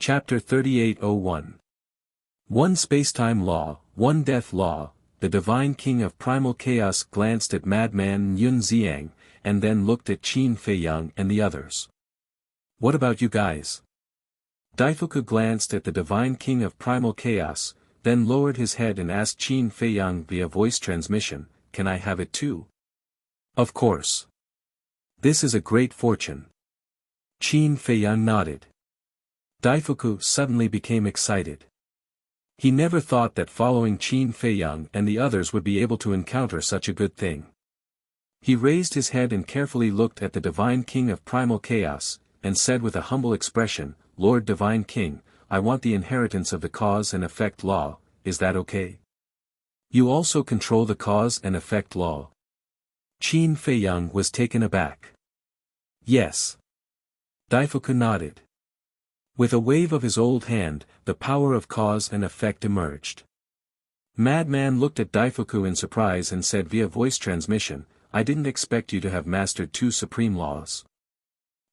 Chapter 3801. One Spacetime Law, One Death Law. The Divine King of Primal Chaos glanced at Madman Yun Xiang, and then looked at Qin Feiyang and the others. What about you guys? Daifuku glanced at the Divine King of Primal Chaos, then lowered his head and asked Qin Feiyang via voice transmission, "Can I have it too?" "Of course. This is a great fortune." Qin Feiyang nodded. Daifuku suddenly became excited. He never thought that following Qin Feiyang and the others would be able to encounter such a good thing. He raised his head and carefully looked at the Divine King of Primal Chaos, and said with a humble expression, "Lord Divine King, I want the inheritance of the cause and effect law, is that okay? You also control the cause and effect law?" Qin Feiyang was taken aback. "Yes." Daifuku nodded. With a wave of his old hand, the power of cause and effect emerged. Madman looked at Daifuku in surprise and said via voice transmission, "I didn't expect you to have mastered two supreme laws.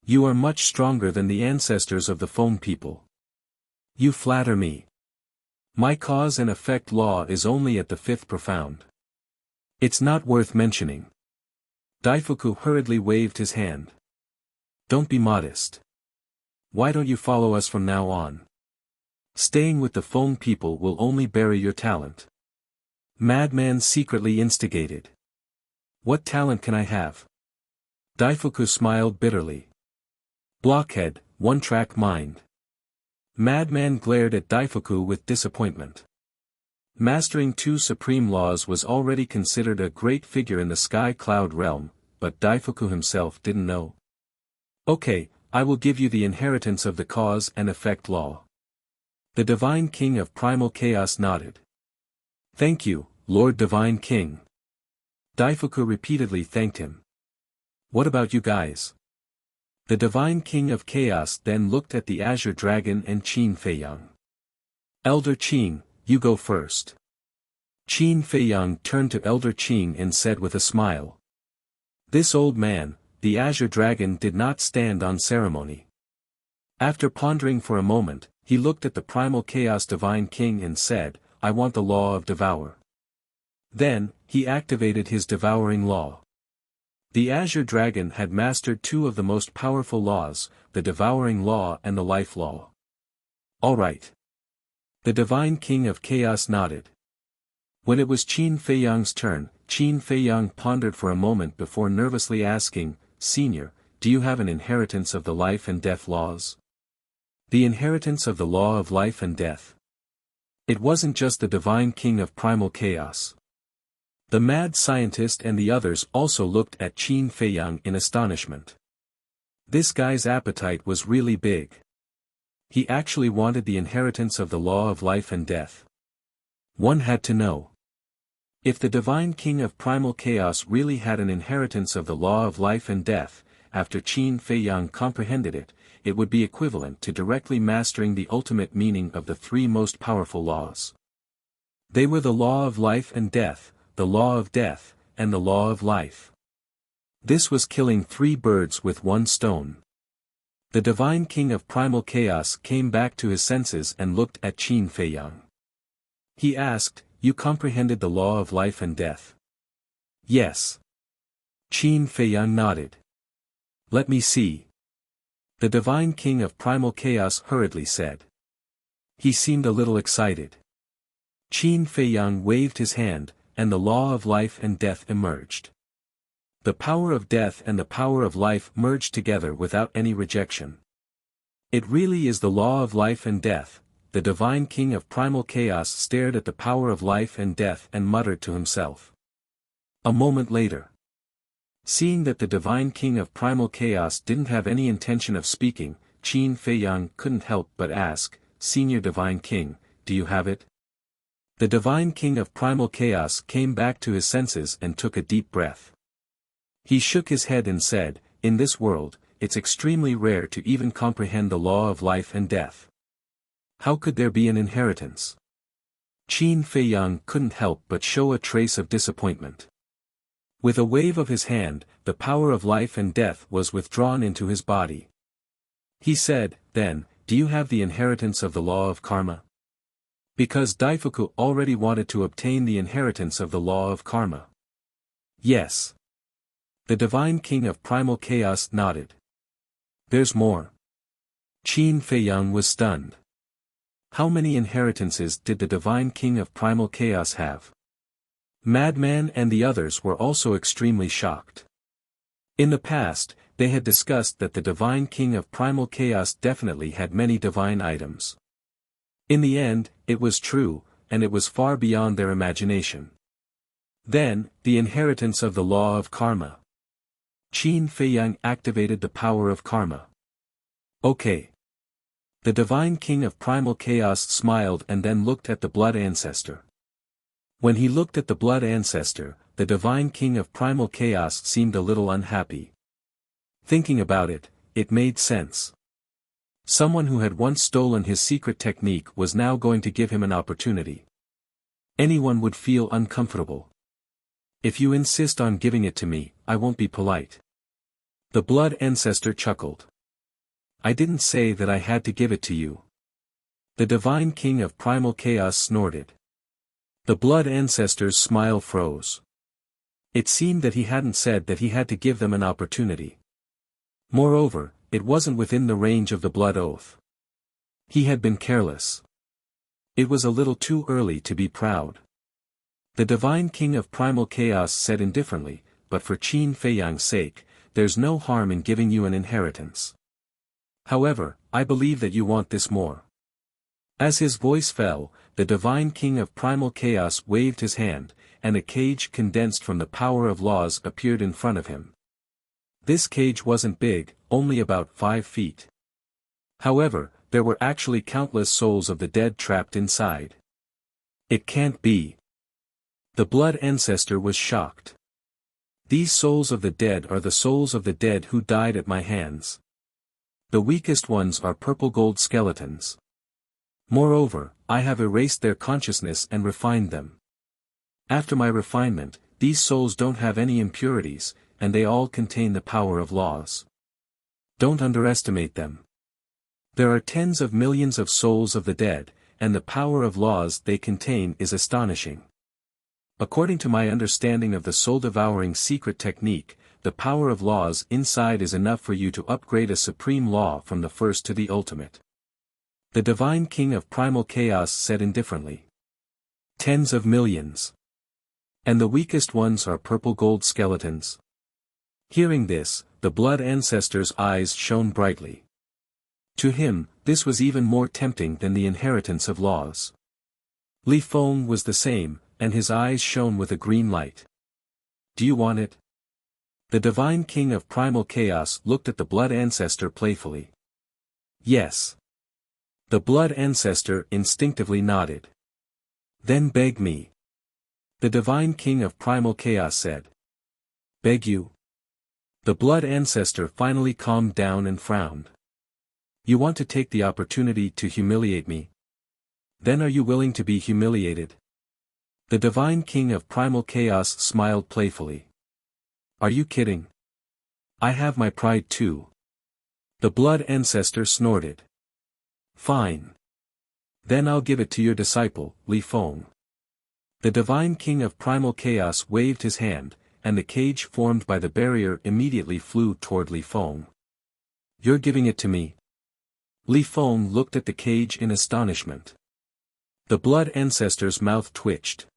You are much stronger than the ancestors of the Phone people. You flatter me. My cause and effect law is only at the fifth profound. It's not worth mentioning." Daifuku hurriedly waved his hand. "Don't be modest. Why don't you follow us from now on? Staying with the Phone people will only bury your talent." Madman secretly instigated. "What talent can I have?" Daifuku smiled bitterly. "Blockhead, one-track mind." Madman glared at Daifuku with disappointment. Mastering two supreme laws was already considered a great figure in the Sky Cloud realm, but Daifuku himself didn't know. "Okay, I will give you the inheritance of the cause and effect law." The Divine King of Primal Chaos nodded. "Thank you, Lord Divine King." Daifuku repeatedly thanked him. "What about you guys?" The Divine King of Chaos then looked at the Azure Dragon and Qin Feiyang. "Elder Qin, you go first." Qin Feiyang turned to Elder Qin and said with a smile. This old man, the Azure Dragon, did not stand on ceremony. After pondering for a moment, he looked at the Primal Chaos Divine King and said, "I want the law of Devour." Then, he activated his devouring law. The Azure Dragon had mastered two of the most powerful laws, the devouring law and the life law. "All right." The Divine King of Chaos nodded. When it was Qin Feiyang's turn, Qin Feiyang pondered for a moment before nervously asking, "Senior, do you have an inheritance of the life and death laws?" The inheritance of the law of life and death. It wasn't just the Divine King of Primal Chaos. The mad scientist and the others also looked at Qin Feiyang in astonishment. This guy's appetite was really big. He actually wanted the inheritance of the law of life and death. One had to know. If the Divine King of Primal Chaos really had an inheritance of the law of life and death, after Qin Feiyang comprehended it, it would be equivalent to directly mastering the ultimate meaning of the three most powerful laws. They were the law of life and death, the law of death, and the law of life. This was killing three birds with one stone. The Divine King of Primal Chaos came back to his senses and looked at Qin Feiyang. He asked, "You comprehended the law of life and death?" "Yes." Qin Feiyang nodded. "Let me see." The Divine King of Primal Chaos hurriedly said. He seemed a little excited. Qin Feiyang waved his hand, and the law of life and death emerged. The power of death and the power of life merged together without any rejection. "It really is the law of life and death." The Divine King of Primal Chaos stared at the power of life and death and muttered to himself. A moment later, seeing that the Divine King of Primal Chaos didn't have any intention of speaking, Qin Feiyang couldn't help but ask, "Senior Divine King, do you have it?" The Divine King of Primal Chaos came back to his senses and took a deep breath. He shook his head and said, "In this world, it's extremely rare to even comprehend the law of life and death. How could there be an inheritance?" Qin Feiyang couldn't help but show a trace of disappointment. With a wave of his hand, the power of life and death was withdrawn into his body. He said, then, do you have the inheritance of the law of karma? Because Daifuku already wanted to obtain the inheritance of the law of karma. Yes. The divine king of primal chaos nodded. There's more. Qin Feiyang was stunned. How many inheritances did the divine king of primal chaos have? Madman and the others were also extremely shocked. In the past, they had discussed that the divine king of primal chaos definitely had many divine items. In the end, it was true, and it was far beyond their imagination. Then, the inheritance of the law of karma. Qin Feiyang activated the power of karma. Okay. The divine king of primal chaos smiled and then looked at the blood ancestor. When he looked at the blood ancestor, the divine king of primal chaos seemed a little unhappy. Thinking about it, it made sense. Someone who had once stolen his secret technique was now going to give him an opportunity. Anyone would feel uncomfortable. If you insist on giving it to me, I won't be polite. The blood ancestor chuckled. I didn't say that I had to give it to you. The divine king of primal chaos snorted. The blood ancestor's smile froze. It seemed that he hadn't said that he had to give them an opportunity. Moreover, it wasn't within the range of the blood oath. He had been careless. It was a little too early to be proud. The divine king of primal chaos said indifferently, but for Qin Feiyang's sake, there's no harm in giving you an inheritance. However, I believe that you want this more. As his voice fell, the divine king of primal chaos waved his hand, and a cage condensed from the power of laws appeared in front of him. This cage wasn't big, only about 5 feet. However, there were actually countless souls of the dead trapped inside. It can't be. The blood ancestor was shocked. These souls of the dead are the souls of the dead who died at my hands. The weakest ones are purple gold skeletons. Moreover, I have erased their consciousness and refined them. After my refinement, these souls don't have any impurities, and they all contain the power of laws. Don't underestimate them. There are tens of millions of souls of the dead, and the power of laws they contain is astonishing. According to my understanding of the soul-devouring secret technique, the power of laws inside is enough for you to upgrade a supreme law from the first to the ultimate. The divine king of primal chaos said indifferently. Tens of millions. And the weakest ones are purple gold skeletons. Hearing this, the blood ancestor's eyes shone brightly. To him, this was even more tempting than the inheritance of laws. Li Feng was the same, and his eyes shone with a green light. Do you want it? The divine king of primal chaos looked at the blood ancestor playfully. Yes. The blood ancestor instinctively nodded. Then beg me. The divine king of primal chaos said. Beg you? The blood ancestor finally calmed down and frowned. You want to take the opportunity to humiliate me? Then are you willing to be humiliated? The divine king of primal chaos smiled playfully. Are you kidding? I have my pride too. The blood ancestor snorted. Fine. Then I'll give it to your disciple, Li Feng. The divine king of primal chaos waved his hand, and the cage formed by the barrier immediately flew toward Li Feng. You're giving it to me? Li Feng looked at the cage in astonishment. The blood ancestor's mouth twitched.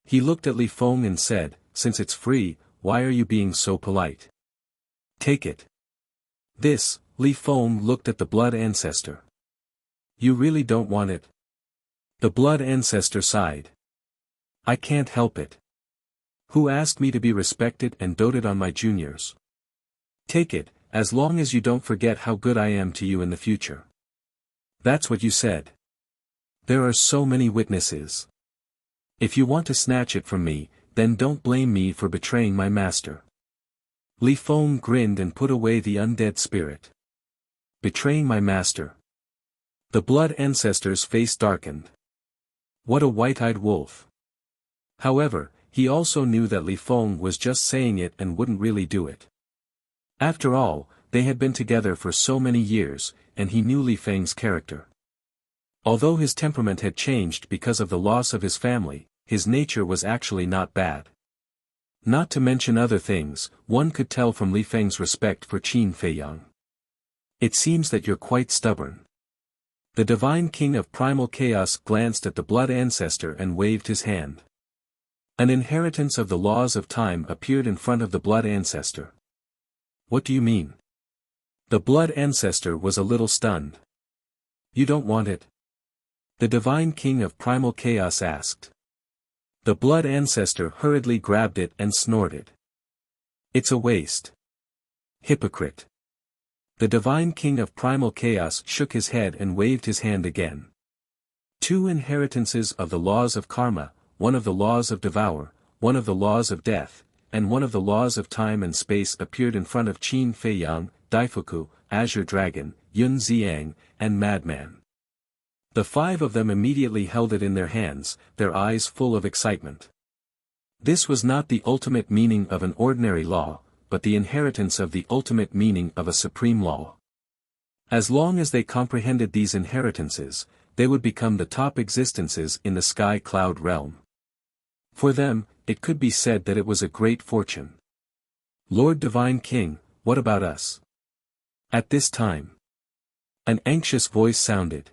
He looked at Li Feng and said, since it's free, why are you being so polite? Take it. This, Li Feng looked at the blood ancestor. You really don't want it? The blood ancestor sighed. I can't help it. Who asked me to be respected and doted on my juniors? Take it, as long as you don't forget how good I am to you in the future. That's what you said. There are so many witnesses. If you want to snatch it from me, then don't blame me for betraying my master. Li Feng grinned and put away the undead spirit. Betraying my master. The blood ancestor's face darkened. What a white-eyed wolf. However, he also knew that Li Feng was just saying it and wouldn't really do it. After all, they had been together for so many years, and he knew Li Feng's character. Although his temperament had changed because of the loss of his family, his nature was actually not bad. Not to mention other things, one could tell from Li Feng's respect for Qin Feiyang. It seems that you're quite stubborn. The divine king of primal chaos glanced at the blood ancestor and waved his hand. An inheritance of the laws of time appeared in front of the blood ancestor. What do you mean? The blood ancestor was a little stunned. You don't want it? The divine king of primal chaos asked. The blood ancestor hurriedly grabbed it and snorted. It's a waste. Hypocrite. The divine king of primal chaos shook his head and waved his hand again. Two inheritances of the laws of karma, one of the laws of devour, one of the laws of death, and one of the laws of time and space appeared in front of Qin Feiyang, Daifuku, Azure Dragon, Yun Xiang, and Madman. The five of them immediately held it in their hands, their eyes full of excitement. This was not the ultimate meaning of an ordinary law, but the inheritance of the ultimate meaning of a supreme law. As long as they comprehended these inheritances, they would become the top existences in the sky cloud realm. For them, it could be said that it was a great fortune. Lord Divine King, what about us? At this time, an anxious voice sounded.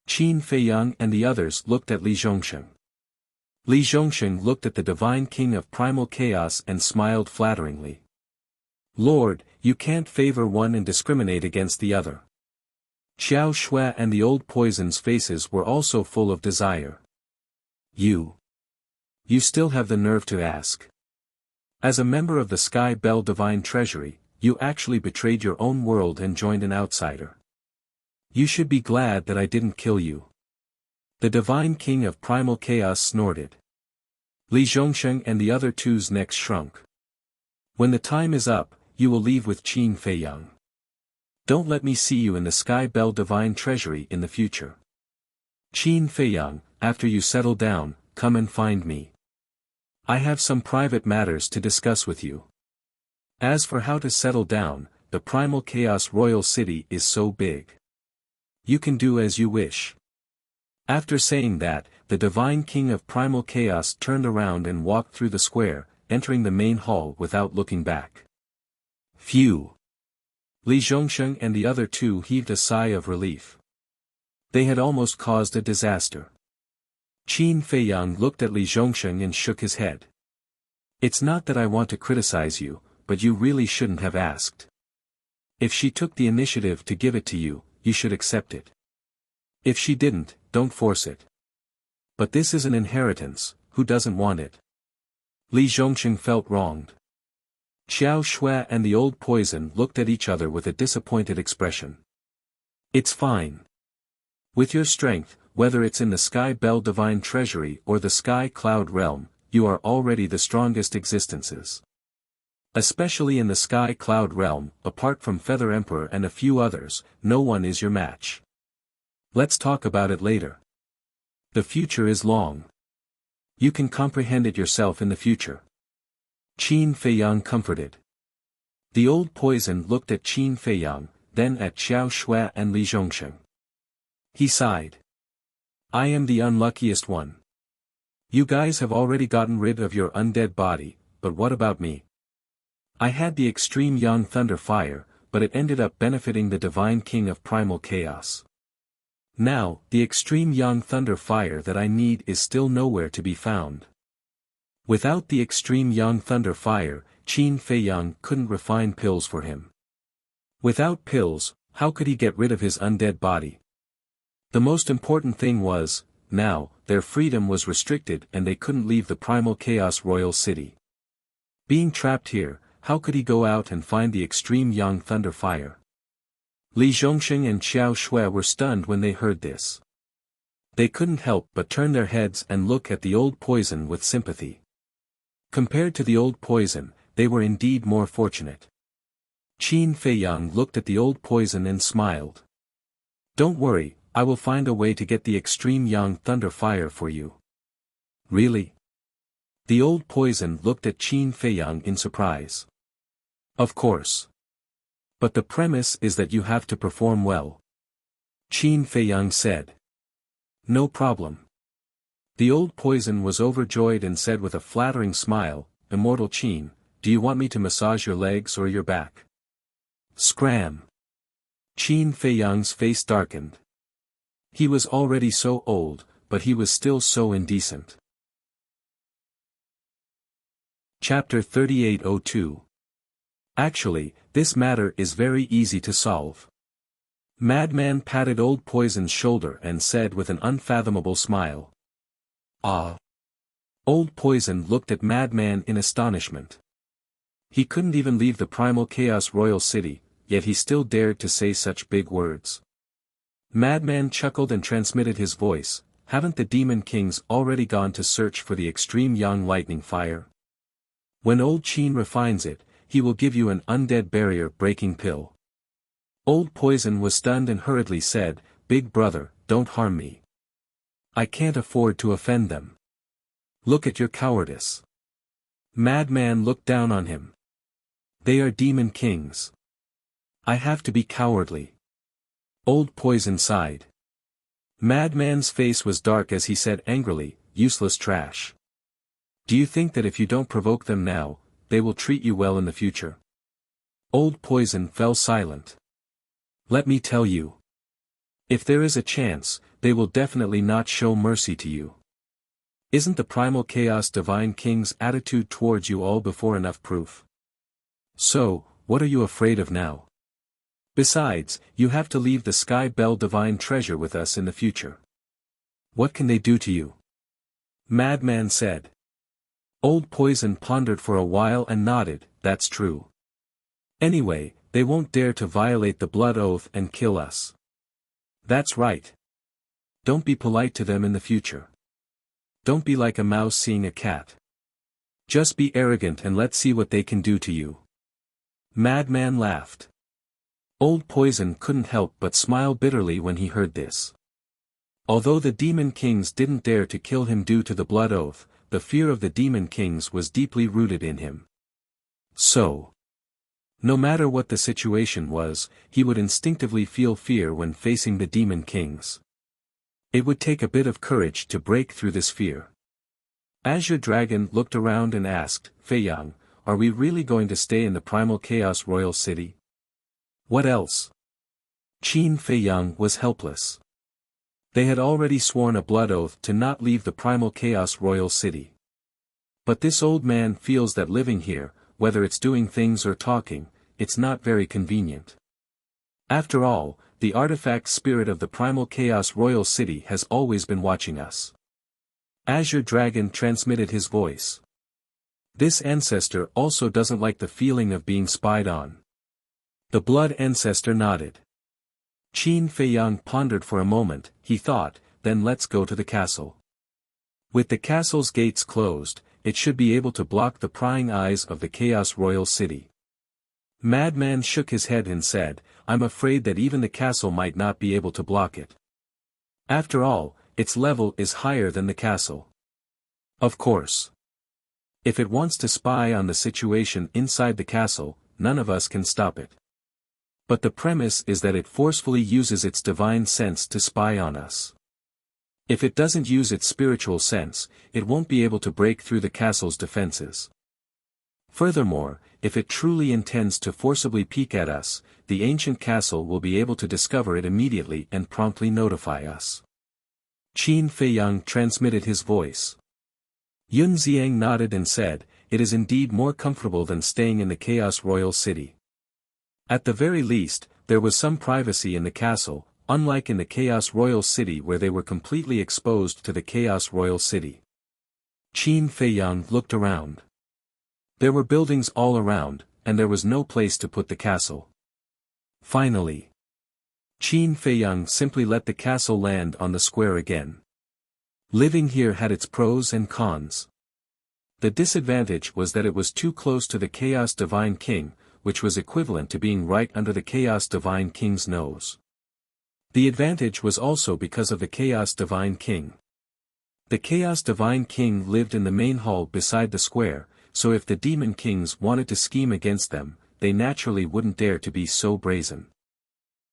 Qin Feiyang and the others looked at Li Zhongsheng. Li Zhongsheng looked at the divine king of primal chaos and smiled flatteringly. Lord, you can't favor one and discriminate against the other. Xiao Shui and the old poison's faces were also full of desire. You still have the nerve to ask. As a member of the Sky Bell Divine Treasury, you actually betrayed your own world and joined an outsider. You should be glad that I didn't kill you. The divine king of primal chaos snorted. Li Zhongsheng and the other two's necks shrunk. When the time is up, you will leave with Qin Feiyang. Don't let me see you in the Sky Bell Divine Treasury in the future. Qin Feiyang, after you settle down, come and find me. I have some private matters to discuss with you. As for how to settle down, the Primal Chaos Royal City is so big. You can do as you wish. After saying that, the divine king of primal chaos turned around and walked through the square, entering the main hall without looking back. Phew! Li Zhongsheng and the other two heaved a sigh of relief. They had almost caused a disaster. Qin Feiyang looked at Li Zhongsheng and shook his head. It's not that I want to criticize you, but you really shouldn't have asked. If she took the initiative to give it to you, you should accept it. If she didn't, don't force it. But this is an inheritance, who doesn't want it? Li Zhongsheng felt wronged. Xiao Shui and the old poison looked at each other with a disappointed expression. It's fine. With your strength, whether it's in the Sky Bell Divine Treasury or the Sky Cloud Realm, you are already the strongest existences. Especially in the Sky Cloud Realm, apart from Feather Emperor and a few others, no one is your match. Let's talk about it later. The future is long. You can comprehend it yourself in the future. Qin Feiyang comforted. The old poison looked at Qin Feiyang, then at Xiao Shui and Li Zhongsheng. He sighed. I am the unluckiest one. You guys have already gotten rid of your undead body, but what about me? I had the extreme young thunder fire, but it ended up benefiting the divine king of primal chaos. Now, the extreme young thunder fire that I need is still nowhere to be found. Without the extreme young thunder fire, Qin Feiyang couldn't refine pills for him. Without pills, how could he get rid of his undead body? The most important thing was, now, their freedom was restricted and they couldn't leave the Primal Chaos Royal City. Being trapped here, how could he go out and find the extreme young thunder fire? Li Zhongsheng and Xiao Shui were stunned when they heard this. They couldn't help but turn their heads and look at the old poison with sympathy. Compared to the old poison, they were indeed more fortunate. Qin Feiyang looked at the old poison and smiled. Don't worry, I will find a way to get the extreme young thunder fire for you. Really? The old poison looked at Qin Feiyang in surprise. Of course. But the premise is that you have to perform well. Qin Feiyang said. No problem. The old poison was overjoyed and said with a flattering smile, Immortal Qin, do you want me to massage your legs or your back? Scram. Qin Feiyang's face darkened. He was already so old, but he was still so indecent. Chapter 3802. Actually, this matter is very easy to solve. Madman patted Old Poison's shoulder and said with an unfathomable smile. Ah. Old Poison looked at Madman in astonishment. He couldn't even leave the primal chaos royal city, yet he still dared to say such big words. Madman chuckled and transmitted his voice, haven't the demon kings already gone to search for the extreme yang lightning fire? When old Qin refines it, he will give you an undead barrier breaking pill. Old Poison was stunned and hurriedly said, Big brother, don't harm me. I can't afford to offend them. Look at your cowardice. Madman looked down on him. They are demon kings. I have to be cowardly. Old Poison sighed. Madman's face was dark as he said angrily, useless trash. Do you think that if you don't provoke them now, they will treat you well in the future? Old Poison fell silent. Let me tell you. If there is a chance, they will definitely not show mercy to you. Isn't the primal chaos divine king's attitude towards you all before enough proof? So, what are you afraid of now? Besides, you have to leave the Sky Bell divine treasure with us in the future. What can they do to you? Madman said. Old Poison pondered for a while and nodded, that's true. Anyway, they won't dare to violate the blood oath and kill us. That's right. Don't be polite to them in the future. Don't be like a mouse seeing a cat. Just be arrogant and let's see what they can do to you. Madman laughed. Old Poison couldn't help but smile bitterly when he heard this. Although the demon kings didn't dare to kill him due to the blood oath, the fear of the demon kings was deeply rooted in him. So, no matter what the situation was, he would instinctively feel fear when facing the demon kings. It would take a bit of courage to break through this fear. Azure Dragon looked around and asked, Feiyang, are we really going to stay in the Primal Chaos Royal City? What else? Qin Feiyang was helpless. They had already sworn a blood oath to not leave the Primal Chaos Royal City. But this old man feels that living here, whether it's doing things or talking, it's not very convenient. After all, the artifact spirit of the Primal Chaos Royal City has always been watching us. Azure Dragon transmitted his voice. This ancestor also doesn't like the feeling of being spied on. The blood ancestor nodded. Qin Feiyang pondered for a moment, he thought, then let's go to the castle. With the castle's gates closed, it should be able to block the prying eyes of the Chaos Royal City. Madman shook his head and said, I'm afraid that even the castle might not be able to block it. After all, its level is higher than the castle. Of course. If it wants to spy on the situation inside the castle, none of us can stop it. But the premise is that it forcefully uses its divine sense to spy on us. If it doesn't use its spiritual sense, it won't be able to break through the castle's defenses. Furthermore, if it truly intends to forcibly peek at us, the ancient castle will be able to discover it immediately and promptly notify us. Qin Feiyang transmitted his voice. Yun Xiang nodded and said, it is indeed more comfortable than staying in the Chaos Royal City. At the very least, there was some privacy in the castle, unlike in the Chaos Royal City where they were completely exposed to the Chaos Royal City. Qin Feiyang looked around. There were buildings all around, and there was no place to put the castle. Finally, Qin Feiyang simply let the castle land on the square again. Living here had its pros and cons. The disadvantage was that it was too close to the Chaos Divine King, which was equivalent to being right under the Chaos Divine King's nose. The advantage was also because of the Chaos Divine King. The Chaos Divine King lived in the main hall beside the square, so if the Demon Kings wanted to scheme against them, they naturally wouldn't dare to be so brazen.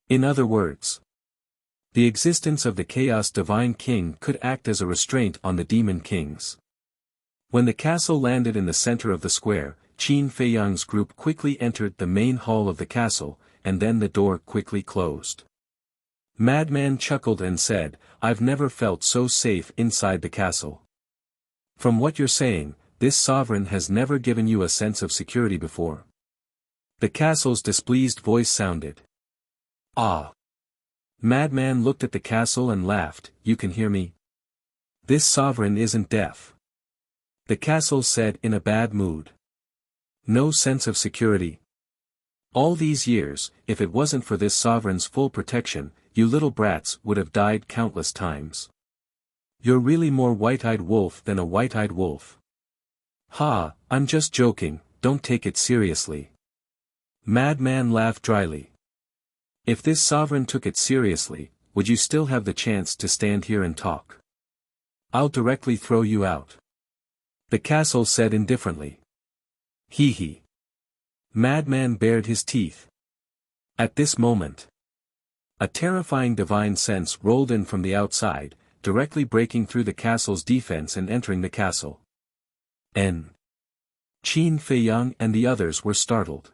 In other words, the existence of the Chaos Divine King could act as a restraint on the Demon Kings. When the castle landed in the center of the square, Qin Feiyang's group quickly entered the main hall of the castle, and then the door quickly closed. Madman chuckled and said, "I've never felt so safe inside the castle. From what you're saying, this sovereign has never given you a sense of security before." The castle's displeased voice sounded. "Ah." Madman looked at the castle and laughed, "You can hear me? This sovereign isn't deaf." The castle said in a bad mood. "No sense of security. All these years, if it wasn't for this sovereign's full protection, you little brats would have died countless times. You're really more white-eyed wolf than a white-eyed wolf." "Ha, I'm just joking, don't take it seriously." Madman laughed dryly. "If this sovereign took it seriously, would you still have the chance to stand here and talk? I'll directly throw you out." The castle said indifferently. "Hee hee." Madman bared his teeth. At this moment, a terrifying divine sense rolled in from the outside, directly breaking through the castle's defense and entering the castle. Qin Feiyang and the others were startled.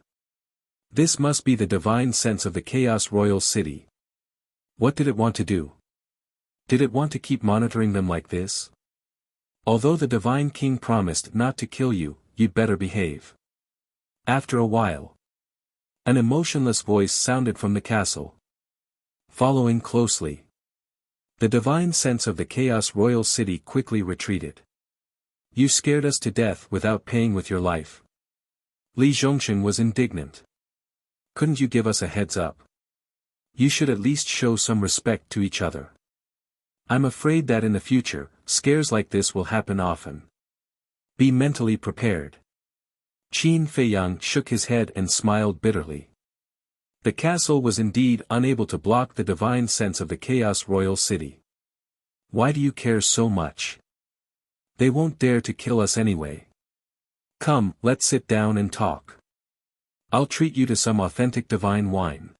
This must be the divine sense of the Chaos Royal City. What did it want to do? Did it want to keep monitoring them like this? Although the Divine King promised not to kill you, you'd better behave. After a while, an emotionless voice sounded from the castle. Following closely, the divine sense of the Chaos Royal City quickly retreated. "You scared us to death without paying with your life." Li Zhongsheng was indignant. "Couldn't you give us a heads up? You should at least show some respect to each other. I'm afraid that in the future, scares like this will happen often. Be mentally prepared." Qin Feiyang shook his head and smiled bitterly. The castle was indeed unable to block the divine sense of the Chaos Royal City. "Why do you care so much? They won't dare to kill us anyway. Come, let's sit down and talk. I'll treat you to some authentic divine wine."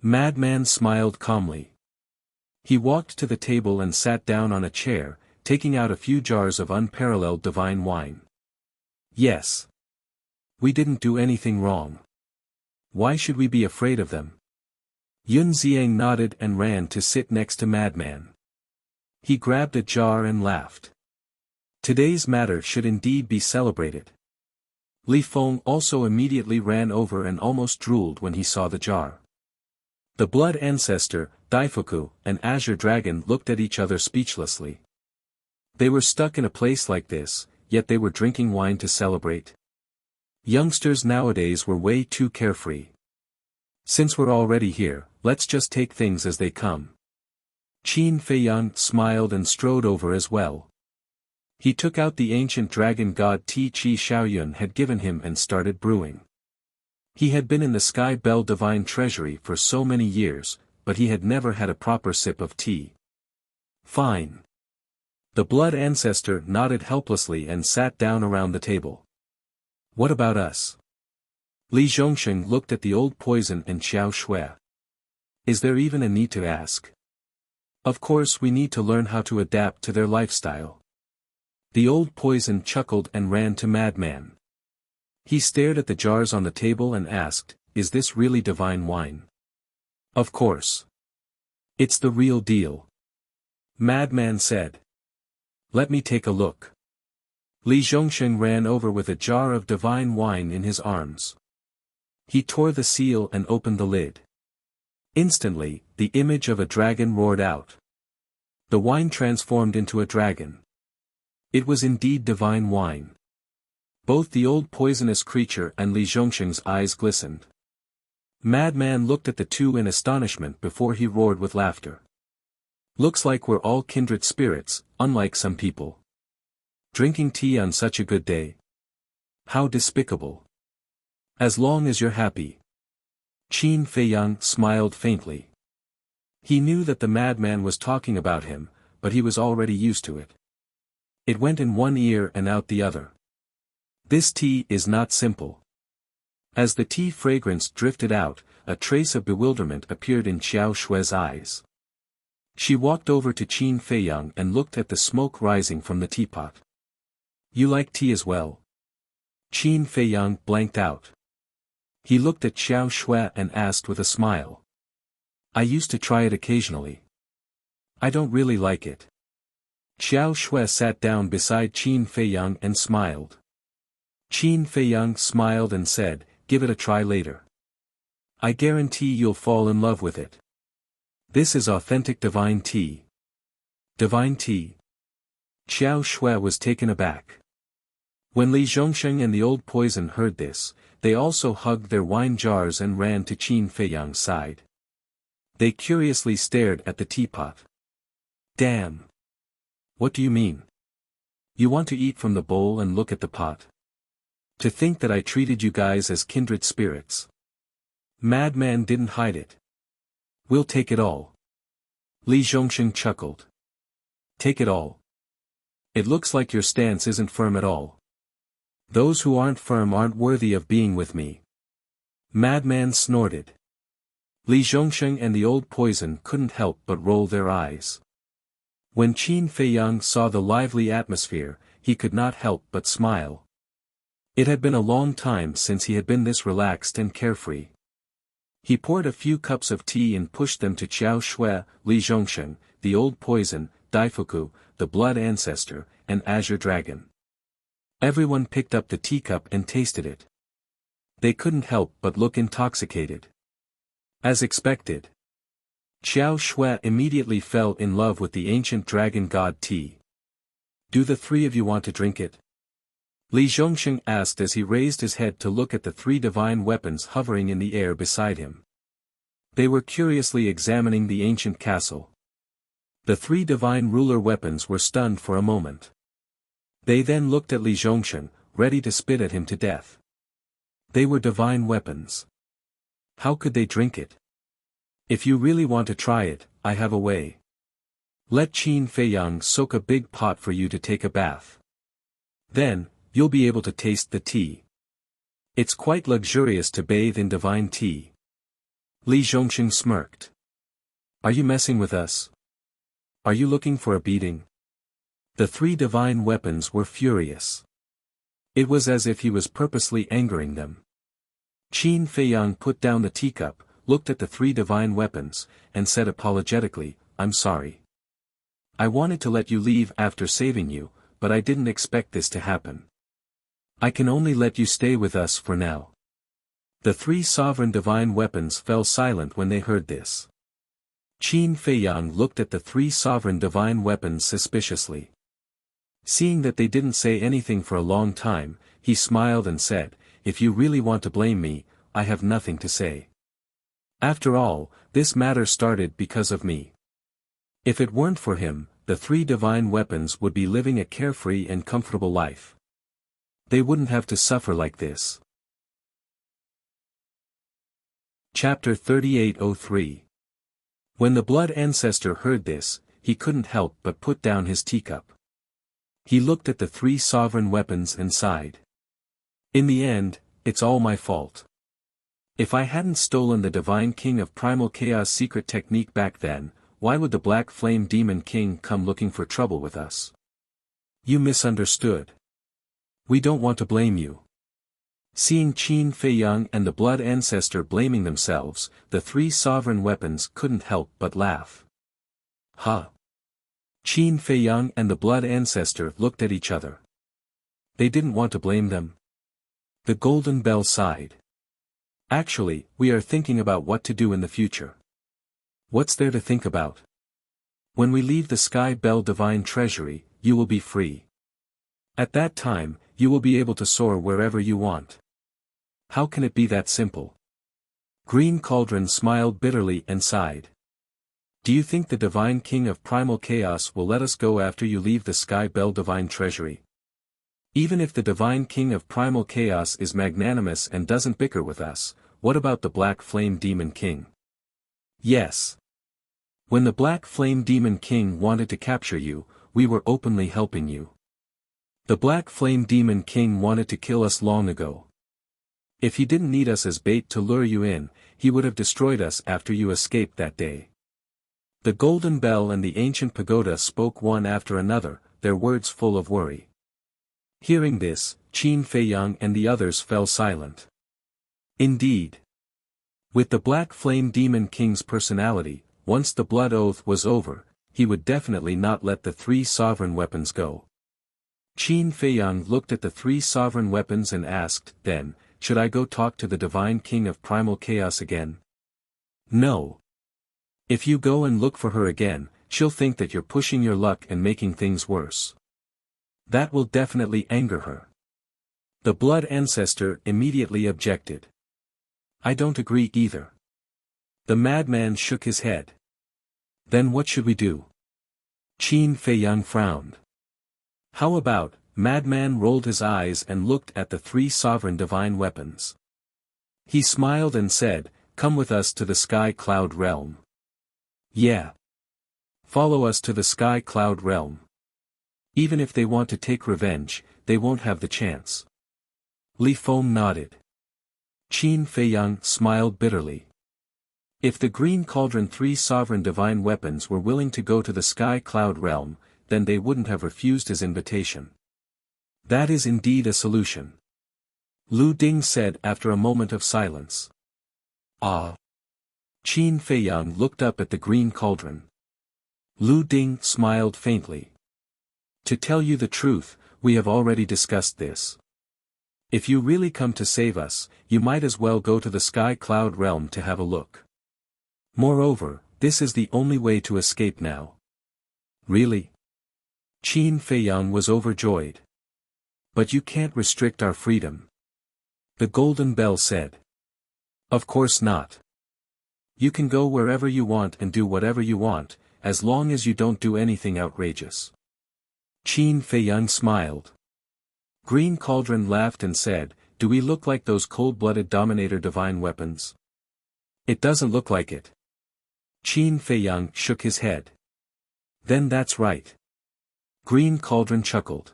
Madman smiled calmly. He walked to the table and sat down on a chair, taking out a few jars of unparalleled divine wine. "Yes. We didn't do anything wrong. Why should we be afraid of them?" Yun Ziang nodded and ran to sit next to Madman. He grabbed a jar and laughed. Today's matter should indeed be celebrated. Li Feng also immediately ran over and almost drooled when he saw the jar. The Blood Ancestor, Daifuku, and Azure Dragon looked at each other speechlessly. They were stuck in a place like this, yet they were drinking wine to celebrate. Youngsters nowadays were way too carefree. "Since we're already here, let's just take things as they come." Qin Feiyang smiled and strode over as well. He took out the ancient dragon god Ti Chi Shaoyun had given him and started brewing. He had been in the Sky Bell Divine Treasury for so many years, but he had never had a proper sip of tea. "Fine." The Blood Ancestor nodded helplessly and sat down around the table. "What about us?" Li Zhongsheng looked at the old poison and Xiao Shui. "Is there even a need to ask? Of course we need to learn how to adapt to their lifestyle." The old poison chuckled and ran to Madman. He stared at the jars on the table and asked, "Is this really divine wine?" "Of course. It's the real deal." Madman said. "Let me take a look." Li Zhongsheng ran over with a jar of divine wine in his arms. He tore the seal and opened the lid. Instantly, the image of a dragon roared out. The wine transformed into a dragon. It was indeed divine wine. Both the old poisonous creature and Li Zhongsheng's eyes glistened. Madman looked at the two in astonishment before he roared with laughter. "Looks like we're all kindred spirits, unlike some people. Drinking tea on such a good day. How despicable. As long as you're happy." Qin Feiyang smiled faintly. He knew that the madman was talking about him, but he was already used to it. It went in one ear and out the other. "This tea is not simple. As the tea fragrance drifted out, a trace of bewilderment appeared in Xiao Shue's eyes. She walked over to Qin Feiyang and looked at the smoke rising from the teapot. You like tea as well? Qin Feiyang blanked out. He looked at Xiao Shui and asked with a smile. I used to try it occasionally. I don't really like it. Xiao Shui sat down beside Qin Feiyang and smiled. Qin Feiyang smiled and said, give it a try later. I guarantee you'll fall in love with it. This is authentic divine tea. Divine tea? Xiao Shui was taken aback. When Li Zhongsheng and the old poison heard this, they also hugged their wine jars and ran to Qin Feiyang's side. They curiously stared at the teapot. Damn! What do you mean? You want to eat from the bowl and look at the pot? To think that I treated you guys as kindred spirits. Madman didn't hide it. We'll take it all. Li Zhongsheng chuckled. Take it all. It looks like your stance isn't firm at all. Those who aren't firm aren't worthy of being with me. Madman snorted. Li Zhongsheng and the old poison couldn't help but roll their eyes. When Qin Feiyang saw the lively atmosphere, he could not help but smile. It had been a long time since he had been this relaxed and carefree. He poured a few cups of tea and pushed them to Xiao Shui, Li Zhongsheng, the old poison, Daifuku, the blood ancestor, and Azure Dragon. Everyone picked up the teacup and tasted it. They couldn't help but look intoxicated. As expected, Xiao Shui immediately fell in love with the ancient dragon god tea. Do the three of you want to drink it? Li Zhongsheng asked as he raised his head to look at the three divine weapons hovering in the air beside him. They were curiously examining the ancient castle. The three divine ruler weapons were stunned for a moment. They then looked at Li Zhongsheng, ready to spit at him to death. They were divine weapons. How could they drink it? If you really want to try it, I have a way. Let Qin Feiyang soak a big pot for you to take a bath. Then, you'll be able to taste the tea. It's quite luxurious to bathe in divine tea. Li Zhongsheng smirked. Are you messing with us? Are you looking for a beating? The three divine weapons were furious. It was as if he was purposely angering them. Qin Feiyang put down the teacup, looked at the three divine weapons, and said apologetically, I'm sorry. I wanted to let you leave after saving you, but I didn't expect this to happen. I can only let you stay with us for now. The three sovereign divine weapons fell silent when they heard this. Qin Feiyang looked at the three sovereign divine weapons suspiciously. Seeing that they didn't say anything for a long time, he smiled and said, if you really want to blame me, I have nothing to say. After all, this matter started because of me. If it weren't for him, the three divine weapons would be living a carefree and comfortable life. They wouldn't have to suffer like this. Chapter 3803. When the blood ancestor heard this, he couldn't help but put down his teacup. He looked at the three sovereign weapons and sighed. In the end, it's all my fault. If I hadn't stolen the Divine King of Primal Chaos secret technique back then, why would the Black Flame Demon King come looking for trouble with us? You misunderstood. We don't want to blame you. Seeing Qin Feiyang and the blood ancestor blaming themselves, the three sovereign weapons couldn't help but laugh. Huh? Qin Feiyang and the blood ancestor looked at each other. They didn't want to blame them. The Golden Bell sighed. Actually, we are thinking about what to do in the future. What's there to think about? When we leave the Sky Bell Divine Treasury, you will be free. At that time, you will be able to soar wherever you want. How can it be that simple? Green Cauldron smiled bitterly and sighed. Do you think the Divine King of Primal Chaos will let us go after you leave the Sky Bell Divine Treasury? Even if the Divine King of Primal Chaos is magnanimous and doesn't bicker with us, what about the Black Flame Demon King? Yes. When the Black Flame Demon King wanted to capture you, we were openly helping you. The Black Flame Demon King wanted to kill us long ago. If he didn't need us as bait to lure you in, he would have destroyed us after you escaped that day. The golden bell and the ancient pagoda spoke one after another, their words full of worry. Hearing this, Qin Feiyang and the others fell silent. Indeed. With the Black Flame Demon King's personality, once the blood oath was over, he would definitely not let the 3 sovereign weapons go. Qin Feiyang looked at the 3 sovereign weapons and asked, then, should I go talk to the Divine King of Primal Chaos again? No. If you go and look for her again, she'll think that you're pushing your luck and making things worse. That will definitely anger her. The Blood Ancestor immediately objected. I don't agree either. The madman shook his head. Then what should we do? Qin Feiyang frowned. How about, madman rolled his eyes and looked at the 3 sovereign divine weapons. He smiled and said, come with us to the Sky Cloud Realm. Yeah. Follow us to the Sky Cloud Realm. Even if they want to take revenge, they won't have the chance. Li Feng nodded. Qin Feiyang smiled bitterly. If the Green Cauldron 3 sovereign divine weapons were willing to go to the Sky Cloud Realm, then they wouldn't have refused his invitation. That is indeed a solution. Lu Ding said after a moment of silence. Ah. Qin Feiyang looked up at the Green Cauldron. Lu Ding smiled faintly. To tell you the truth, we have already discussed this. If you really come to save us, you might as well go to the Sky Cloud Realm to have a look. Moreover, this is the only way to escape now. Really? Qin Feiyang was overjoyed. But you can't restrict our freedom. The Golden Bell said. Of course not. You can go wherever you want and do whatever you want, as long as you don't do anything outrageous. Qin Feiyang smiled. Green Cauldron laughed and said, do we look like those cold-blooded Dominator divine weapons? It doesn't look like it. Qin Feiyang shook his head. Then that's right. Green Cauldron chuckled.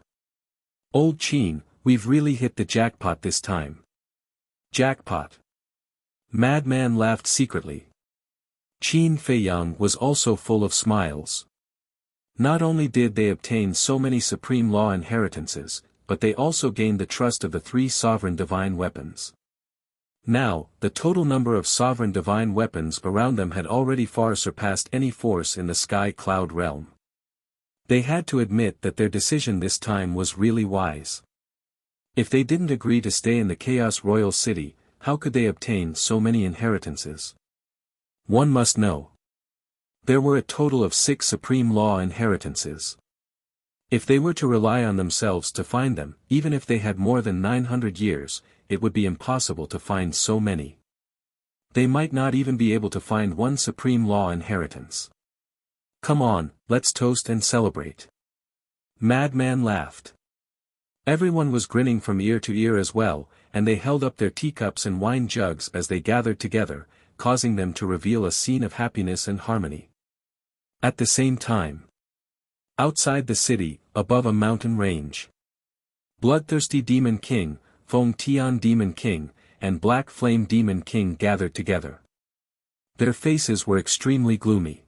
Old Qin, we've really hit the jackpot this time. Jackpot. Madman laughed secretly. Qin Feiyang was also full of smiles. Not only did they obtain so many supreme law inheritances, but they also gained the trust of the 3 sovereign divine weapons. Now, the total number of sovereign divine weapons around them had already far surpassed any force in the Sky Cloud Realm. They had to admit that their decision this time was really wise. If they didn't agree to stay in the Chaos Royal City, how could they obtain so many inheritances? One must know. There were a total of 6 supreme law inheritances. If they were to rely on themselves to find them, even if they had more than 900 years, it would be impossible to find so many. They might not even be able to find one supreme law inheritance. Come on, let's toast and celebrate. Madman laughed. Everyone was grinning from ear to ear as well, and they held up their teacups and wine jugs as they gathered together, causing them to reveal a scene of happiness and harmony. At the same time, outside the city, above a mountain range, Bloodthirsty Demon King, Feng Tian Demon King, and Black Flame Demon King gathered together. Their faces were extremely gloomy.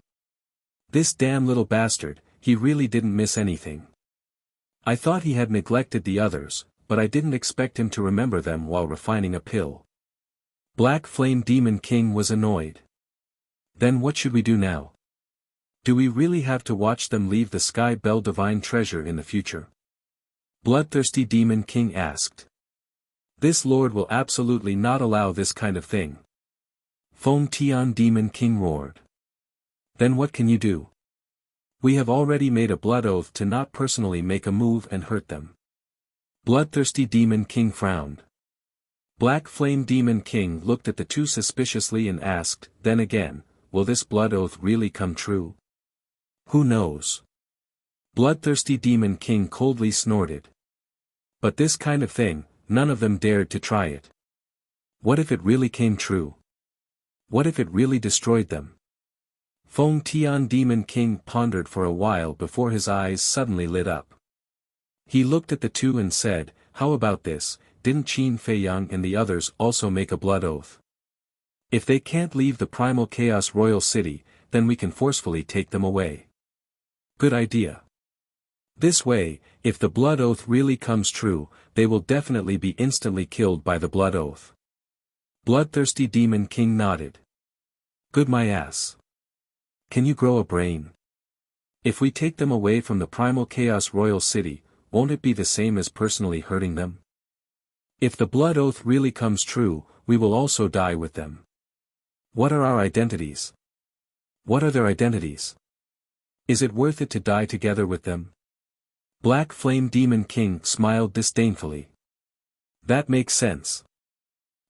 This damn little bastard, he really didn't miss anything. I thought he had neglected the others, but I didn't expect him to remember them while refining a pill. Black Flame Demon King was annoyed. Then what should we do now? Do we really have to watch them leave the Sky Bell Divine Treasure in the future? Bloodthirsty Demon King asked. This lord will absolutely not allow this kind of thing. Feng Tian Demon King roared. Then what can you do? We have already made a blood oath to not personally make a move and hurt them. Bloodthirsty Demon King frowned. Black Flame Demon King looked at the two suspiciously and asked, then again, will this blood oath really come true? Who knows? Bloodthirsty Demon King coldly snorted. But this kind of thing, none of them dared to try it. What if it really came true? What if it really destroyed them? Feng Tian Demon King pondered for a while before his eyes suddenly lit up. He looked at the two and said, how about this, didn't Qin Fei Yang and the others also make a blood oath? If they can't leave the primal chaos royal city, then we can forcefully take them away. Good idea. This way, if the blood oath really comes true, they will definitely be instantly killed by the blood oath. Bloodthirsty Demon King nodded. Good my ass. Can you grow a brain? If we take them away from the primal chaos royal city, won't it be the same as personally hurting them? If the blood oath really comes true, we will also die with them. What are our identities? What are their identities? Is it worth it to die together with them? Black Flame Demon King smiled disdainfully. That makes sense.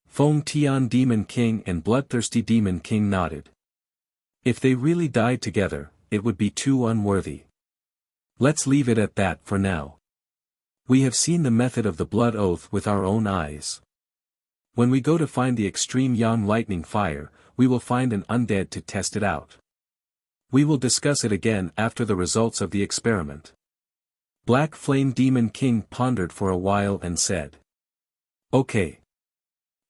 Feng Tian Demon King and Bloodthirsty Demon King nodded. If they really died together, it would be too unworthy. Let's leave it at that for now. We have seen the method of the blood oath with our own eyes. When we go to find the extreme yang lightning fire, we will find an undead to test it out. We will discuss it again after the results of the experiment. Black Flame Demon King pondered for a while and said. Okay.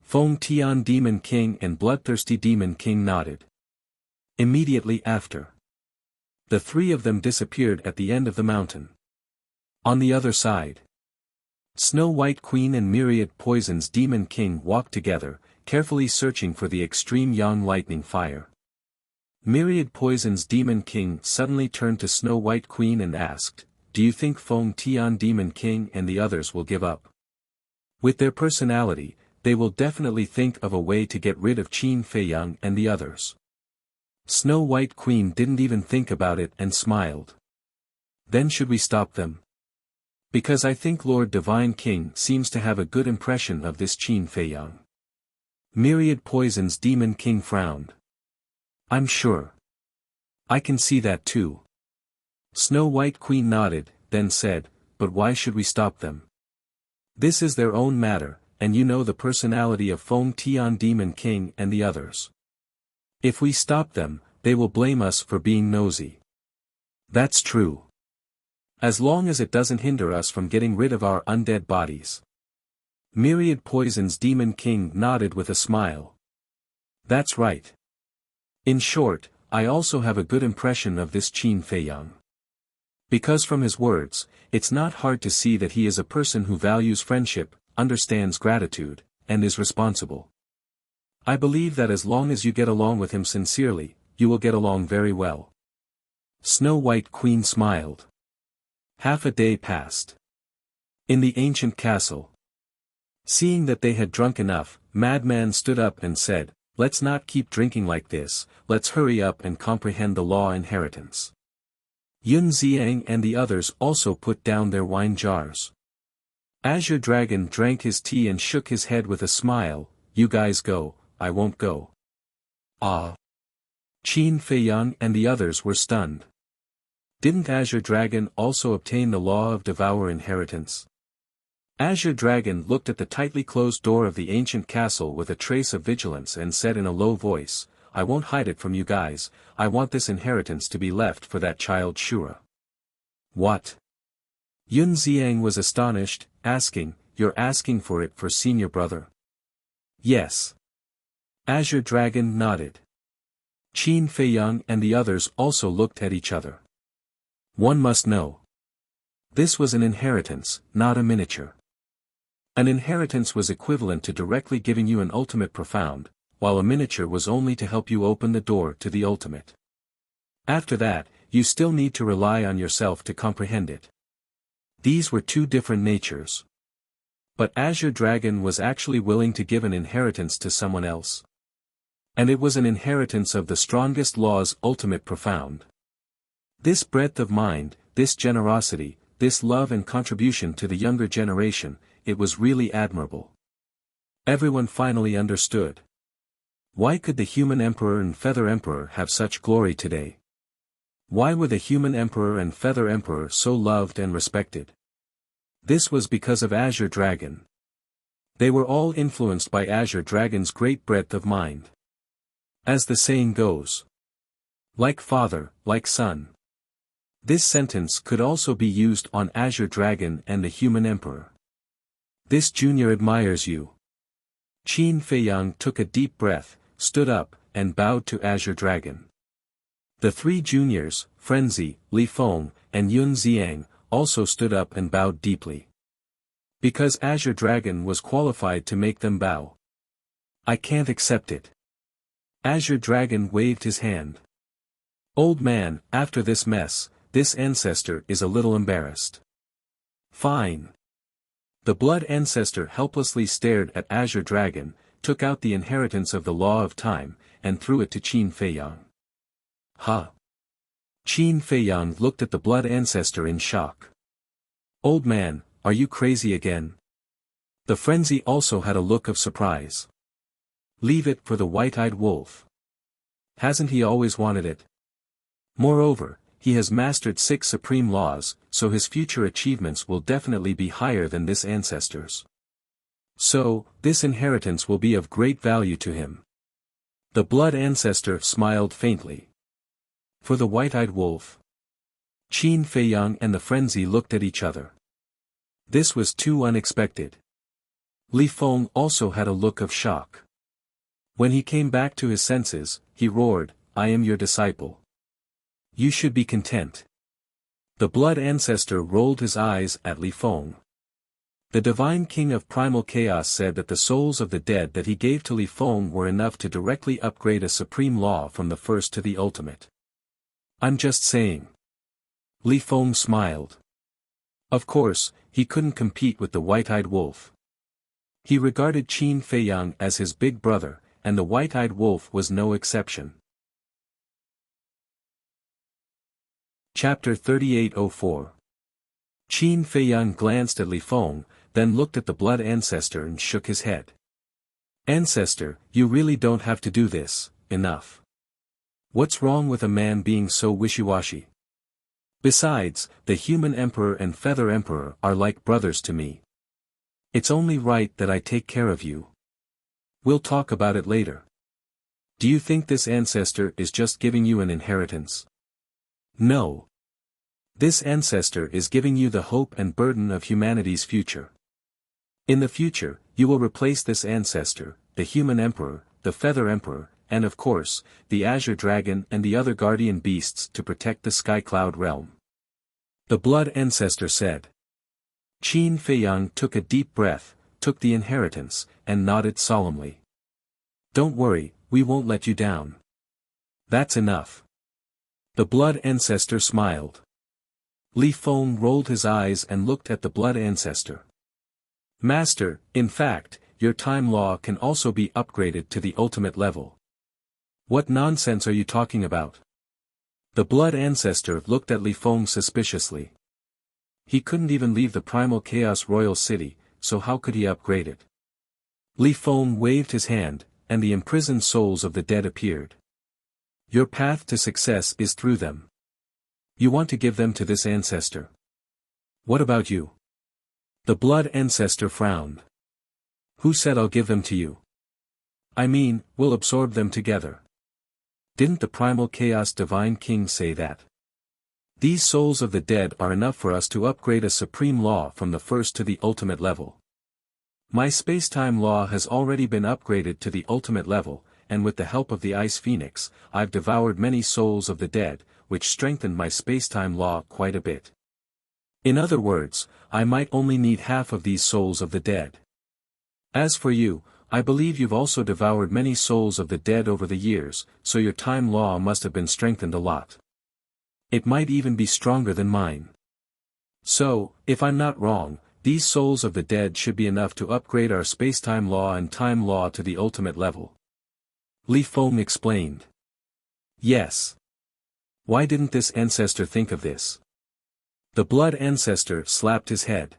Feng Tian Demon King and Bloodthirsty Demon King nodded. Immediately after, the three of them disappeared at the end of the mountain. On the other side, Snow White Queen and Myriad Poison's Demon King walked together, carefully searching for the extreme yang lightning fire. Myriad Poison's Demon King suddenly turned to Snow White Queen and asked, "Do you think Feng Tian Demon King and the others will give up? With their personality, they will definitely think of a way to get rid of Qin Fei Yang and the others." Snow White Queen didn't even think about it and smiled. Then should we stop them? Because I think Lord Divine King seems to have a good impression of this Qin Fei Yang. Myriad Poison's Demon King frowned. I'm sure. I can see that too. Snow White Queen nodded, then said, but why should we stop them? This is their own matter, and you know the personality of Feng Tian Demon King and the others. If we stop them, they will blame us for being nosy. That's true. As long as it doesn't hinder us from getting rid of our undead bodies. Myriad Poison's Demon King nodded with a smile. That's right. In short, I also have a good impression of this Qin Fei Yang. Because from his words, it's not hard to see that he is a person who values friendship, understands gratitude, and is responsible. I believe that as long as you get along with him sincerely, you will get along very well. Snow White Queen smiled. Half a day passed. In the ancient castle. Seeing that they had drunk enough, Madman stood up and said, "Let's not keep drinking like this, let's hurry up and comprehend the law inheritance." Yun Ziang and the others also put down their wine jars. Azure Dragon drank his tea and shook his head with a smile. You guys go, I won't go. Ah. Qin Fei Yang and the others were stunned. Didn't Azure Dragon also obtain the law of devour inheritance? Azure Dragon looked at the tightly closed door of the ancient castle with a trace of vigilance and said in a low voice, I won't hide it from you guys, I want this inheritance to be left for that child Shura. What? Yun Ziang was astonished, asking, You're asking for it for senior brother? Yes. Azure Dragon nodded. Qin Fei Yang and the others also looked at each other. One must know. This was an inheritance, not a miniature. An inheritance was equivalent to directly giving you an ultimate profound, while a miniature was only to help you open the door to the ultimate. After that, you still need to rely on yourself to comprehend it. These were two different natures. But Azure Dragon was actually willing to give an inheritance to someone else. And it was an inheritance of the strongest law's ultimate profound. This breadth of mind, this generosity, this love and contribution to the younger generation, it was really admirable. Everyone finally understood. Why could the human emperor and feather emperor have such glory today? Why were the human emperor and feather emperor so loved and respected? This was because of Azure Dragon. They were all influenced by Azure Dragon's great breadth of mind. As the saying goes, like father, like son. This sentence could also be used on Azure Dragon and the human emperor. This junior admires you. Qin Feiyang took a deep breath, stood up, and bowed to Azure Dragon. The three juniors, Frenzy, Li Feng, and Yun Xiang, also stood up and bowed deeply. Because Azure Dragon was qualified to make them bow. I can't accept it. Azure Dragon waved his hand. Old man, after this mess, this ancestor is a little embarrassed. Fine. The blood ancestor helplessly stared at Azure Dragon, took out the inheritance of the law of time, and threw it to Qin Feiyang. Huh? Qin Feiyang looked at the blood ancestor in shock. Old man, are you crazy again? The frenzy also had a look of surprise. Leave it for the white-eyed wolf. Hasn't he always wanted it? Moreover, he has mastered 6 supreme laws, so his future achievements will definitely be higher than this ancestor's. So, this inheritance will be of great value to him. The blood ancestor smiled faintly. For the white-eyed wolf. Qin Feiyang and the frenzy looked at each other. This was too unexpected. Li Feng also had a look of shock. When he came back to his senses, he roared, I am your disciple. You should be content. The blood ancestor rolled his eyes at Li Feng. The divine king of primal chaos said that the souls of the dead that he gave to Li Feng were enough to directly upgrade a supreme law from the first to the ultimate. I'm just saying. Li Feng smiled. Of course, he couldn't compete with the white-eyed wolf. He regarded Qin Feiyang as his big brother, and the white-eyed wolf was no exception. Chapter 3804. Qin Feiyang glanced at Li Feng, then looked at the blood ancestor and shook his head. Ancestor, you really don't have to do this, enough. What's wrong with a man being so wishy-washy? Besides, the human emperor and feather emperor are like brothers to me. It's only right that I take care of you. We'll talk about it later. Do you think this ancestor is just giving you an inheritance? No. This ancestor is giving you the hope and burden of humanity's future. In the future, you will replace this ancestor, the human emperor, the feather emperor, and of course, the azure dragon and the other guardian beasts to protect the sky cloud realm. The blood ancestor said. Qin Feiyang took a deep breath, took the inheritance, and nodded solemnly. Don't worry, we won't let you down. That's enough. The blood ancestor smiled. Li Feng rolled his eyes and looked at the blood ancestor. Master, in fact, your time law can also be upgraded to the ultimate level. What nonsense are you talking about? The blood ancestor looked at Li Feng suspiciously. He couldn't even leave the primal chaos royal city, so how could he upgrade it? Li Feng waved his hand, and the imprisoned souls of the dead appeared. Your path to success is through them. You want to give them to this ancestor. What about you? The blood ancestor frowned. Who said I'll give them to you? I mean, we'll absorb them together. Didn't the primal chaos divine king say that? These souls of the dead are enough for us to upgrade a supreme law from the first to the ultimate level. My space-time law has already been upgraded to the ultimate level, and with the help of the Ice Phoenix, I've devoured many souls of the dead, which strengthened my space-time law quite a bit. In other words, I might only need half of these souls of the dead. As for you, I believe you've also devoured many souls of the dead over the years, so your time law must have been strengthened a lot. It might even be stronger than mine. So, if I'm not wrong, these souls of the dead should be enough to upgrade our space-time law and time law to the ultimate level. Li Feng explained. Yes. Why didn't this ancestor think of this? The blood ancestor slapped his head.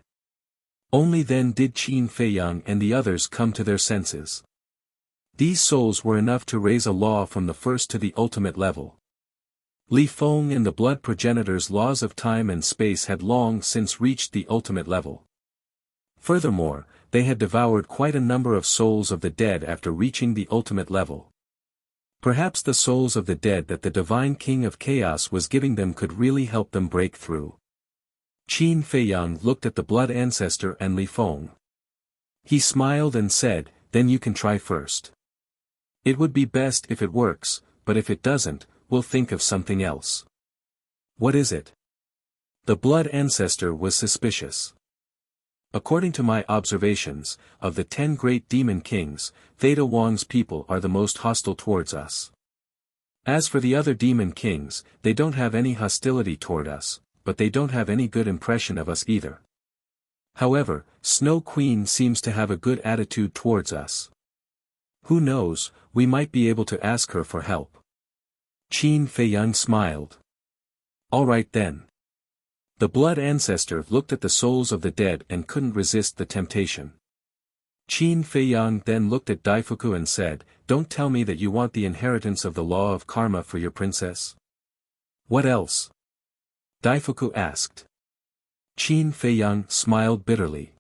Only then did Qin Feiyang and the others come to their senses. These souls were enough to raise a law from the first to the ultimate level. Li Feng and the blood progenitor's laws of time and space had long since reached the ultimate level. Furthermore, they had devoured quite a number of souls of the dead after reaching the ultimate level. Perhaps the souls of the dead that the divine king of chaos was giving them could really help them break through. Qin Feiyang looked at the blood ancestor and Li Feng. He smiled and said, then you can try first. It would be best if it works, but if it doesn't, we'll think of something else. What is it? The blood ancestor was suspicious. According to my observations, of the 10 great demon kings, Theta Wang's people are the most hostile towards us. As for the other demon kings, they don't have any hostility toward us, but they don't have any good impression of us either. However, Snow Queen seems to have a good attitude towards us. Who knows, we might be able to ask her for help. Qin Feiyang smiled. All right then. The blood ancestor looked at the souls of the dead and couldn't resist the temptation. Qin Feiyang then looked at Daifuku and said, don't tell me that you want the inheritance of the law of karma for your princess. What else? Daifuku asked. Qin Feiyang smiled bitterly.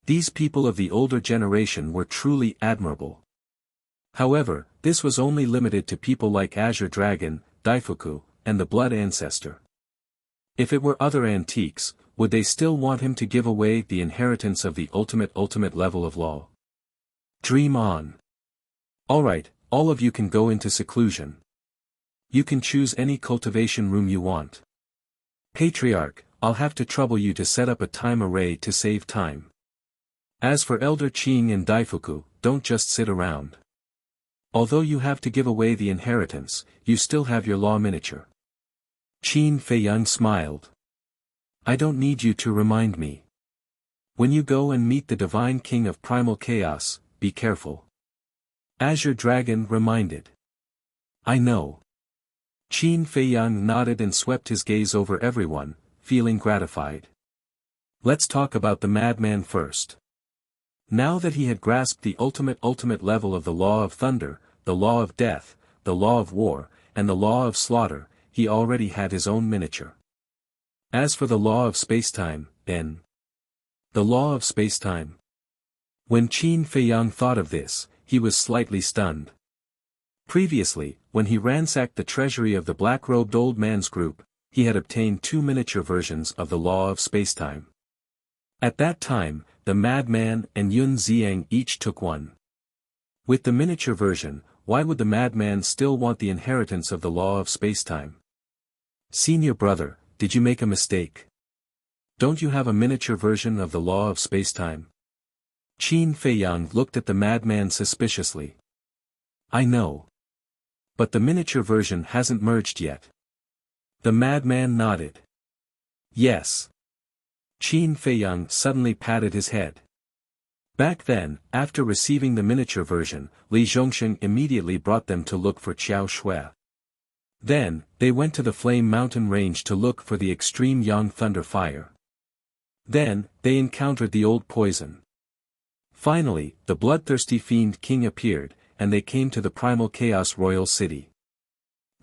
These people of the older generation were truly admirable. However, this was only limited to people like Azure Dragon, Daifuku, and the blood ancestor. If it were other antiques, would they still want him to give away the inheritance of the ultimate level of law? Dream on. Alright, all of you can go into seclusion. You can choose any cultivation room you want. Patriarch, I'll have to trouble you to set up a time array to save time. As for Elder Qing and Daifuku, don't just sit around. Although you have to give away the inheritance, you still have your law miniature. Qin Feiyang smiled. I don't need you to remind me. When you go and meet the Divine King of Primal Chaos, be careful. Azure Dragon reminded. I know. Qin Feiyang nodded and swept his gaze over everyone, feeling gratified. Let's talk about the madman first. Now that he had grasped the ultimate level of the law of thunder, the law of death, the law of war, and the law of slaughter, he already had his own miniature. As for the law of spacetime, then. The law of spacetime. When Qin Feiyang thought of this, he was slightly stunned. Previously, when he ransacked the treasury of the black-robed old man's group, he had obtained 2 miniature versions of the law of spacetime. At that time, the madman and Yun Ziang each took one. With the miniature version, why would the madman still want the inheritance of the law of spacetime? Senior brother, did you make a mistake? Don't you have a miniature version of the law of spacetime? Qin Feiyang looked at the madman suspiciously. I know. But the miniature version hasn't merged yet. The madman nodded. Yes. Qin Feiyang suddenly patted his head. Back then, after receiving the miniature version, Li Zhongsheng immediately brought them to look for Qiao Shui. Then, they went to the Flame Mountain Range to look for the extreme Yang Thunder Fire. Then, they encountered the old poison. Finally, the bloodthirsty Fiend King appeared, and they came to the Primal Chaos Royal City.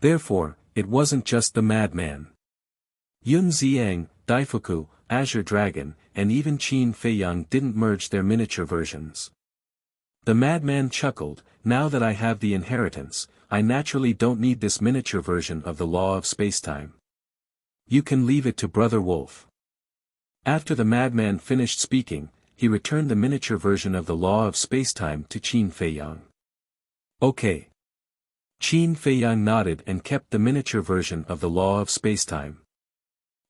Therefore, it wasn't just the madman. Yun Ziang, Daifuku, Azure Dragon, and even Qin Feiyang didn't merge their miniature versions. The madman chuckled, now that I have the inheritance, I naturally don't need this miniature version of the law of spacetime. You can leave it to Brother Wolf. After the madman finished speaking, he returned the miniature version of the law of spacetime to Qin Feiyang. Okay. Qin Feiyang nodded and kept the miniature version of the law of spacetime.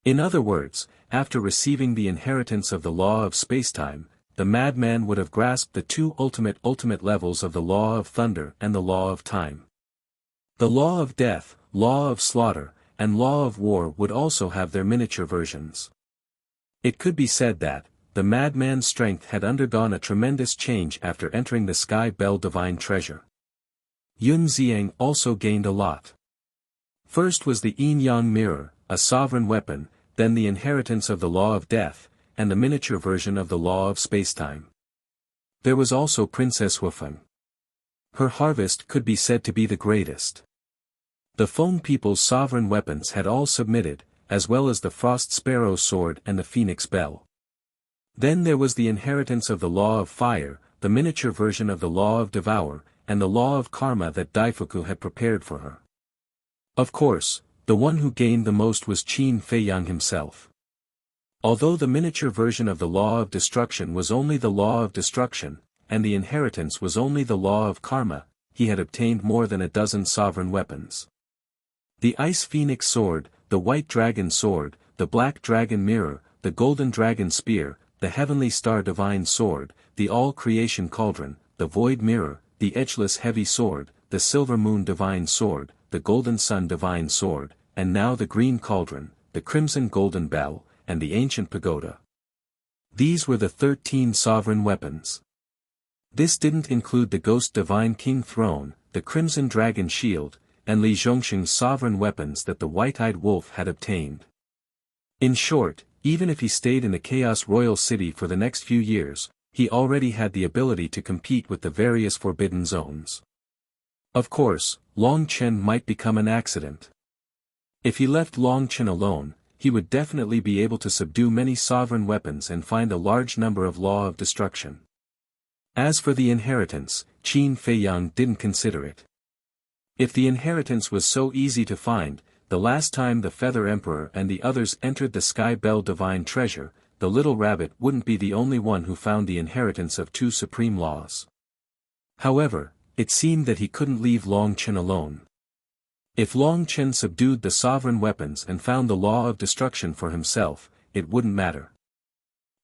In other words, after receiving the inheritance of the law of spacetime, the madman would have grasped the 2 ultimate levels of the law of thunder and the law of time. The law of death, law of slaughter, and law of war would also have their miniature versions. It could be said that, the madman's strength had undergone a tremendous change after entering the Sky Bell Divine Treasure. Yun Ziang also gained a lot. First was the Yin-Yang Mirror, a sovereign weapon, then the inheritance of the law of death, and the miniature version of the law of spacetime. There was also Princess Wufeng. Her harvest could be said to be the greatest. The Feng people's sovereign weapons had all submitted, as well as the Frost Sparrow sword and the Phoenix Bell. Then there was the inheritance of the law of fire, the miniature version of the law of devour, and the law of karma that Daifuku had prepared for her. Of course, the one who gained the most was Qin Feiyang himself. Although the miniature version of the law of destruction was only the law of destruction, and the inheritance was only the law of karma, he had obtained more than a dozen sovereign weapons. The Ice Phoenix Sword, the White Dragon Sword, the Black Dragon Mirror, the Golden Dragon Spear, the Heavenly Star Divine Sword, the All-Creation Cauldron, the Void Mirror, the Edgeless Heavy Sword, the Silver Moon Divine Sword, the Golden Sun Divine Sword, and now the Green Cauldron, the Crimson Golden Bell, and the Ancient Pagoda. These were the 13 sovereign weapons. This didn't include the Ghost Divine King Throne, the Crimson Dragon Shield, and Li Zhongxing's sovereign weapons that the White-Eyed Wolf had obtained. In short, even if he stayed in the Chaos Royal City for the next few years, he already had the ability to compete with the various forbidden zones. Of course, Long Chen might become an accident. If he left Long Chen alone, he would definitely be able to subdue many sovereign weapons and find a large number of law of destruction. As for the inheritance, Qin Feiyang didn't consider it. If the inheritance was so easy to find, the last time the Feather Emperor and the others entered the Sky Bell Divine Treasure, the little rabbit wouldn't be the only one who found the inheritance of 2 supreme laws. However, it seemed that he couldn't leave Long Chen alone. If Long Chen subdued the sovereign weapons and found the law of destruction for himself, it wouldn't matter.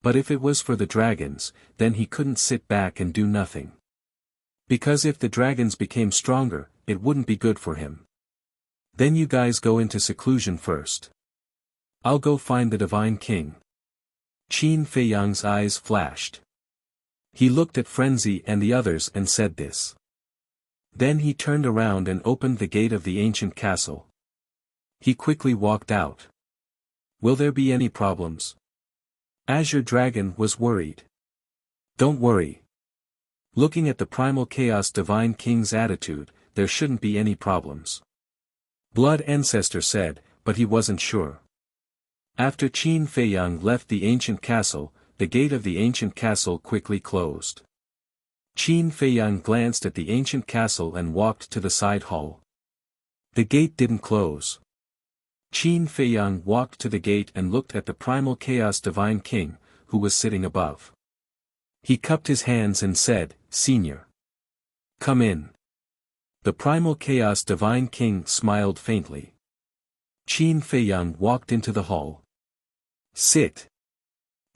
But if it was for the dragons, then he couldn't sit back and do nothing. Because if the dragons became stronger, it wouldn't be good for him. Then you guys go into seclusion first. I'll go find the Divine King. Qin Feiyang's eyes flashed. He looked at Frenzy and the others and said this. Then he turned around and opened the gate of the ancient castle. He quickly walked out. Will there be any problems? Azure Dragon was worried. Don't worry. Looking at the Primal Chaos Divine King's attitude, there shouldn't be any problems. Blood Ancestor said, but he wasn't sure. After Qin Feiyang left the ancient castle, the gate of the ancient castle quickly closed. Qin Feiyang glanced at the ancient castle and walked to the side hall. The gate didn't close. Qin Feiyang walked to the gate and looked at the Primal Chaos Divine King, who was sitting above. He cupped his hands and said, "Senior. Come in." The Primal Chaos Divine King smiled faintly. Qin Feiyang walked into the hall. "Sit."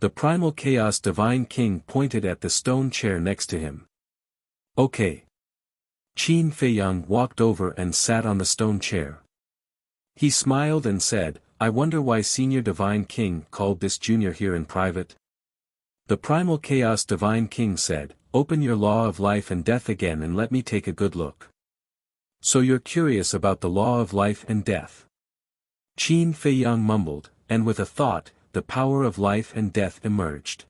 The Primal Chaos Divine King pointed at the stone chair next to him. "Okay." Qin Feiyang walked over and sat on the stone chair. He smiled and said, "I wonder why Senior Divine King called this junior here in private?" The Primal Chaos Divine King said, "Open your law of life and death again and let me take a good look." "So you're curious about the law of life and death?" Qin Feiyang mumbled, and with a thought, the power of life and death emerged.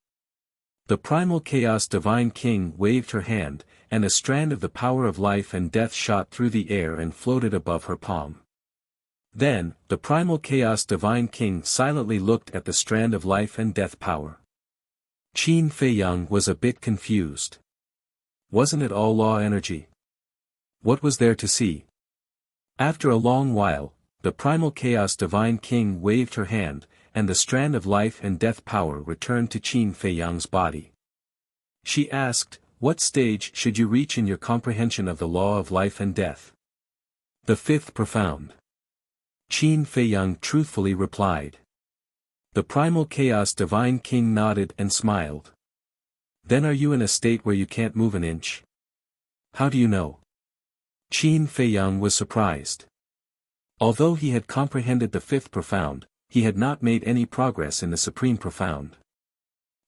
The Primal Chaos Divine King waved her hand, and a strand of the power of life and death shot through the air and floated above her palm. Then, the Primal Chaos Divine King silently looked at the strand of life and death power. Qin Feiyang was a bit confused. Wasn't it all law energy? What was there to see? After a long while, the Primal Chaos Divine King waved her hand, and the strand of life and death power returned to Qin Feiyang's body. She asked, "What stage should you reach in your comprehension of the law of life and death?" "The 5th profound." Qin Feiyang truthfully replied. The Primal Chaos Divine King nodded and smiled. "Then are you in a state where you can't move an inch?" "How do you know?" Qin Feiyang was surprised. Although he had comprehended the 5th profound, he had not made any progress in the Supreme Profound.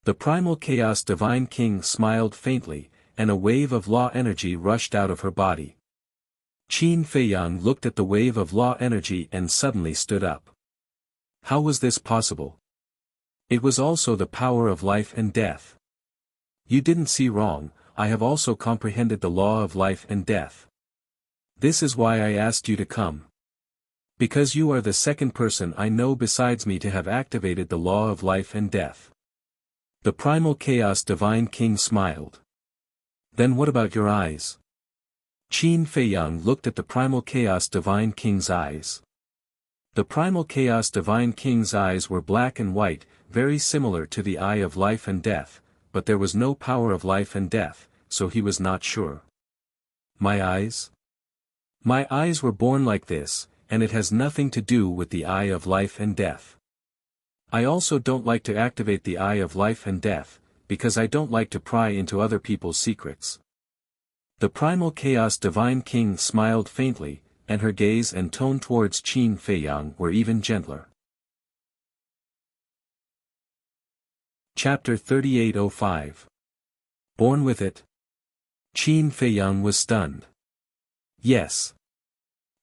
The Primal Chaos Divine King smiled faintly, and a wave of law energy rushed out of her body. Qin Feiyang looked at the wave of law energy and suddenly stood up. How was this possible? It was also the power of life and death. You didn't see wrong, I have also comprehended the law of life and death. This is why I asked you to come. Because you are the second person I know besides me to have activated the law of life and death. The Primal Chaos Divine King smiled. Then what about your eyes? Qin Feiyang looked at the Primal Chaos Divine King's eyes. The Primal Chaos Divine King's eyes were black and white, very similar to the eye of life and death, but there was no power of life and death, so he was not sure. My eyes? My eyes were born like this, and it has nothing to do with the eye of life and death. I also don't like to activate the eye of life and death, because I don't like to pry into other people's secrets. The primal chaos divine king smiled faintly, and her gaze and tone towards Qin Feiyang were even gentler. Chapter 3805. Born with it? Qin Feiyang was stunned. Yes.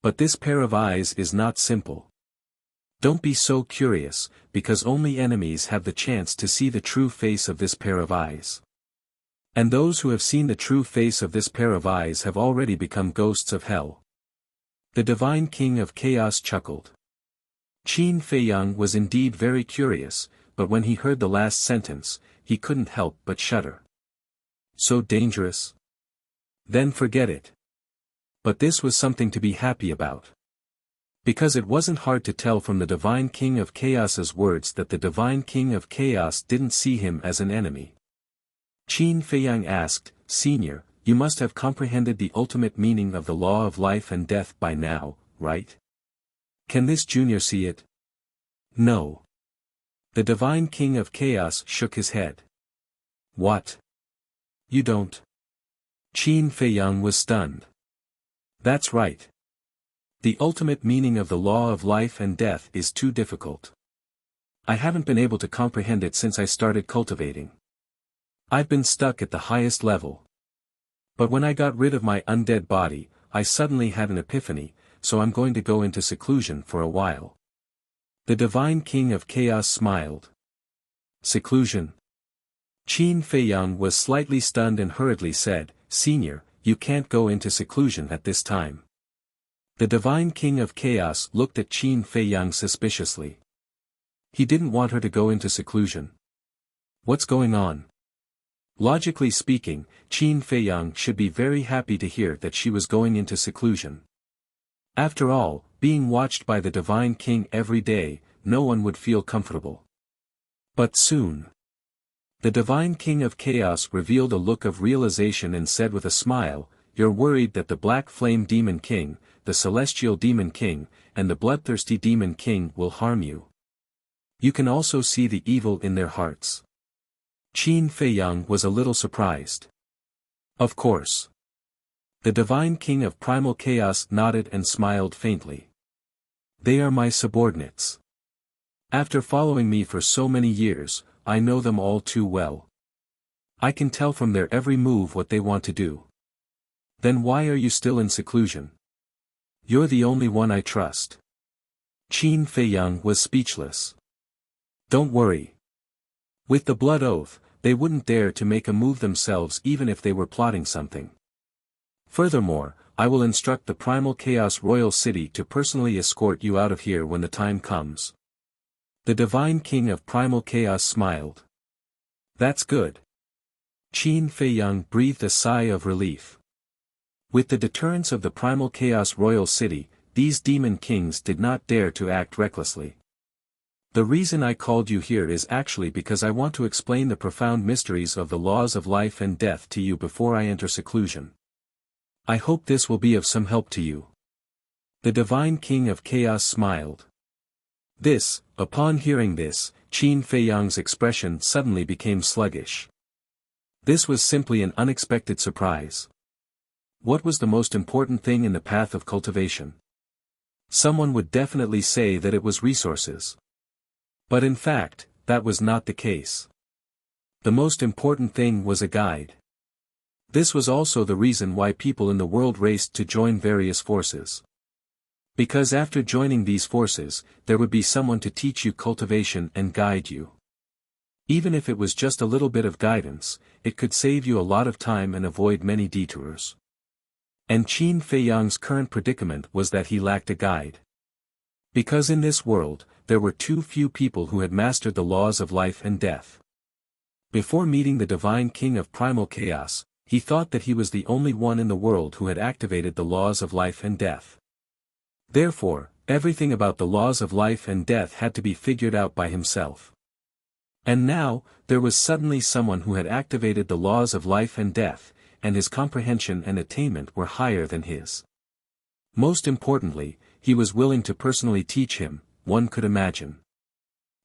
But this pair of eyes is not simple. Don't be so curious, because only enemies have the chance to see the true face of this pair of eyes. And those who have seen the true face of this pair of eyes have already become ghosts of hell. The divine king of chaos chuckled. Qin Feiyang was indeed very curious, but when he heard the last sentence, he couldn't help but shudder. So dangerous? Then forget it. But this was something to be happy about. Because it wasn't hard to tell from the divine king of chaos's words that the divine king of chaos didn't see him as an enemy. Qin Feiyang asked, "Senior, you must have comprehended the ultimate meaning of the law of life and death by now, right? Can this junior see it?" "No." The divine king of chaos shook his head. "What? You don't?" Qin Feiyang was stunned. "That's right. The ultimate meaning of the law of life and death is too difficult. I haven't been able to comprehend it since I started cultivating. I've been stuck at the highest level. But when I got rid of my undead body, I suddenly had an epiphany, so I'm going to go into seclusion for a while." The divine king of chaos smiled. "Seclusion?" Qin Feiyang was slightly stunned and hurriedly said, "Senior, you can't go into seclusion at this time." The divine king of chaos looked at Qin Feiyang suspiciously. He didn't want her to go into seclusion. What's going on? Logically speaking, Qin Feiyang should be very happy to hear that she was going into seclusion. After all, being watched by the divine king every day, no one would feel comfortable. But soon. The divine king of chaos revealed a look of realization and said with a smile, "You're worried that the black flame demon king, the celestial demon king, and the bloodthirsty demon king will harm you. You can also see the evil in their hearts." Qin Feiyang was a little surprised. "Of course." The divine king of primal chaos nodded and smiled faintly. "They are my subordinates. After following me for so many years, I know them all too well. I can tell from their every move what they want to do." "Then why are you still in seclusion? You're the only one I trust." Qin Feiyang was speechless. "Don't worry. With the blood oath, they wouldn't dare to make a move themselves even if they were plotting something. Furthermore, I will instruct the Primal Chaos Royal City to personally escort you out of here when the time comes." The divine king of primal chaos smiled. "That's good." Qin Feiyang breathed a sigh of relief. With the deterrence of the Primal Chaos Royal City, these demon kings did not dare to act recklessly. "The reason I called you here is actually because I want to explain the profound mysteries of the laws of life and death to you before I enter seclusion. I hope this will be of some help to you." The divine king of chaos smiled. Upon hearing this, Qin Feiyang's expression suddenly became sluggish. This was simply an unexpected surprise. What was the most important thing in the path of cultivation? Someone would definitely say that it was resources. But in fact, that was not the case. The most important thing was a guide. This was also the reason why people in the world raced to join various forces. Because after joining these forces, there would be someone to teach you cultivation and guide you. Even if it was just a little bit of guidance, it could save you a lot of time and avoid many detours. And Qin Feiyang's current predicament was that he lacked a guide. Because in this world, there were too few people who had mastered the laws of life and death. Before meeting the divine king of primal chaos, he thought that he was the only one in the world who had activated the laws of life and death. Therefore, everything about the laws of life and death had to be figured out by himself. And now, there was suddenly someone who had activated the laws of life and death, and his comprehension and attainment were higher than his. Most importantly, he was willing to personally teach him, one could imagine.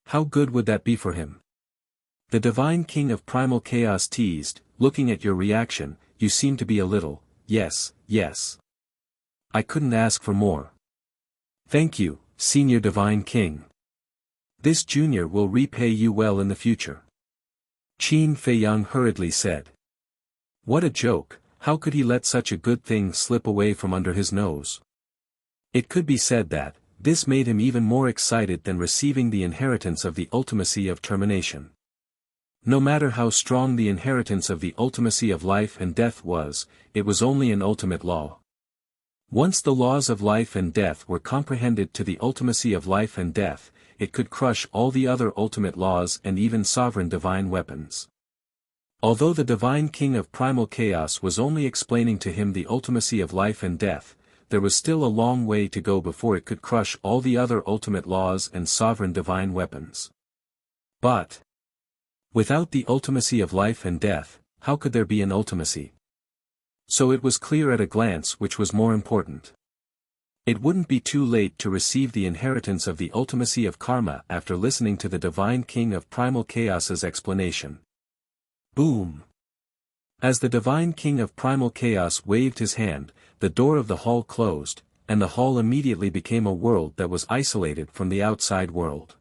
How good would that be for him? The Divine King of Primal Chaos teased, looking at your reaction, you seem to be a little, yes. I couldn't ask for more. Thank you, Senior Divine King. This junior will repay you well in the future. Qin Feiyang hurriedly said. What a joke, how could he let such a good thing slip away from under his nose? It could be said that, this made him even more excited than receiving the inheritance of the ultimacy of termination. No matter how strong the inheritance of the ultimacy of life and death was, it was only an ultimate law. Once the laws of life and death were comprehended to the ultimacy of life and death, it could crush all the other ultimate laws and even sovereign divine weapons. Although the Divine King of Primal Chaos was only explaining to him the ultimacy of life and death, there was still a long way to go before it could crush all the other ultimate laws and sovereign divine weapons. But, without the ultimacy of life and death, how could there be an ultimacy? So it was clear at a glance which was more important. It wouldn't be too late to receive the inheritance of the ultimacy of karma after listening to the Divine King of Primal Chaos's explanation. Boom! As the Divine King of Primal Chaos waved his hand, the door of the hall closed, and the hall immediately became a world that was isolated from the outside world.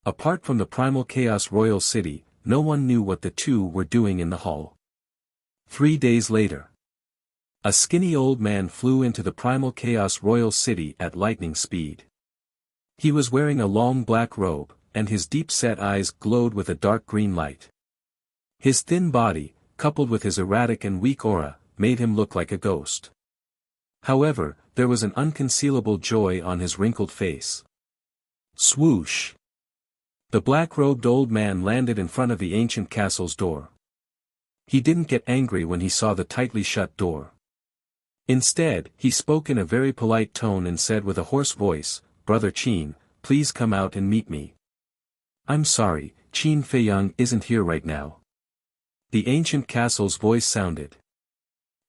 Apart from the Primal Chaos Royal City, no one knew what the two were doing in the hall. 3 days later. A skinny old man flew into the Primal Chaos Royal City at lightning speed. He was wearing a long black robe, and his deep-set eyes glowed with a dark green light. His thin body, coupled with his erratic and weak aura, made him look like a ghost. However, there was an unconcealable joy on his wrinkled face. Swoosh! The black-robed old man landed in front of the ancient castle's door. He didn't get angry when he saw the tightly shut door. Instead, he spoke in a very polite tone and said with a hoarse voice, Brother Qin, please come out and meet me. I'm sorry, Qin Feiyang isn't here right now. The ancient castle's voice sounded.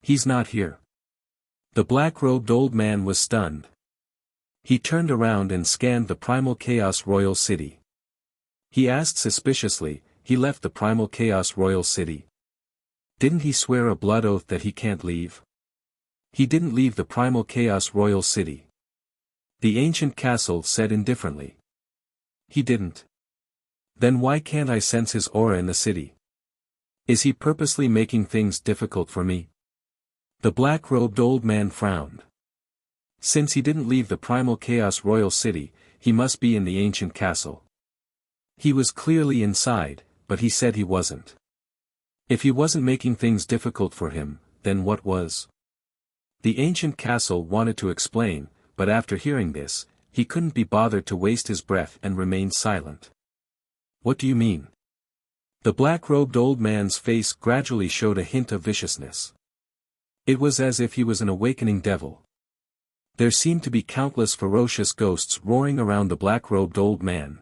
He's not here. The black-robed old man was stunned. He turned around and scanned the Primal Chaos Royal City. He asked suspiciously, he left the Primal Chaos Royal City? Didn't he swear a blood oath that he can't leave? He didn't leave the Primal Chaos Royal City. The ancient castle said indifferently. He didn't. Then why can't I sense his aura in the city? Is he purposely making things difficult for me? The black-robed old man frowned. Since he didn't leave the Primal Chaos Royal City, he must be in the ancient castle. He was clearly inside, but he said he wasn't. If he wasn't making things difficult for him, then what was? The ancient castle wanted to explain, but after hearing this, he couldn't be bothered to waste his breath and remained silent. What do you mean? The black-robed old man's face gradually showed a hint of viciousness. It was as if he was an awakening devil. There seemed to be countless ferocious ghosts roaring around the black-robed old man.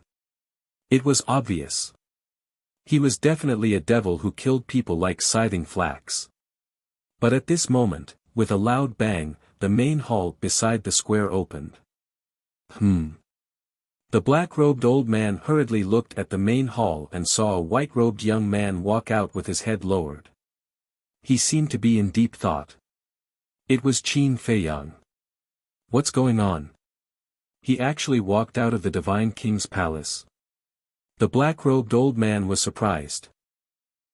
It was obvious. He was definitely a devil who killed people like scything flax. But at this moment, with a loud bang, the main hall beside the square opened. The black-robed old man hurriedly looked at the main hall and saw a white-robed young man walk out with his head lowered. He seemed to be in deep thought. It was Qin Feiyang. What's going on? He actually walked out of the Divine King's palace. The black-robed old man was surprised.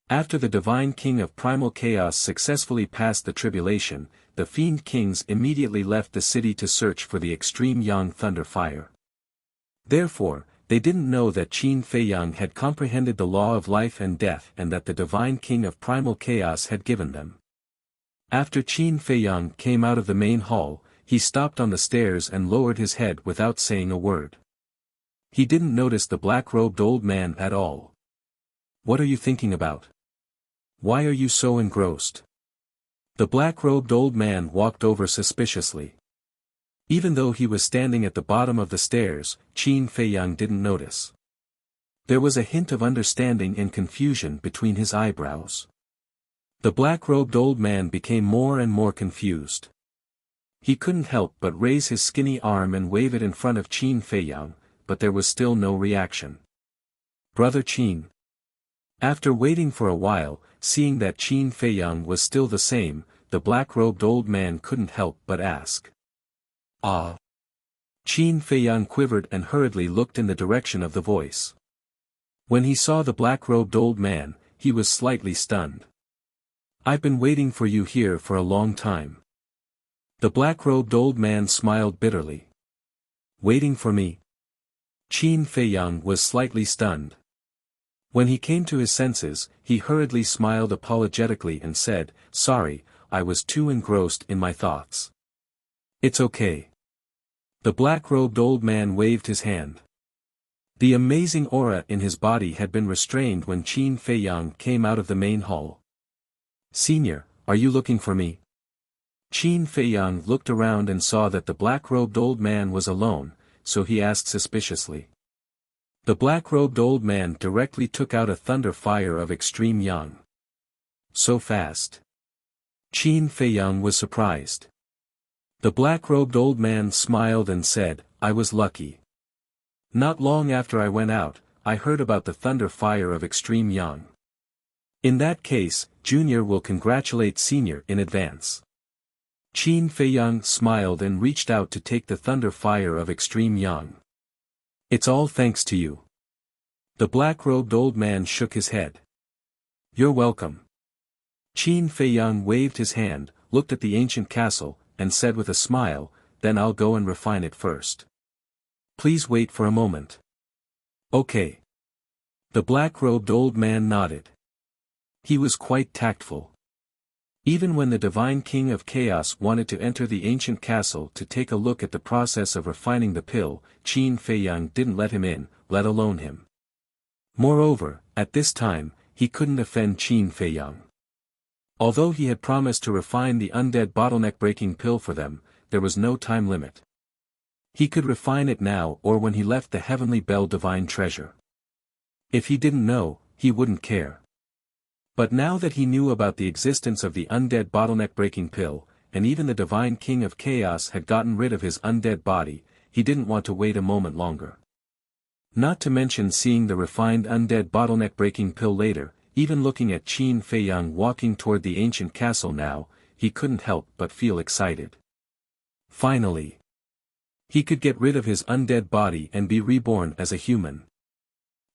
After the Divine King of Primal Chaos successfully passed the tribulation, the Fiend Kings immediately left the city to search for the extreme Yang Thunder Fire. Therefore, they didn't know that Qin Feiyang had comprehended the law of life and death and that the Divine King of Primal Chaos had given them. After Qin Feiyang came out of the main hall, he stopped on the stairs and lowered his head without saying a word. He didn't notice the black-robed old man at all. What are you thinking about? Why are you so engrossed? The black-robed old man walked over suspiciously. Even though he was standing at the bottom of the stairs, Qin Feiyang didn't notice. There was a hint of understanding and confusion between his eyebrows. The black-robed old man became more and more confused. He couldn't help but raise his skinny arm and wave it in front of Qin Feiyang, but there was still no reaction. "Brother Qin." After waiting for a while, seeing that Qin Feiyang was still the same, the black-robed old man couldn't help but ask. "Ah." Qin Feiyang quivered and hurriedly looked in the direction of the voice. When he saw the black-robed old man, he was slightly stunned. "I've been waiting for you here for a long time." The black-robed old man smiled bitterly. "Waiting for me?" Qin Feiyang was slightly stunned. When he came to his senses, he hurriedly smiled apologetically and said, "Sorry, I was too engrossed in my thoughts." "It's okay." The black-robed old man waved his hand. The amazing aura in his body had been restrained when Qin Feiyang came out of the main hall. "Senior, are you looking for me?" Qin Feiyang looked around and saw that the black-robed old man was alone, so he asked suspiciously. The black-robed old man directly took out a thunder fire of extreme yang. "So fast?" Qin Feiyang was surprised. The black-robed old man smiled and said, "I was lucky. Not long after I went out, I heard about the thunder fire of extreme yang. In that case, Junior will congratulate Senior in advance." Qin Feiyang smiled and reached out to take the thunder fire of extreme yang. "It's all thanks to you." The black-robed old man shook his head. "You're welcome." Qin Feiyang waved his hand, looked at the ancient castle, and said with a smile, "Then I'll go and refine it first. Please wait for a moment." "Okay." The black-robed old man nodded. He was quite tactful. Even when the Divine King of Chaos wanted to enter the ancient castle to take a look at the process of refining the pill, Qin Feiyang didn't let him in, let alone him. Moreover, at this time, he couldn't offend Qin Feiyang. Although he had promised to refine the undead bottleneck-breaking pill for them, there was no time limit. He could refine it now or when he left the Heavenly Bell Divine Treasure. If he didn't know, he wouldn't care. But now that he knew about the existence of the undead bottleneck-breaking pill, and even the Divine King of Chaos had gotten rid of his undead body, he didn't want to wait a moment longer. Not to mention seeing the refined undead bottleneck-breaking pill later, even looking at Qin Feiyang walking toward the ancient castle now, he couldn't help but feel excited. Finally, he could get rid of his undead body and be reborn as a human.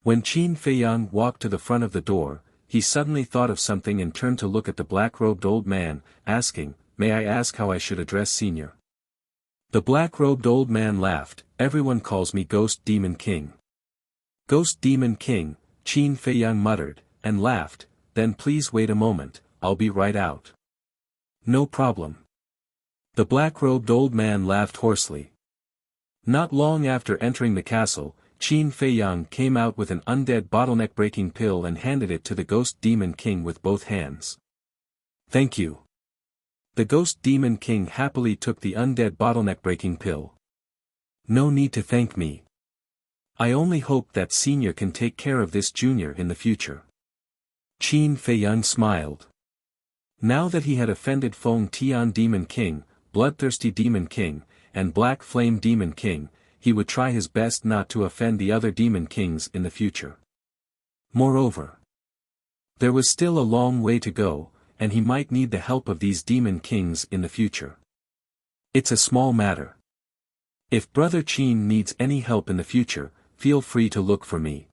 When Qin Feiyang walked to the front of the door, he suddenly thought of something and turned to look at the black-robed old man, asking, "May I ask how I should address Senior?" The black-robed old man laughed, "Everyone calls me Ghost Demon King." "Ghost Demon King," Qin Feiyang muttered, and laughed, "Then please wait a moment, I'll be right out." "No problem." The black-robed old man laughed hoarsely. Not long after entering the castle, Qin Feiyang came out with an undead bottleneck-breaking pill and handed it to the Ghost Demon King with both hands. "Thank you." The Ghost Demon King happily took the undead bottleneck-breaking pill. "No need to thank me. I only hope that Senior can take care of this Junior in the future." Qin Feiyang smiled. Now that he had offended Feng Tian Demon King, Bloodthirsty Demon King, and Black Flame Demon King, he would try his best not to offend the other Demon Kings in the future. Moreover, there was still a long way to go, and he might need the help of these Demon Kings in the future. It's a small matter. If Brother Qin needs any help in the future, feel free to look for me.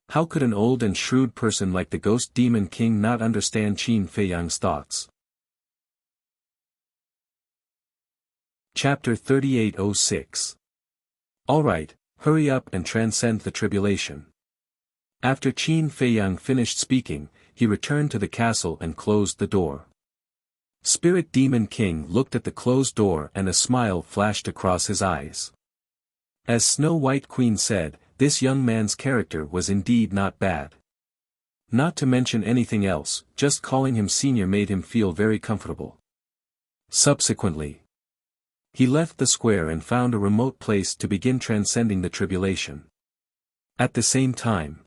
How could an old and shrewd person like the Ghost Demon King not understand Qin Feiyang's thoughts? Chapter 3806. Alright, hurry up and transcend the tribulation. After Qin Feiyang finished speaking, he returned to the castle and closed the door. Spirit Demon King looked at the closed door and a smile flashed across his eyes. As Snow White Queen said, this young man's character was indeed not bad. Not to mention anything else, just calling him senior made him feel very comfortable. Subsequently, he left the square and found a remote place to begin transcending the tribulation. At the same time,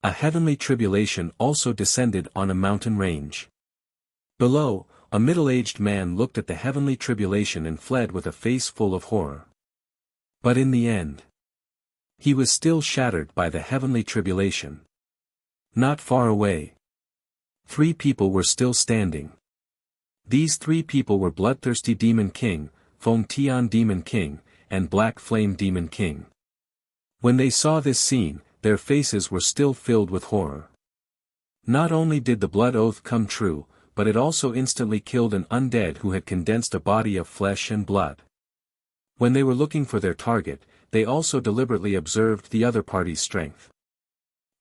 a heavenly tribulation also descended on a mountain range. Below, a middle-aged man looked at the heavenly tribulation and fled with a face full of horror. But in the end, he was still shattered by the heavenly tribulation. Not far away, 3 people were still standing. These 3 people were Bloodthirsty Demon King, Feng Tian Demon King, and Black Flame Demon King. When they saw this scene, their faces were still filled with horror. Not only did the blood oath come true, but it also instantly killed an undead who had condensed a body of flesh and blood. When they were looking for their target, they also deliberately observed the other party's strength.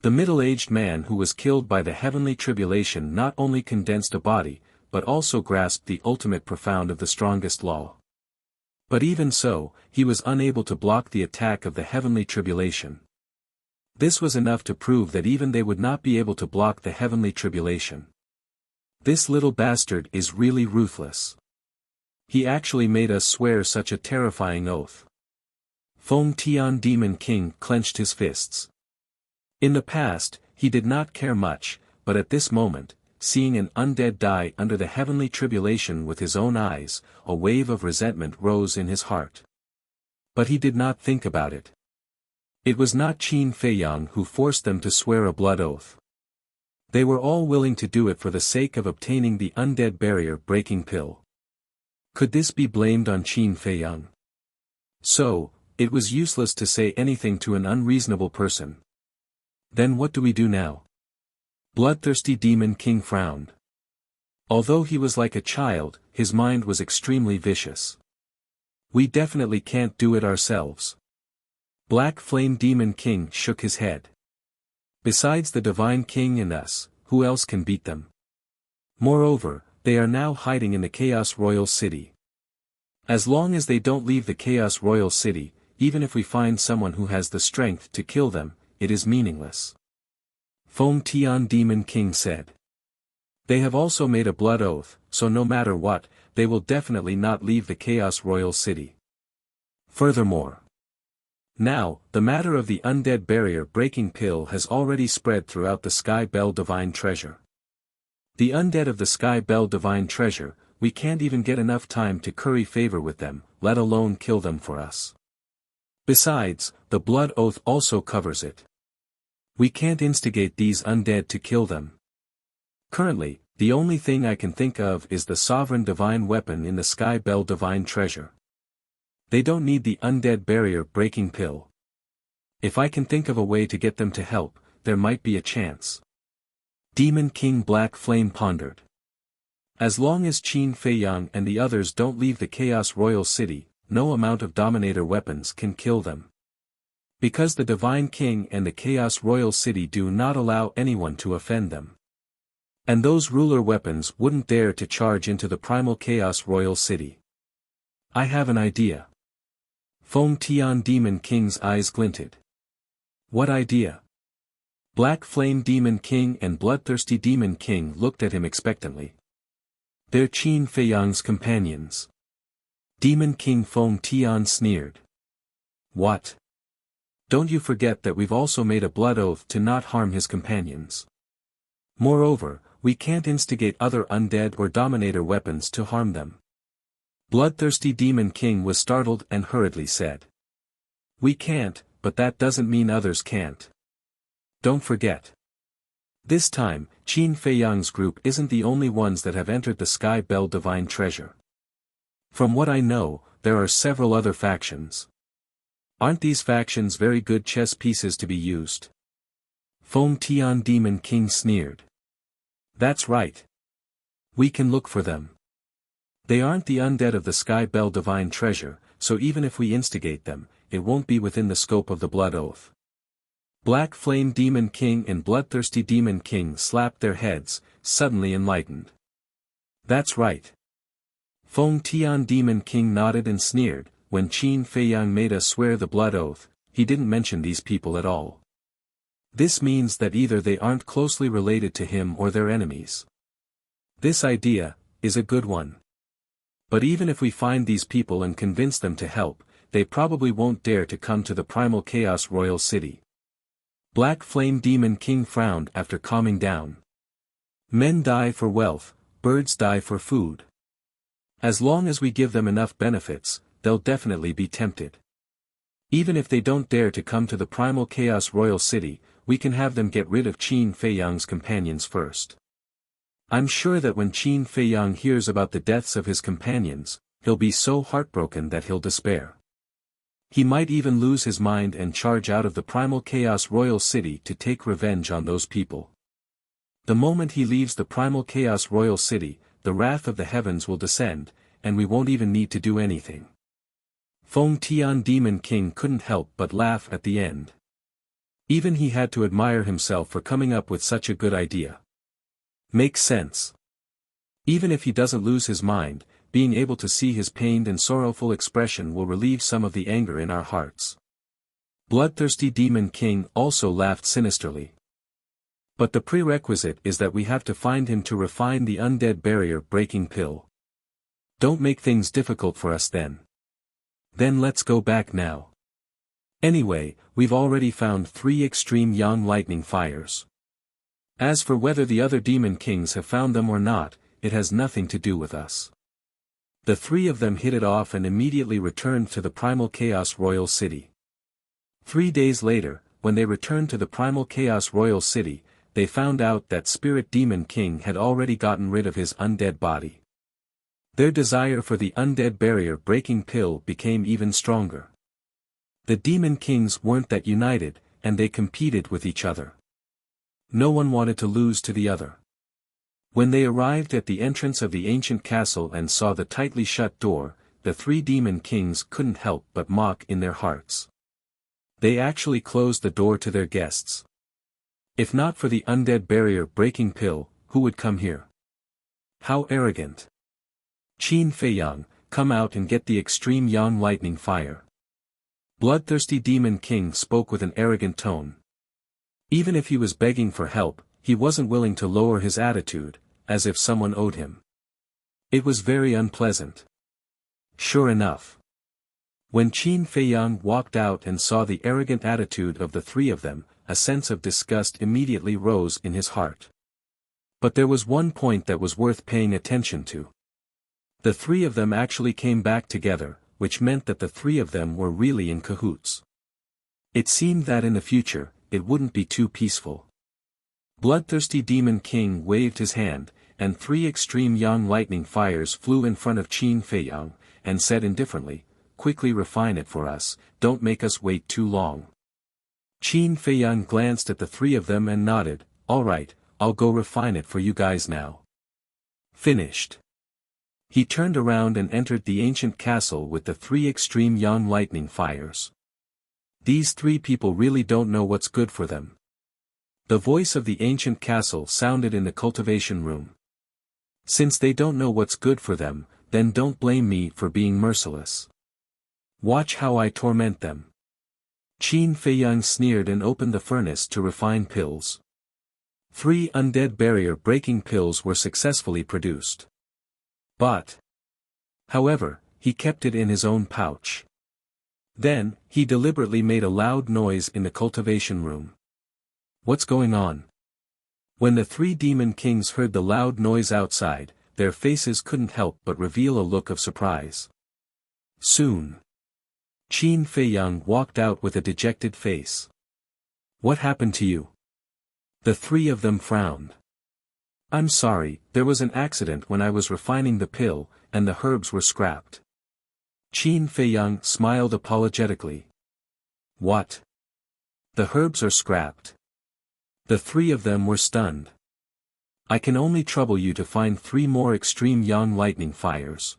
The middle-aged man who was killed by the heavenly tribulation not only condensed a body, but also grasped the ultimate profound of the strongest law. But even so, he was unable to block the attack of the heavenly tribulation. This was enough to prove that even they would not be able to block the heavenly tribulation. This little bastard is really ruthless. He actually made us swear such a terrifying oath. Feng Tian Demon King clenched his fists. In the past, he did not care much, but at this moment, seeing an undead die under the heavenly tribulation with his own eyes, a wave of resentment rose in his heart. But he did not think about it. It was not Qin Feiyang who forced them to swear a blood oath. They were all willing to do it for the sake of obtaining the undead barrier-breaking pill. Could this be blamed on Qin Feiyang? So, it was useless to say anything to an unreasonable person. Then what do we do now? Bloodthirsty Demon King frowned. Although he was like a child, his mind was extremely vicious. We definitely can't do it ourselves. Black Flame Demon King shook his head. Besides the Divine King and us, who else can beat them? Moreover, they are now hiding in the Chaos Royal City. As long as they don't leave the Chaos Royal City, even if we find someone who has the strength to kill them, it is meaningless. Feng Tian Demon King said. They have also made a blood oath, so no matter what, they will definitely not leave the Chaos Royal City. Furthermore, now, the matter of the undead barrier-breaking pill has already spread throughout the Sky Bell Divine Treasure. The undead of the Sky Bell Divine Treasure, we can't even get enough time to curry favor with them, let alone kill them for us. Besides, the blood oath also covers it. We can't instigate these undead to kill them. Currently, the only thing I can think of is the sovereign divine weapon in the Sky Bell Divine Treasure. They don't need the undead barrier-breaking pill. If I can think of a way to get them to help, there might be a chance. Demon King Black Flame pondered. As long as Qin Feiyang and the others don't leave the Chaos Royal City, no amount of Dominator weapons can kill them. Because the Divine King and the Chaos Royal City do not allow anyone to offend them. And those ruler weapons wouldn't dare to charge into the primal Chaos Royal City. I have an idea. Feng Tian Demon King's eyes glinted. What idea? Black Flame Demon King and Bloodthirsty Demon King looked at him expectantly. They're Qin Feiyang's companions. Demon King Feng Tian sneered. What? Don't you forget that we've also made a blood oath to not harm his companions. Moreover, we can't instigate other undead or Dominator weapons to harm them. Bloodthirsty Demon King was startled and hurriedly said. We can't, but that doesn't mean others can't. Don't forget. This time, Qin Feiyang's group isn't the only ones that have entered the Sky Bell Divine Treasure. From what I know, there are several other factions. Aren't these factions very good chess pieces to be used? Feng Tian Demon King sneered. That's right. We can look for them. They aren't the undead of the Sky Bell Divine Treasure, so even if we instigate them, it won't be within the scope of the blood oath. Black Flame Demon King and Bloodthirsty Demon King slapped their heads, suddenly enlightened. That's right. Feng Tian Demon King nodded and sneered. When Qin Feiyang made us swear the blood oath, he didn't mention these people at all. This means that either they aren't closely related to him or they're enemies. This idea is a good one. But even if we find these people and convince them to help, they probably won't dare to come to the primal Chaos Royal City. Black Flame Demon King frowned after calming down. Men die for wealth, birds die for food. As long as we give them enough benefits, they'll definitely be tempted. Even if they don't dare to come to the Primal Chaos Royal City, we can have them get rid of Qin Feiyang's companions first. I'm sure that when Qin Feiyang hears about the deaths of his companions, he'll be so heartbroken that he'll despair. He might even lose his mind and charge out of the Primal Chaos Royal City to take revenge on those people. The moment he leaves the Primal Chaos Royal City, the wrath of the heavens will descend, and we won't even need to do anything. Feng Tian Demon King couldn't help but laugh at the end. Even he had to admire himself for coming up with such a good idea. Makes sense. Even if he doesn't lose his mind, being able to see his pained and sorrowful expression will relieve some of the anger in our hearts. Bloodthirsty Demon King also laughed sinisterly. But the prerequisite is that we have to find him to refine the undead barrier-breaking pill. Don't make things difficult for us then. Then let's go back now. Anyway, we've already found 3 extreme yang lightning fires. As for whether the other demon kings have found them or not, it has nothing to do with us. The 3 of them hit it off and immediately returned to the Primal Chaos Royal City. 3 days later, when they returned to the Primal Chaos Royal City, they found out that Spirit Demon King had already gotten rid of his undead body. Their desire for the undead barrier-breaking pill became even stronger. The demon kings weren't that united, and they competed with each other. No one wanted to lose to the other. When they arrived at the entrance of the ancient castle and saw the tightly shut door, the 3 demon kings couldn't help but mock in their hearts. They actually closed the door to their guests. If not for the undead barrier-breaking pill, who would come here? How arrogant. Qin Feiyang, come out and get the extreme yang lightning fire. Bloodthirsty Demon King spoke with an arrogant tone. Even if he was begging for help, he wasn't willing to lower his attitude, as if someone owed him. It was very unpleasant. Sure enough. When Qin Feiyang walked out and saw the arrogant attitude of the 3 of them, a sense of disgust immediately rose in his heart. But there was one point that was worth paying attention to. The 3 of them actually came back together, which meant that the 3 of them were really in cahoots. It seemed that in the future, it wouldn't be too peaceful. Bloodthirsty Demon King waved his hand, and 3 extreme yang lightning fires flew in front of Qin Feiyang, and said indifferently, "Quickly refine it for us, don't make us wait too long." Qin Feiyang glanced at the 3 of them and nodded, "All right, I'll go refine it for you guys now." Finished. He turned around and entered the ancient castle with the 3 extreme yang lightning fires. These 3 people really don't know what's good for them. The voice of the ancient castle sounded in the cultivation room. Since they don't know what's good for them, then don't blame me for being merciless. Watch how I torment them. Qin Feiyang sneered and opened the furnace to refine pills. 3 undead barrier-breaking pills were successfully produced. However, he kept it in his own pouch. Then, he deliberately made a loud noise in the cultivation room. What's going on? When the 3 demon kings heard the loud noise outside, their faces couldn't help but reveal a look of surprise. Soon, Qin Feiyang walked out with a dejected face. What happened to you? The 3 of them frowned. I'm sorry, there was an accident when I was refining the pill, and the herbs were scrapped. Qin Feiyang smiled apologetically. What? The herbs are scrapped. The 3 of them were stunned. I can only trouble you to find 3 more extreme yang lightning fires.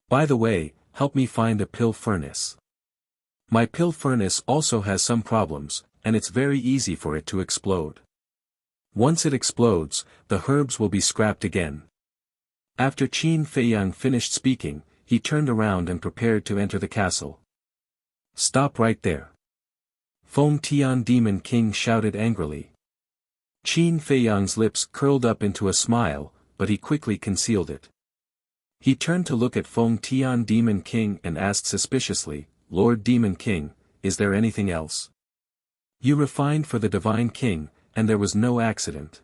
By the way, help me find a pill furnace. My pill furnace also has some problems, and it's very easy for it to explode. Once it explodes, the herbs will be scrapped again. After Qin Feiyang finished speaking, he turned around and prepared to enter the castle. Stop right there. Feng Tian Demon King shouted angrily. Qin Feiyang's lips curled up into a smile, but he quickly concealed it. He turned to look at Feng Tian Demon King and asked suspiciously, Lord Demon King, is there anything else? You refined for the Divine King, and there was no accident.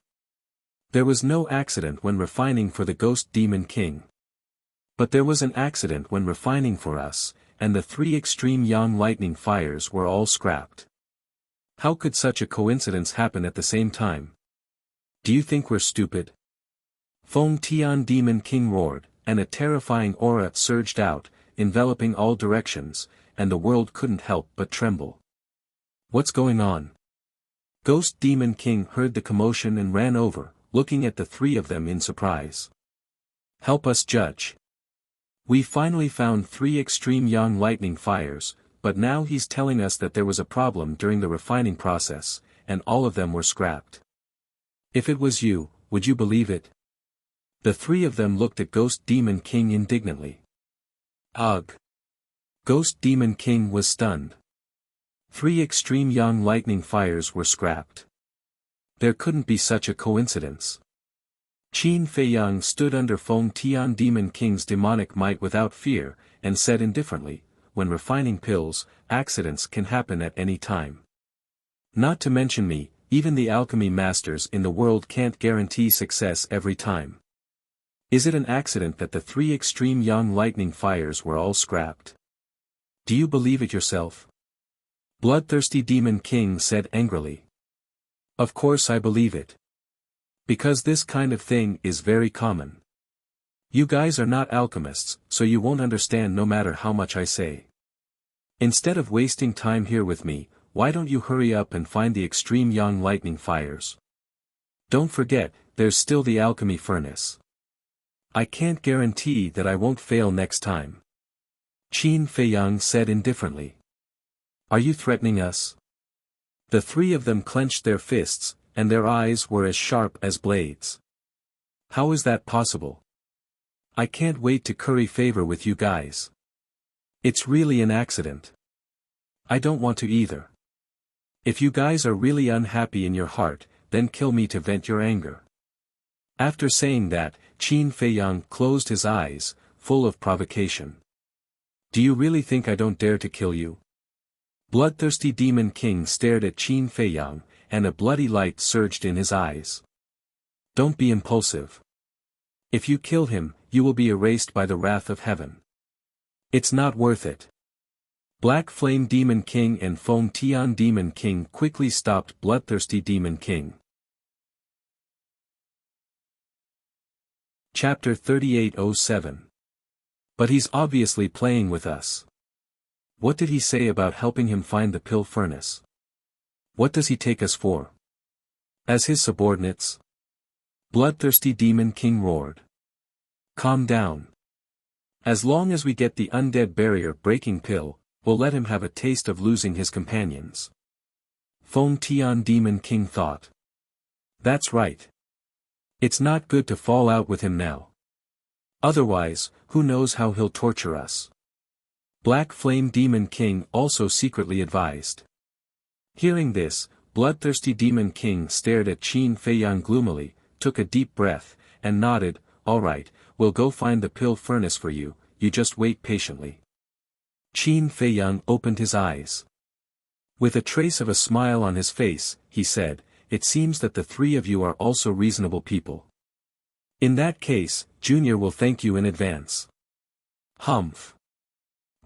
There was no accident when refining for the Ghost Demon King. But there was an accident when refining for us, and the 3 extreme yang lightning fires were all scrapped. How could such a coincidence happen at the same time? Do you think we're stupid? Feng Tian Demon King roared, and a terrifying aura surged out, enveloping all directions, and the world couldn't help but tremble. What's going on? Ghost Demon King heard the commotion and ran over, looking at the 3 of them in surprise. Help us judge. We finally found 3 extreme yang lightning fires, but now he's telling us that there was a problem during the refining process, and all of them were scrapped. If it was you, would you believe it? The 3 of them looked at Ghost Demon King indignantly. Ugh! Ghost Demon King was stunned. 3 extreme yang lightning fires were scrapped. There couldn't be such a coincidence. Qin Feiyang stood under Feng Tian Demon King's demonic might without fear, and said indifferently, when refining pills, accidents can happen at any time. Not to mention me, even the alchemy masters in the world can't guarantee success every time. Is it an accident that the 3 extreme yang lightning fires were all scrapped? Do you believe it yourself? Bloodthirsty Demon King said angrily. Of course I believe it. Because this kind of thing is very common. You guys are not alchemists, so you won't understand no matter how much I say. Instead of wasting time here with me, why don't you hurry up and find the extreme yang lightning fires? Don't forget, there's still the alchemy furnace. I can't guarantee that I won't fail next time. Qin Feiyang said indifferently. Are you threatening us? The 3 of them clenched their fists, and their eyes were as sharp as blades. How is that possible? I can't wait to curry favor with you guys. It's really an accident. I don't want to either. If you guys are really unhappy in your heart, then kill me to vent your anger. After saying that, Qin Feiyang closed his eyes, full of provocation. Do you really think I don't dare to kill you? Bloodthirsty Demon King stared at Qin Feiyang, and a bloody light surged in his eyes. Don't be impulsive. If you kill him, you will be erased by the wrath of heaven. It's not worth it. Black Flame Demon King and Feng Tian Demon King quickly stopped Bloodthirsty Demon King. Chapter 3807. But he's obviously playing with us. What did he say about helping him find the pill furnace? What does he take us for? As his subordinates? Bloodthirsty Demon King roared. Calm down. As long as we get the undead barrier breaking pill, we'll let him have a taste of losing his companions. Feng Tian Demon King thought. That's right. It's not good to fall out with him now. Otherwise, who knows how he'll torture us. Black Flame Demon King also secretly advised. Hearing this, Bloodthirsty Demon King stared at Qin Feiyang gloomily, took a deep breath, and nodded, all right, we'll go find the pill furnace for you, you just wait patiently. Qin Feiyang opened his eyes. With a trace of a smile on his face, he said, it seems that the 3 of you are also reasonable people. In that case, Junior will thank you in advance. Humph.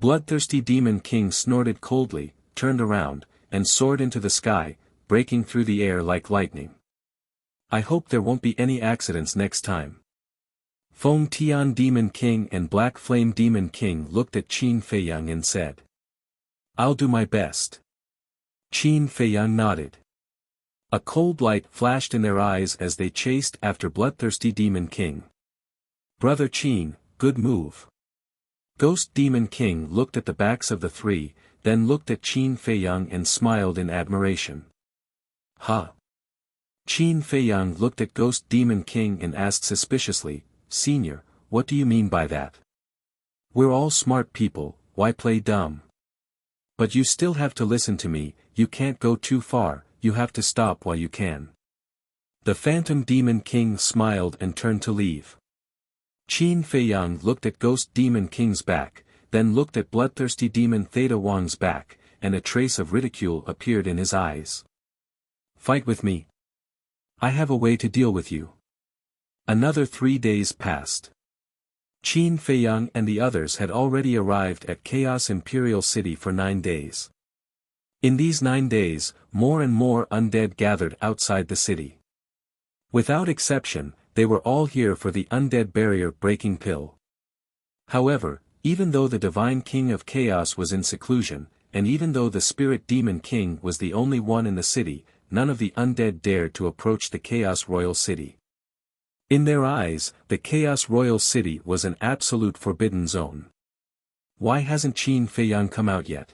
Bloodthirsty Demon King snorted coldly, turned around, and soared into the sky, breaking through the air like lightning. I hope there won't be any accidents next time. Feng Tian Demon King and Black Flame Demon King looked at Qin Feiyang and said. I'll do my best. Qin Feiyang nodded. A cold light flashed in their eyes as they chased after Bloodthirsty Demon King. Brother Qin, good move. Ghost Demon King looked at the backs of the 3, then looked at Qin Feiyang and smiled in admiration. Huh? Qin Feiyang looked at Ghost Demon King and asked suspiciously, Senior, what do you mean by that? We're all smart people, why play dumb? But you still have to listen to me, you can't go too far, you have to stop while you can. The Phantom Demon King smiled and turned to leave. Qin Feiyang looked at Ghost Demon King's back, then looked at Bloodthirsty Demon Theta Wang's back, and a trace of ridicule appeared in his eyes. "Fight with me. I have a way to deal with you." Another 3 days passed. Qin Feiyang and the others had already arrived at Chaos Imperial City for 9 days. In these 9 days, more and more undead gathered outside the city. Without exception, they were all here for the undead barrier breaking pill. However, even though the Divine King of Chaos was in seclusion, and even though the Spirit Demon King was the only one in the city, none of the undead dared to approach the Chaos Royal City. In their eyes, the Chaos Royal City was an absolute forbidden zone. Why hasn't Qin Feiyang come out yet?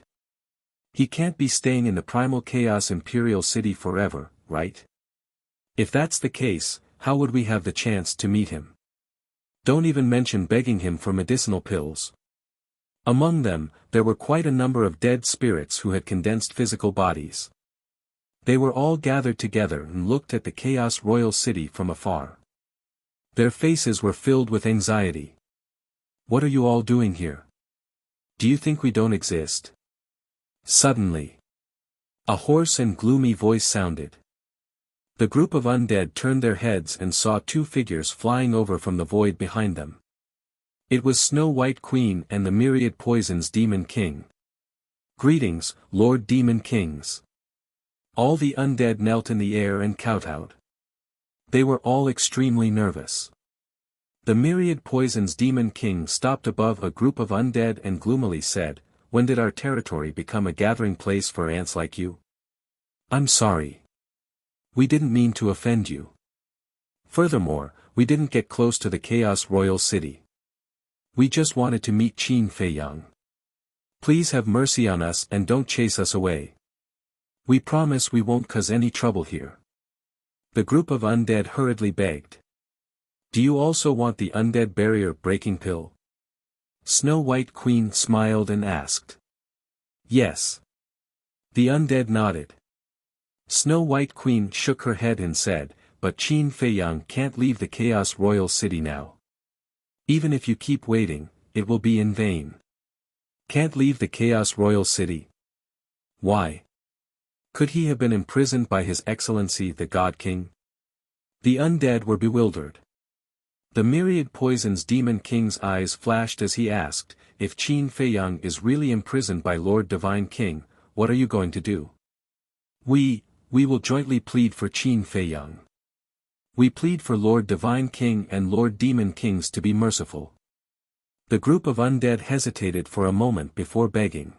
He can't be staying in the Primal Chaos Imperial City forever, right? If that's the case, how would we have the chance to meet him? Don't even mention begging him for medicinal pills. Among them, there were quite a number of dead spirits who had condensed physical bodies. They were all gathered together and looked at the Chaos Royal City from afar. Their faces were filled with anxiety. "What are you all doing here? Do you think we don't exist?" Suddenly, a hoarse and gloomy voice sounded. The group of undead turned their heads and saw 2 figures flying over from the void behind them. It was Snow White Queen and the Myriad Poisons Demon King. "Greetings, Lord Demon Kings." All the undead knelt in the air and kowtowed. They were all extremely nervous. The Myriad Poisons Demon King stopped above a group of undead and gloomily said, "When did our territory become a gathering place for ants like you? I'm sorry. We didn't mean to offend you. Furthermore, we didn't get close to the Chaos Royal City. We just wanted to meet Qin Feiyang. Please have mercy on us and don't chase us away. We promise we won't cause any trouble here." The group of undead hurriedly begged. "Do you also want the undead barrier breaking pill?" Snow White Queen smiled and asked. "Yes." The undead nodded. Snow White Queen shook her head and said, "But Qin Feiyang can't leave the Chaos Royal City now. Even if you keep waiting, it will be in vain." "Can't leave the Chaos Royal City? Why? Could he have been imprisoned by His Excellency the God King?" The undead were bewildered. The Myriad Poisons Demon King's eyes flashed as he asked, "If Qin Feiyang is really imprisoned by Lord Divine King, what are you going to do?" We will jointly plead for Qin Feiyang. We plead for Lord Divine King and Lord Demon Kings to be merciful." The group of undead hesitated for a moment before begging.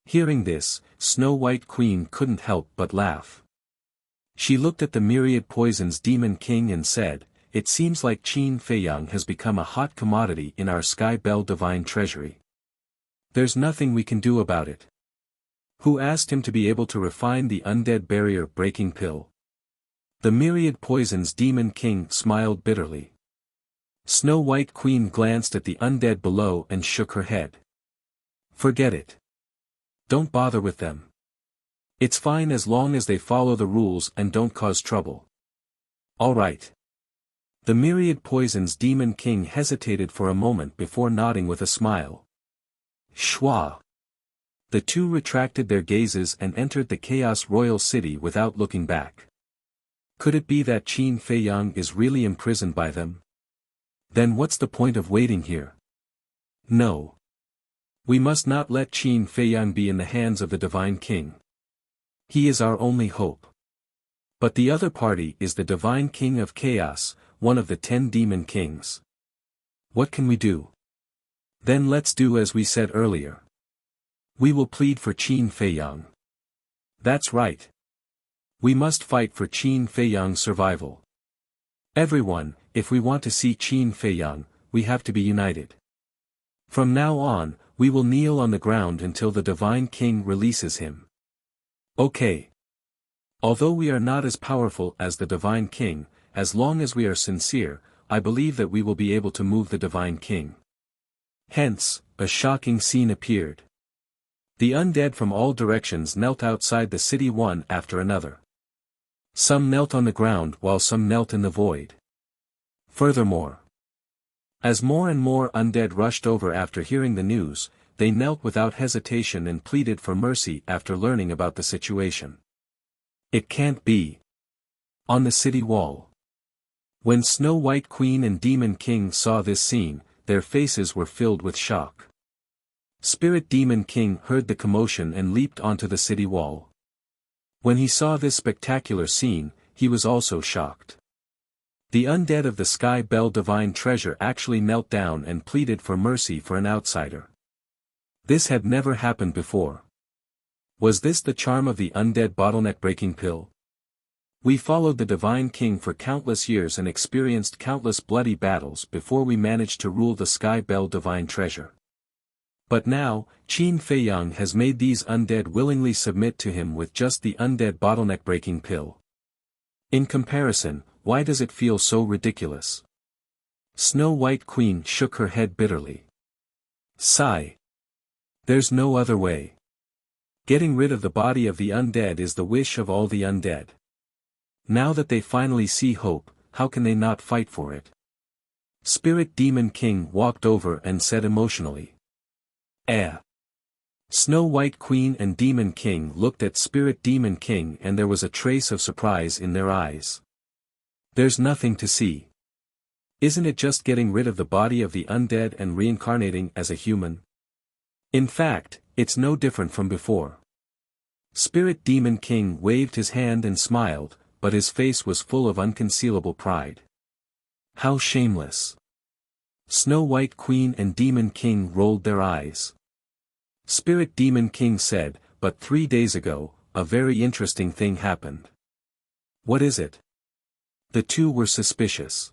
Hearing this, Snow White Queen couldn't help but laugh. She looked at the Myriad Poisons Demon King and said, "It seems like Qin Feiyang has become a hot commodity in our Sky Bell Divine Treasury. There's nothing we can do about it. Who asked him to be able to refine the undead barrier breaking pill?" The Myriad Poisons Demon King smiled bitterly. Snow White Queen glanced at the undead below and shook her head. "Forget it. Don't bother with them. It's fine as long as they follow the rules and don't cause trouble." "All right." The Myriad Poisons Demon King hesitated for a moment before nodding with a smile. Schwa. The 2 retracted their gazes and entered the Chaos Royal City without looking back. Could it be that Qin Feiyang is really imprisoned by them? Then what's the point of waiting here? No. We must not let Qin Feiyang be in the hands of the Divine King. He is our only hope. But the other party is the Divine King of Chaos, one of the 10 Demon Kings. What can we do? Then let's do as we said earlier. We will plead for Qin Feiyang. That's right. We must fight for Qin Feiyang's survival. Everyone, if we want to see Qin Feiyang, we have to be united. From now on, we will kneel on the ground until the Divine King releases him. Okay. Although we are not as powerful as the Divine King, as long as we are sincere, I believe that we will be able to move the Divine King. Hence, a shocking scene appeared. The undead from all directions knelt outside the city one after another. Some knelt on the ground while some knelt in the void. Furthermore, as more and more undead rushed over after hearing the news, they knelt without hesitation and pleaded for mercy after learning about the situation. It can't be. On the city wall. When Snow White Queen and Demon King saw this scene, their faces were filled with shock. Spirit Demon King heard the commotion and leaped onto the city wall. When he saw this spectacular scene, he was also shocked. The undead of the Sky Bell Divine Treasure actually knelt down and pleaded for mercy for an outsider. This had never happened before. Was this the charm of the undead bottleneck breaking pill? We followed the Divine King for countless years and experienced countless bloody battles before we managed to rule the Sky Bell Divine Treasure. But now, Qin Fei Yang has made these undead willingly submit to him with just the undead bottleneck breaking pill. In comparison, why does it feel so ridiculous? Snow White Queen shook her head bitterly. Sigh. There's no other way. Getting rid of the body of the undead is the wish of all the undead. Now that they finally see hope, how can they not fight for it? Spirit Demon King walked over and said emotionally. Snow White Queen and Demon King looked at Spirit Demon King and there was a trace of surprise in their eyes. There's nothing to see. Isn't it just getting rid of the body of the undead and reincarnating as a human? In fact, it's no different from before. Spirit Demon King waved his hand and smiled, but his face was full of unconcealable pride. How shameless. Snow White Queen and Demon King rolled their eyes. Spirit Demon King said, but 3 days ago, a very interesting thing happened. What is it? The two were suspicious.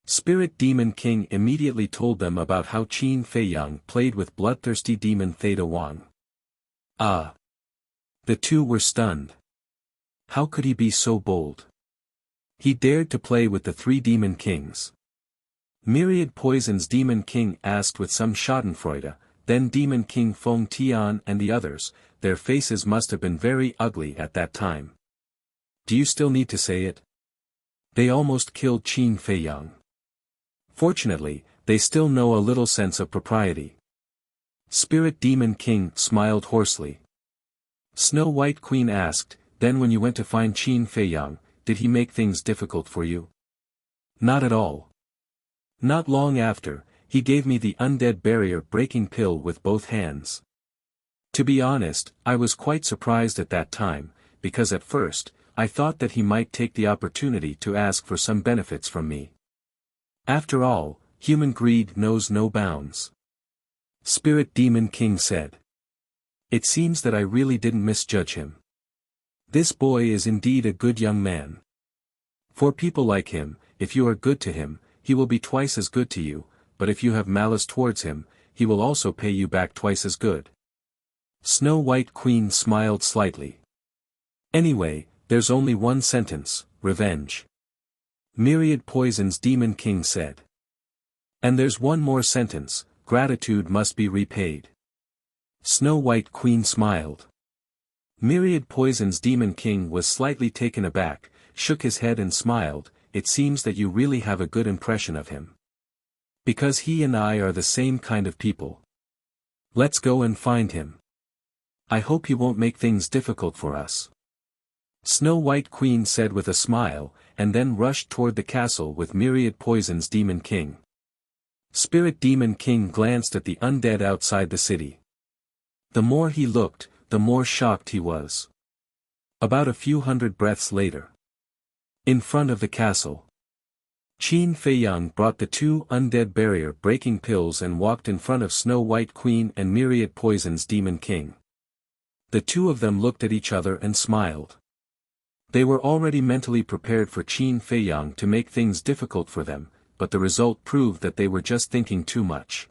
Spirit Demon King immediately told them about how Qin Fei Yang played with bloodthirsty demon Theta Wang. The two were stunned. How could he be so bold? He dared to play with the 3 demon kings. Myriad Poison's Demon King asked with some schadenfreude, then Demon King Feng Tian and the others, their faces must have been very ugly at that time. Do you still need to say it? They almost killed Qin Fei Yang. Fortunately, they still know a little sense of propriety. Spirit Demon King smiled hoarsely. Snow White Queen asked, then when you went to find Qin Fei Yang, did he make things difficult for you? Not at all. Not long after, he gave me the undead barrier breaking pill with both hands. To be honest, I was quite surprised at that time, because at first, I thought that he might take the opportunity to ask for some benefits from me. After all, human greed knows no bounds. Spirit Demon King said. It seems that I really didn't misjudge him. This boy is indeed a good young man. For people like him, if you are good to him, he will be twice as good to you, but if you have malice towards him, he will also pay you back twice as good. Snow White Queen smiled slightly. Anyway, there's only one sentence, revenge. Myriad Poison's Demon King said. And there's one more sentence, gratitude must be repaid. Snow White Queen smiled. Myriad Poison's Demon King was slightly taken aback, shook his head and smiled, it seems that you really have a good impression of him. Because he and I are the same kind of people. Let's go and find him. I hope he won't make things difficult for us. Snow White Queen said with a smile, and then rushed toward the castle with Myriad Poison's Demon King. Spirit Demon King glanced at the undead outside the city. The more he looked, the more shocked he was. About a few hundred breaths later. In front of the castle. Qin Fei Yang brought the 2 undead barrier breaking pills and walked in front of Snow White Queen and Myriad Poison's Demon King. The 2 of them looked at each other and smiled. They were already mentally prepared for Qin Fei Yang to make things difficult for them, but the result proved that they were just thinking too much.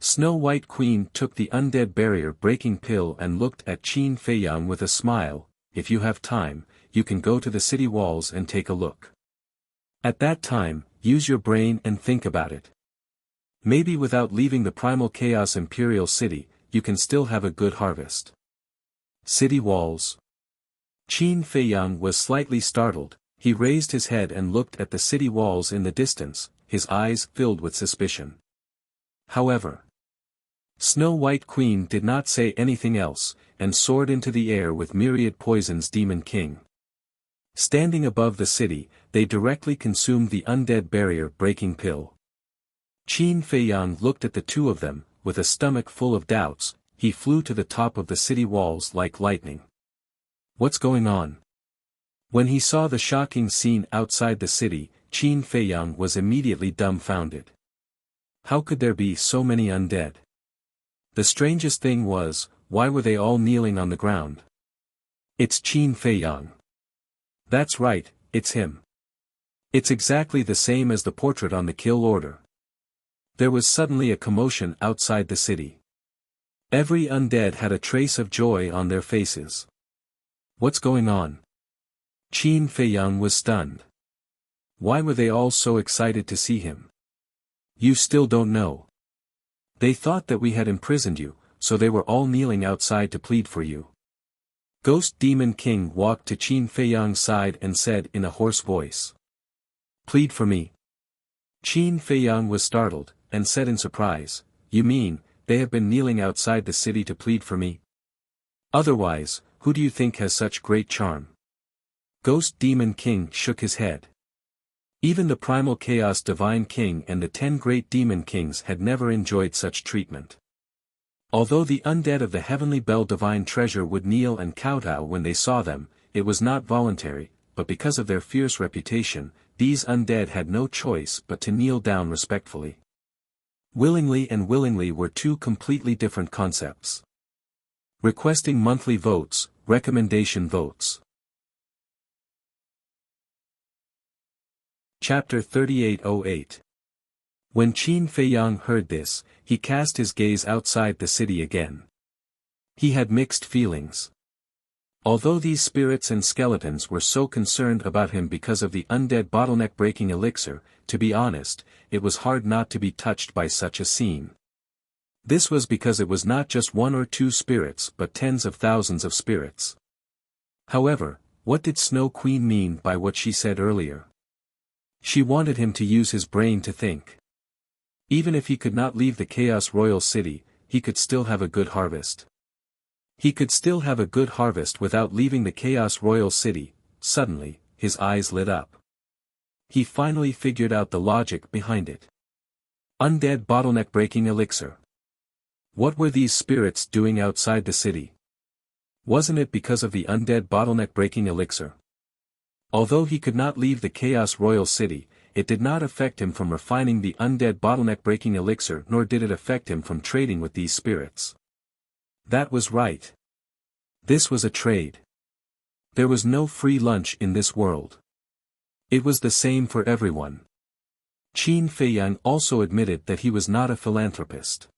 Snow White Queen took the undead barrier breaking pill and looked at Qin Fei Yang with a smile. If you have time, you can go to the city walls and take a look. At that time, use your brain and think about it. Maybe without leaving the Primal Chaos Imperial City, you can still have a good harvest. City walls. Qin Fei Yang was slightly startled, he raised his head and looked at the city walls in the distance, his eyes filled with suspicion. However, Snow White Queen did not say anything else, and soared into the air with myriad poisons. Demon King. Standing above the city, they directly consumed the undead barrier-breaking pill. Qin Feiyang looked at the two of them, with a stomach full of doubts. He flew to the top of the city walls like lightning. What's going on? When he saw the shocking scene outside the city, Qin Feiyang was immediately dumbfounded. How could there be so many undead? The strangest thing was, why were they all kneeling on the ground? It's Qin Feiyang. That's right, it's him. It's exactly the same as the portrait on the kill order. There was suddenly a commotion outside the city. Every undead had a trace of joy on their faces. What's going on? Qin Feiyang was stunned. Why were they all so excited to see him? You still don't know. They thought that we had imprisoned you, so they were all kneeling outside to plead for you. Ghost Demon King walked to Qin Feiyang's side and said in a hoarse voice. Plead for me? Qin Feiyang was startled, and said in surprise, You mean, they have been kneeling outside the city to plead for me? Otherwise, who do you think has such great charm? Ghost Demon King shook his head. Even the Primal Chaos Divine King and the 10 Great Demon Kings had never enjoyed such treatment. Although the undead of the Heavenly Bell Divine Treasure would kneel and kowtow when they saw them, it was not voluntary, but because of their fierce reputation, these undead had no choice but to kneel down respectfully. Willingly and willingly were two completely different concepts. Requesting monthly votes, recommendation votes. Chapter 3808. When Qin Feiyang heard this, he cast his gaze outside the city again. He had mixed feelings. Although these spirits and skeletons were so concerned about him because of the undead bottleneck-breaking elixir, to be honest, it was hard not to be touched by such a scene. This was because it was not just one or two spirits but tens of thousands of spirits. However, what did Snow Queen mean by what she said earlier? She wanted him to use his brain to think. Even if he could not leave the Chaos Royal City, he could still have a good harvest. He could still have a good harvest without leaving the Chaos Royal City. Suddenly, his eyes lit up. He finally figured out the logic behind it. Undead bottleneck-breaking elixir. What were these spirits doing outside the city? Wasn't it because of the undead bottleneck-breaking elixir? Although he could not leave the Chaos Royal City, it did not affect him from refining the undead bottleneck-breaking elixir, nor did it affect him from trading with these spirits. That was right. This was a trade. There was no free lunch in this world. It was the same for everyone. Qin Feiyang also admitted that he was not a philanthropist.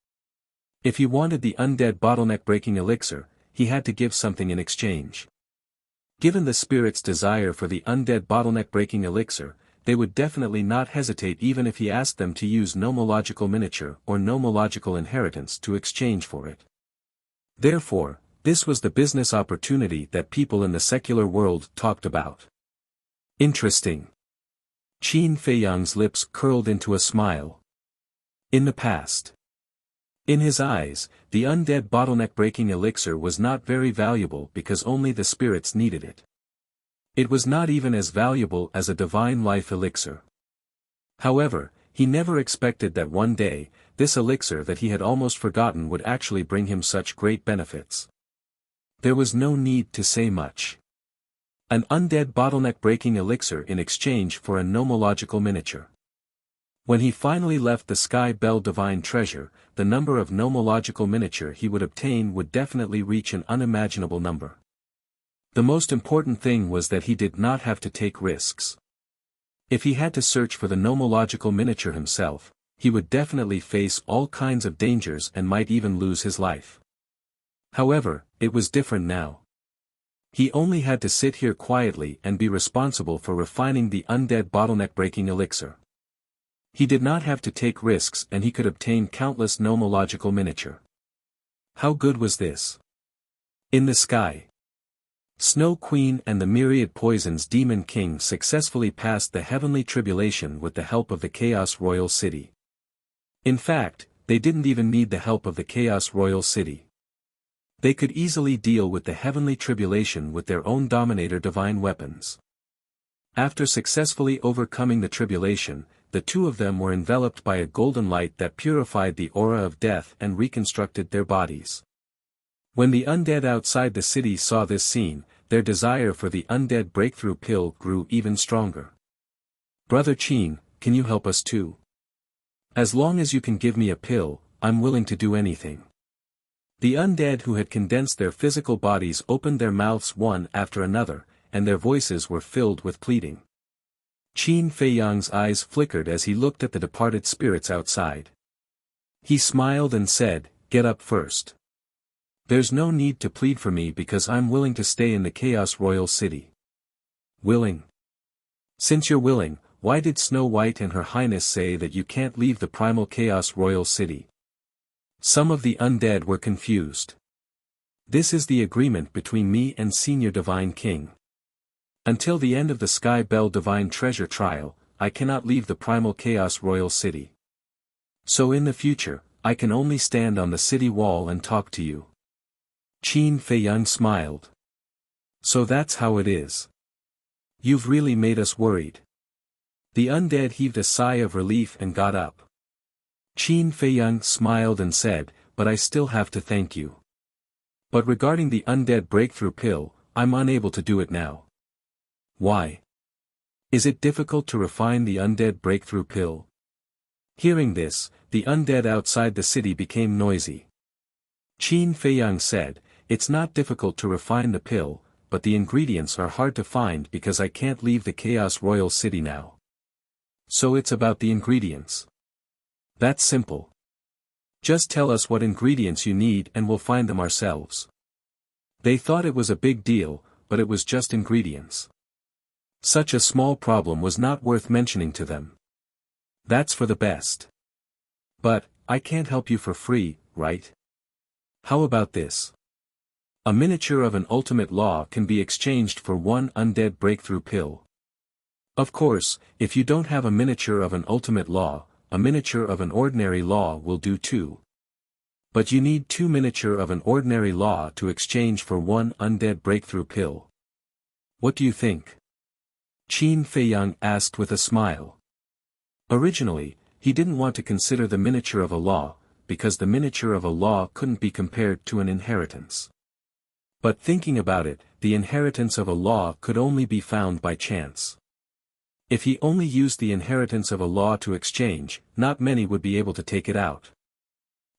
If he wanted the undead bottleneck-breaking elixir, he had to give something in exchange. Given the spirit's desire for the undead bottleneck-breaking elixir, they would definitely not hesitate even if he asked them to use nomological miniature or nomological inheritance to exchange for it. Therefore, this was the business opportunity that people in the secular world talked about. Interesting. Qin Feiyang's lips curled into a smile. In the past. In his eyes, the undead bottleneck-breaking elixir was not very valuable because only the spirits needed it. It was not even as valuable as a divine life elixir. However, he never expected that one day, this elixir that he had almost forgotten would actually bring him such great benefits. There was no need to say much. An undead bottleneck-breaking elixir in exchange for a nomological miniature. When he finally left the Sky Bell Divine Treasure, the number of nomological miniature he would obtain would definitely reach an unimaginable number. The most important thing was that he did not have to take risks. If he had to search for the nomological miniature himself, he would definitely face all kinds of dangers and might even lose his life. However, it was different now. He only had to sit here quietly and be responsible for refining the undead bottleneck-breaking elixir. He did not have to take risks and he could obtain countless nomological miniature. How good was this? In the sky. Snow Queen and the myriad poisons Demon King successfully passed the heavenly tribulation with the help of the Chaos Royal City. In fact, they didn't even need the help of the Chaos Royal City. They could easily deal with the heavenly tribulation with their own Dominator divine weapons. After successfully overcoming the tribulation, the two of them were enveloped by a golden light that purified the aura of death and reconstructed their bodies. When the undead outside the city saw this scene, their desire for the undead breakthrough pill grew even stronger. "Brother Qin, can you help us too? As long as you can give me a pill, I'm willing to do anything." The undead who had condensed their physical bodies opened their mouths one after another, and their voices were filled with pleading. Qin Feiyang's eyes flickered as he looked at the departed spirits outside. He smiled and said, "Get up first. There's no need to plead for me because I'm willing to stay in the Chaos Royal City." "Willing? Since you're willing, why did Snow White and Her Highness say that you can't leave the primal Chaos Royal City?" Some of the undead were confused. "This is the agreement between me and Senior Divine King. Until the end of the Sky Bell Divine Treasure Trial, I cannot leave the primal Chaos Royal City. So in the future, I can only stand on the city wall and talk to you." Qin Feiyang smiled. "So that's how it is. You've really made us worried." The undead heaved a sigh of relief and got up. Qin Feiyang smiled and said, "But I still have to thank you. But regarding the undead breakthrough pill, I'm unable to do it now." "Why? Is it difficult to refine the undead breakthrough pill?" Hearing this, the undead outside the city became noisy. Qin Feiyang said, "It's not difficult to refine the pill, but the ingredients are hard to find because I can't leave the Chaos Royal City now. So it's about the ingredients. That's simple. Just tell us what ingredients you need and we'll find them ourselves." They thought it was a big deal, but it was just ingredients. Such a small problem was not worth mentioning to them. That's for the best. "But, I can't help you for free, right? How about this? A miniature of an ultimate law can be exchanged for one undead breakthrough pill. Of course, if you don't have a miniature of an ultimate law, a miniature of an ordinary law will do too. But you need two miniature of an ordinary law to exchange for one undead breakthrough pill. What do you think?" Qin Feiyang asked with a smile. Originally, he didn't want to consider the miniature of a law, because the miniature of a law couldn't be compared to an inheritance. But thinking about it, the inheritance of a law could only be found by chance. If he only used the inheritance of a law to exchange, not many would be able to take it out.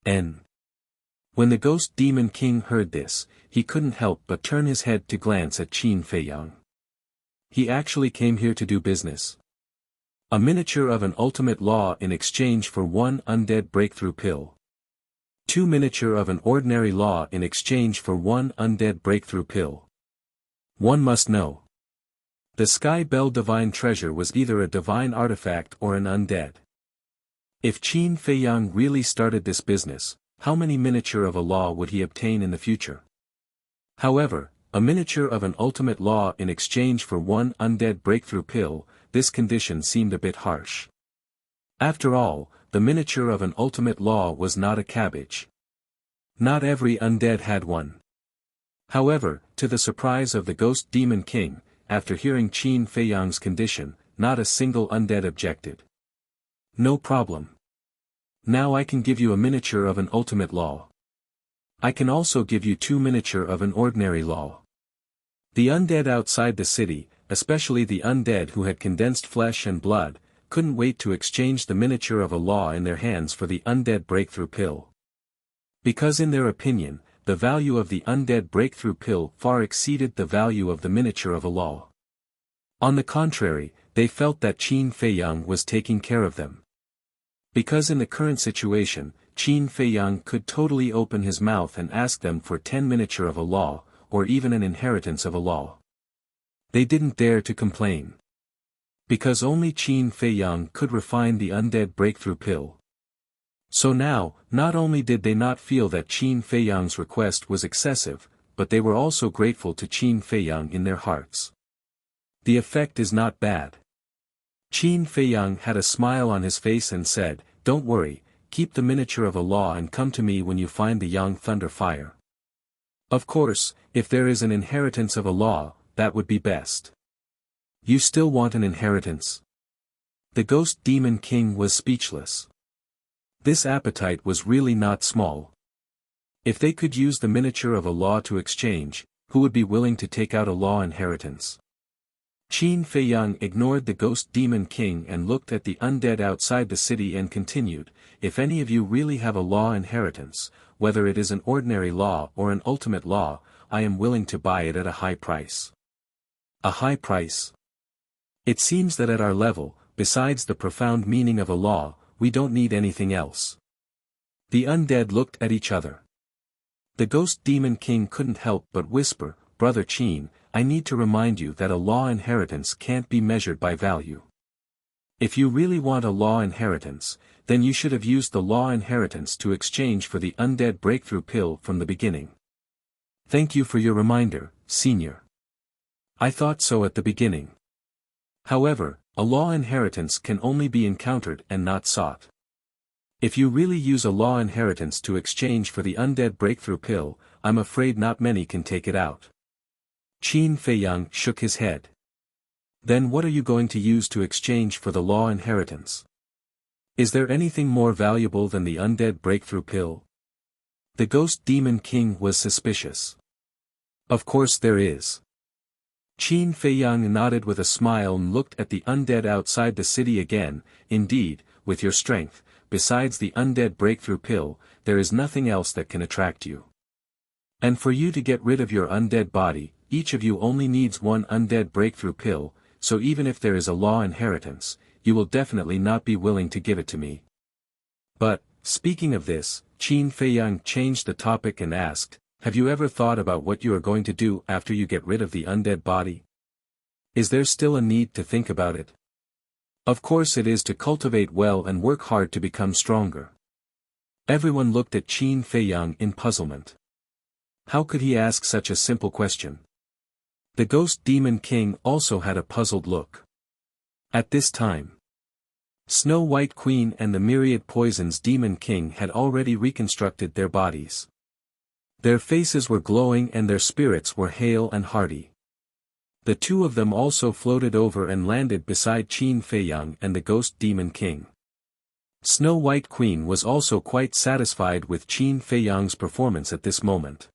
When the Ghost Demon King heard this, he couldn't help but turn his head to glance at Qin Feiyang. He actually came here to do business. A miniature of an ultimate law in exchange for one undead breakthrough pill. Two miniature of an ordinary law in exchange for one undead breakthrough pill. One must know. The Sky Bell Divine Treasure was either a divine artifact or an undead. If Qin Feiyang really started this business, how many miniature of a law would he obtain in the future? However, a miniature of an ultimate law in exchange for one undead breakthrough pill, this condition seemed a bit harsh. After all, the miniature of an ultimate law was not a cabbage. Not every undead had one. However, to the surprise of the Ghost Demon King, after hearing Qin Feiyang's condition, not a single undead objected. "No problem. Now I can give you a miniature of an ultimate law. I can also give you two miniature of an ordinary law." The undead outside the city, especially the undead who had condensed flesh and blood, couldn't wait to exchange the miniature of a law in their hands for the undead breakthrough pill. Because in their opinion, the value of the undead breakthrough pill far exceeded the value of the miniature of a law. On the contrary, they felt that Qin Feiyang was taking care of them. Because in the current situation, Qin Feiyang could totally open his mouth and ask them for 10 miniature of a law, or even an inheritance of a law. They didn't dare to complain. Because only Qin Feiyang could refine the undead breakthrough pill. So now, not only did they not feel that Qin Feiyang's request was excessive, but they were also grateful to Qin Feiyang in their hearts. The effect is not bad. Qin Feiyang had a smile on his face and said, "Don't worry, keep the miniature of a law and come to me when you find the young thunder fire. Of course, if there is an inheritance of a law, that would be best. You still want an inheritance? The ghost demon king was speechless. This appetite was really not small. If they could use the miniature of a law to exchange, who would be willing to take out a law inheritance? Qin Feiyang ignored the ghost demon king and looked at the undead outside the city and continued, if any of you really have a law inheritance, whether it is an ordinary law or an ultimate law, I am willing to buy it at a high price. A high price? It seems that at our level, besides the profound meaning of a law, we don't need anything else. The undead looked at each other. The ghost demon king couldn't help but whisper, Brother Qin, I need to remind you that a law inheritance can't be measured by value. If you really want a law inheritance, then you should have used the law inheritance to exchange for the undead breakthrough pill from the beginning. Thank you for your reminder, Senior. I thought so at the beginning. However, a law inheritance can only be encountered and not sought. If you really use a law inheritance to exchange for the undead breakthrough pill, I'm afraid not many can take it out. Qin Feiyang shook his head. Then what are you going to use to exchange for the law inheritance? Is there anything more valuable than the undead breakthrough pill? The ghost demon king was suspicious. Of course there is. Qin Feiyang nodded with a smile and looked at the undead outside the city again. Indeed, with your strength, besides the undead breakthrough pill, there is nothing else that can attract you. And for you to get rid of your undead body, each of you only needs one undead breakthrough pill, so even if there is a law inheritance, you will definitely not be willing to give it to me. But, speaking of this, Qin Feiyang changed the topic and asked, have you ever thought about what you are going to do after you get rid of the undead body? Is there still a need to think about it? Of course it is to cultivate well and work hard to become stronger. Everyone looked at Qin Feiyang in puzzlement. How could he ask such a simple question? The ghost demon king also had a puzzled look. At this time, Snow White Queen and the myriad poisons demon king had already reconstructed their bodies. Their faces were glowing and their spirits were hale and hearty. The two of them also floated over and landed beside Qin Feiyang and the ghost demon king. Snow White Queen was also quite satisfied with Qin Feiyang's performance at this moment.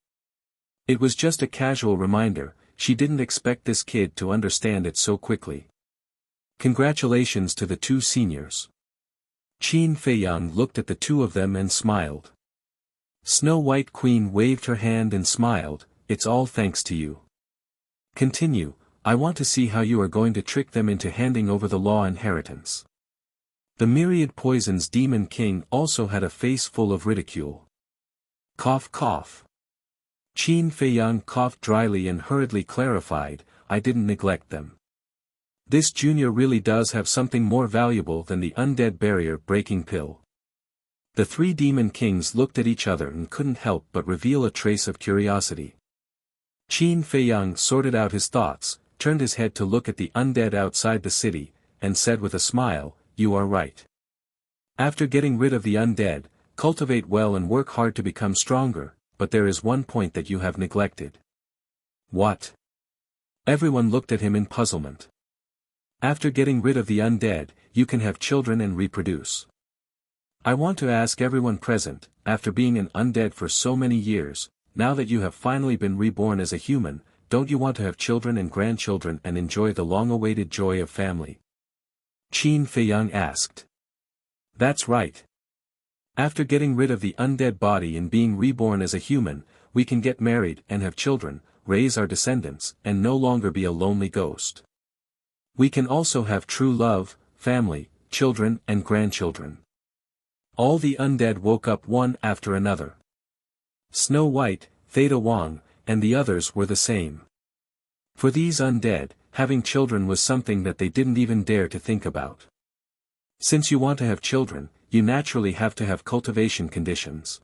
It was just a casual reminder, she didn't expect this kid to understand it so quickly. Congratulations to the two seniors. Qin Feiyang looked at the two of them and smiled. Snow White Queen waved her hand and smiled, it's all thanks to you. Continue, I want to see how you are going to trick them into handing over the law inheritance. The myriad poisons demon king also had a face full of ridicule. Cough cough. Qin Feiyang coughed dryly and hurriedly clarified, I didn't neglect them. This junior really does have something more valuable than the undead barrier-breaking pill. The three demon kings looked at each other and couldn't help but reveal a trace of curiosity. Qin Feiyang sorted out his thoughts, turned his head to look at the undead outside the city, and said with a smile, you are right. After getting rid of the undead, cultivate well and work hard to become stronger, but there is one point that you have neglected. What? Everyone looked at him in puzzlement. After getting rid of the undead, you can have children and reproduce. I want to ask everyone present, after being an undead for so many years, now that you have finally been reborn as a human, don't you want to have children and grandchildren and enjoy the long-awaited joy of family? Qin Feiyang asked. That's right. After getting rid of the undead body and being reborn as a human, we can get married and have children, raise our descendants, and no longer be a lonely ghost. We can also have true love, family, children and grandchildren. All the undead woke up one after another. Snow White, Theta Wang, and the others were the same. For these undead, having children was something that they didn't even dare to think about. Since you want to have children, you naturally have to have cultivation conditions.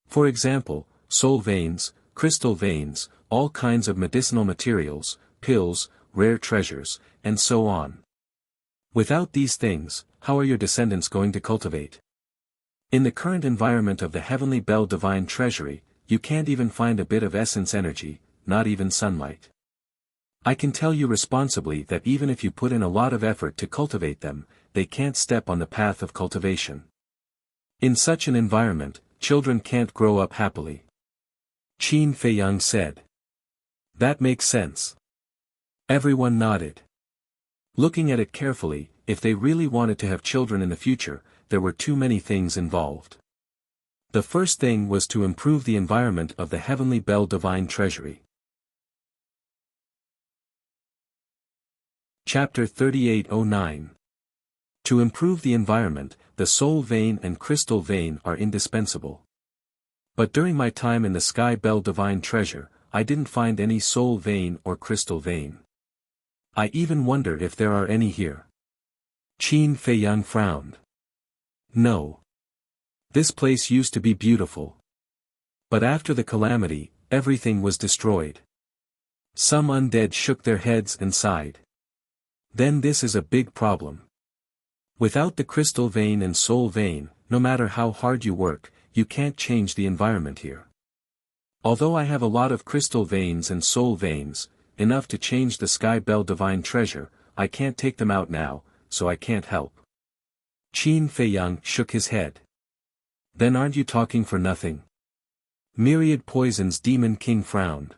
For example, soul veins, crystal veins, all kinds of medicinal materials, pills, rare treasures, and so on. Without these things, how are your descendants going to cultivate? In the current environment of the Heavenly Bell Divine Treasury, you can't even find a bit of essence energy, not even sunlight. I can tell you responsibly that even if you put in a lot of effort to cultivate them, they can't step on the path of cultivation. In such an environment, children can't grow up happily. Qin Feiyang said. That makes sense. Everyone nodded. Looking at it carefully, if they really wanted to have children in the future, there were too many things involved. The first thing was to improve the environment of the Heavenly Bell Divine Treasury. Chapter 3809. To improve the environment, the soul vein and crystal vein are indispensable. But during my time in the Sky Bell Divine Treasure, I didn't find any soul vein or crystal vein. I even wonder if there are any here. Qin Feiyang frowned. No. This place used to be beautiful. But after the calamity, everything was destroyed. Some undead shook their heads and sighed. Then this is a big problem. Without the crystal vein and soul vein, no matter how hard you work, you can't change the environment here. Although I have a lot of crystal veins and soul veins, enough to change the Sky Bell Divine Treasure, I can't take them out now, so I can't help. Qin Feiyang shook his head. Then aren't you talking for nothing? Myriad Poison's Demon King frowned.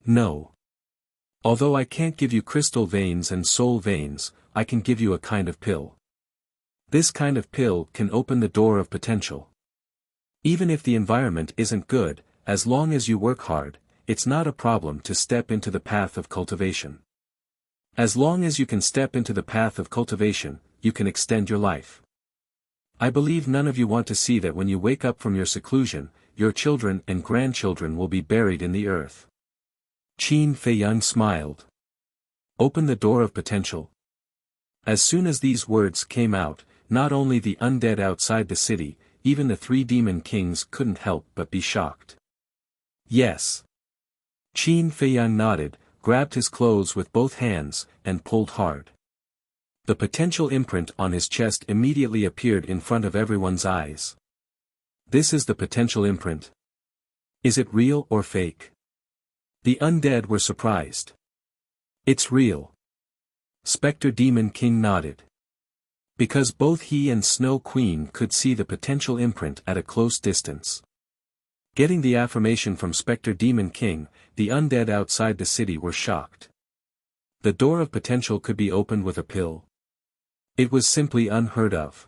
No. Although I can't give you crystal veins and soul veins, I can give you a kind of pill. This kind of pill can open the door of potential. Even if the environment isn't good, as long as you work hard, it's not a problem to step into the path of cultivation. As long as you can step into the path of cultivation, you can extend your life. I believe none of you want to see that when you wake up from your seclusion, your children and grandchildren will be buried in the earth. Qin Feiyang smiled. Open the door of potential. As soon as these words came out, not only the undead outside the city, even the three demon kings couldn't help but be shocked. Yes. Qin Feiyang nodded, grabbed his clothes with both hands, and pulled hard. The potential imprint on his chest immediately appeared in front of everyone's eyes. This is the potential imprint. Is it real or fake? The undead were surprised. It's real. Spectre Demon King nodded. Because both he and Snow Queen could see the potential imprint at a close distance. Getting the affirmation from Spectre Demon King, the undead outside the city were shocked. The door of potential could be opened with a pill. It was simply unheard of.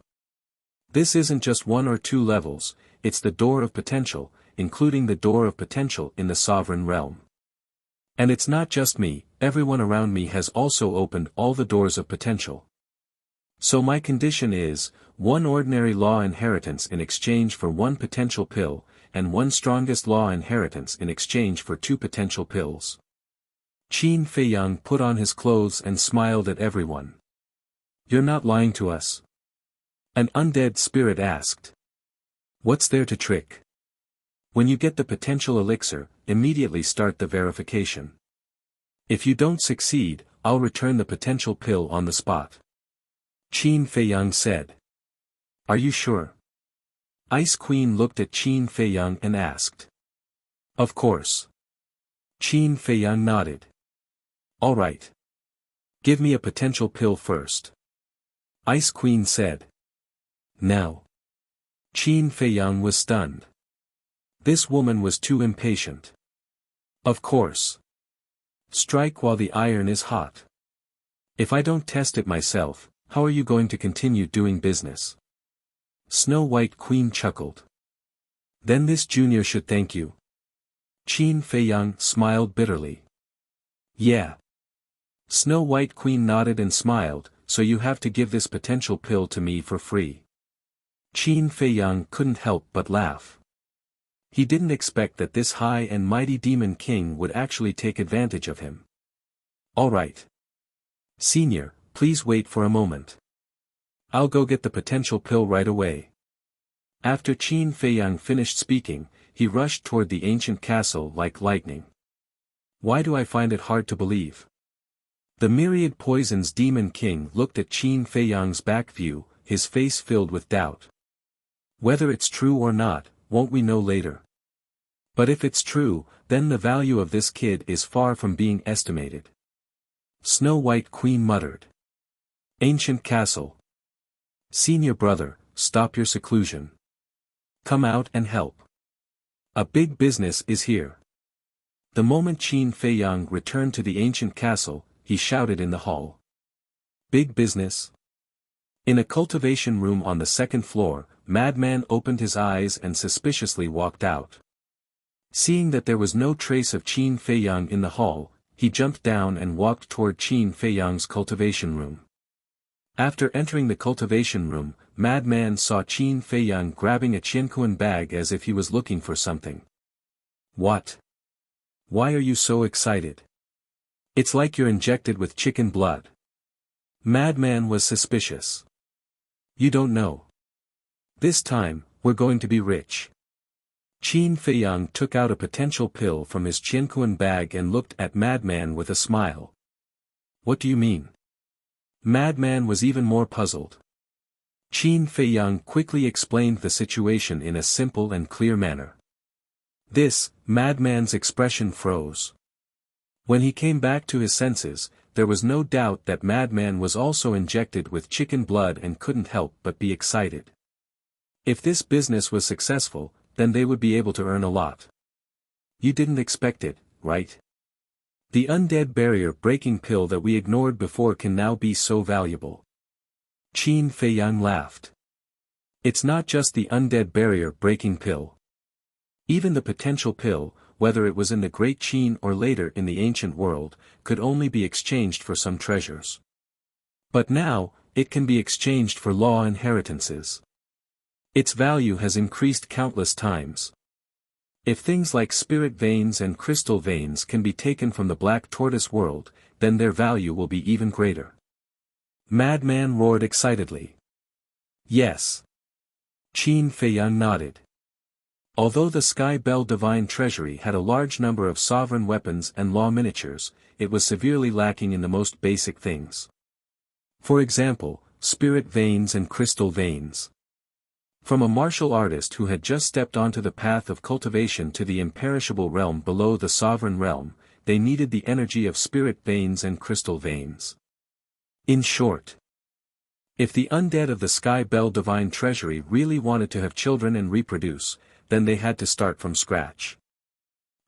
This isn't just 1 or 2 levels, it's the door of potential, including the door of potential in the sovereign realm. And it's not just me, everyone around me has also opened all the doors of potential. So my condition is, 1 ordinary law inheritance in exchange for 1 potential pill, and 1 strongest law inheritance in exchange for 2 potential pills. Qin Feiyang put on his clothes and smiled at everyone. You're not lying to us? An undead spirit asked. What's there to trick? When you get the potential elixir, immediately start the verification. If you don't succeed, I'll return the potential pill on the spot. Qin Feiyang said. Are you sure? Ice Queen looked at Qin Feiyang and asked. Of course. Qin Feiyang nodded. All right. Give me a potential pill first. Ice Queen said. Now. Qin Feiyang was stunned. This woman was too impatient. Of course. Strike while the iron is hot. If I don't test it myself, how are you going to continue doing business? Snow White Queen chuckled. Then this junior should thank you. Qin Feiyang smiled bitterly. Yeah. Snow White Queen nodded and smiled, so you have to give this potential pill to me for free. Qin Feiyang couldn't help but laugh. He didn't expect that this high and mighty demon king would actually take advantage of him. All right. Senior, please wait for a moment. I'll go get the potential pill right away. After Qin Feiyang finished speaking, he rushed toward the ancient castle like lightning. Why do I find it hard to believe? The Myriad Poison's Demon King looked at Qin Feiyang's back view, his face filled with doubt. Whether it's true or not, won't we know later? But if it's true, then the value of this kid is far from being estimated. Snow White Queen muttered. Ancient castle. Senior brother, stop your seclusion. Come out and help. A big business is here. The moment Qin Feiyang returned to the ancient castle, he shouted in the hall. Big business? In a cultivation room on the second floor, Madman opened his eyes and suspiciously walked out. Seeing that there was no trace of Qin Feiyang in the hall, he jumped down and walked toward Qin Feiyang's cultivation room. After entering the cultivation room, Madman saw Qin Feiyang grabbing a Qianquan bag as if he was looking for something. What? Why are you so excited? It's like you're injected with chicken blood. Madman was suspicious. You don't know. This time, we're going to be rich. Qin Feiyang took out a potential pill from his Qianquan bag and looked at Madman with a smile. What do you mean? Madman was even more puzzled. Qin Feiyang quickly explained the situation in a simple and clear manner. Madman's expression froze. When he came back to his senses, there was no doubt that Madman was also injected with chicken blood and couldn't help but be excited. If this business was successful, then they would be able to earn a lot. You didn't expect it, right? The undead barrier breaking pill that we ignored before can now be so valuable. Qin Feiyang laughed. It's not just the undead barrier breaking pill. Even the potential pill, whether it was in the Great Qin or later in the ancient world, could only be exchanged for some treasures. But now, it can be exchanged for law inheritances. Its value has increased countless times. If things like spirit veins and crystal veins can be taken from the Black Tortoise world, then their value will be even greater. Madman roared excitedly. Yes. Qin Feiyang nodded. Although the Sky Bell Divine Treasury had a large number of sovereign weapons and law miniatures, it was severely lacking in the most basic things. For example, spirit veins and crystal veins. From a martial artist who had just stepped onto the path of cultivation to the imperishable realm below the sovereign realm, they needed the energy of spirit veins and crystal veins. In short, if the undead of the Sky Bell Divine Treasury really wanted to have children and reproduce, then they had to start from scratch.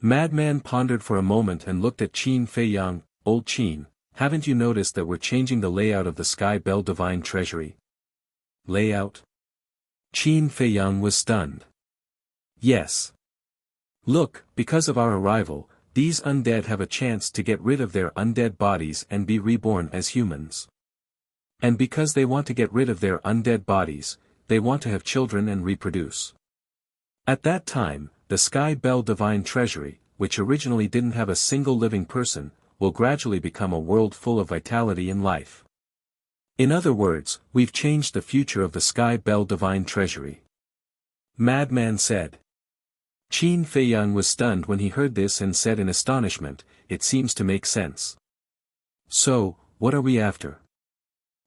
Madman pondered for a moment and looked at Qin Feiyang. Old Qin, haven't you noticed that we're changing the layout of the Sky Bell Divine Treasury? Layout? Qin Feiyang was stunned. Yes. Look, because of our arrival, these undead have a chance to get rid of their undead bodies and be reborn as humans. And because they want to get rid of their undead bodies, they want to have children and reproduce. At that time, the Sky Bell Divine Treasury, which originally didn't have a single living person, will gradually become a world full of vitality and life. In other words, we've changed the future of the Sky Bell Divine Treasury. Madman said. Qin Feiyang was stunned when he heard this and said in astonishment, it seems to make sense. So, what are we after?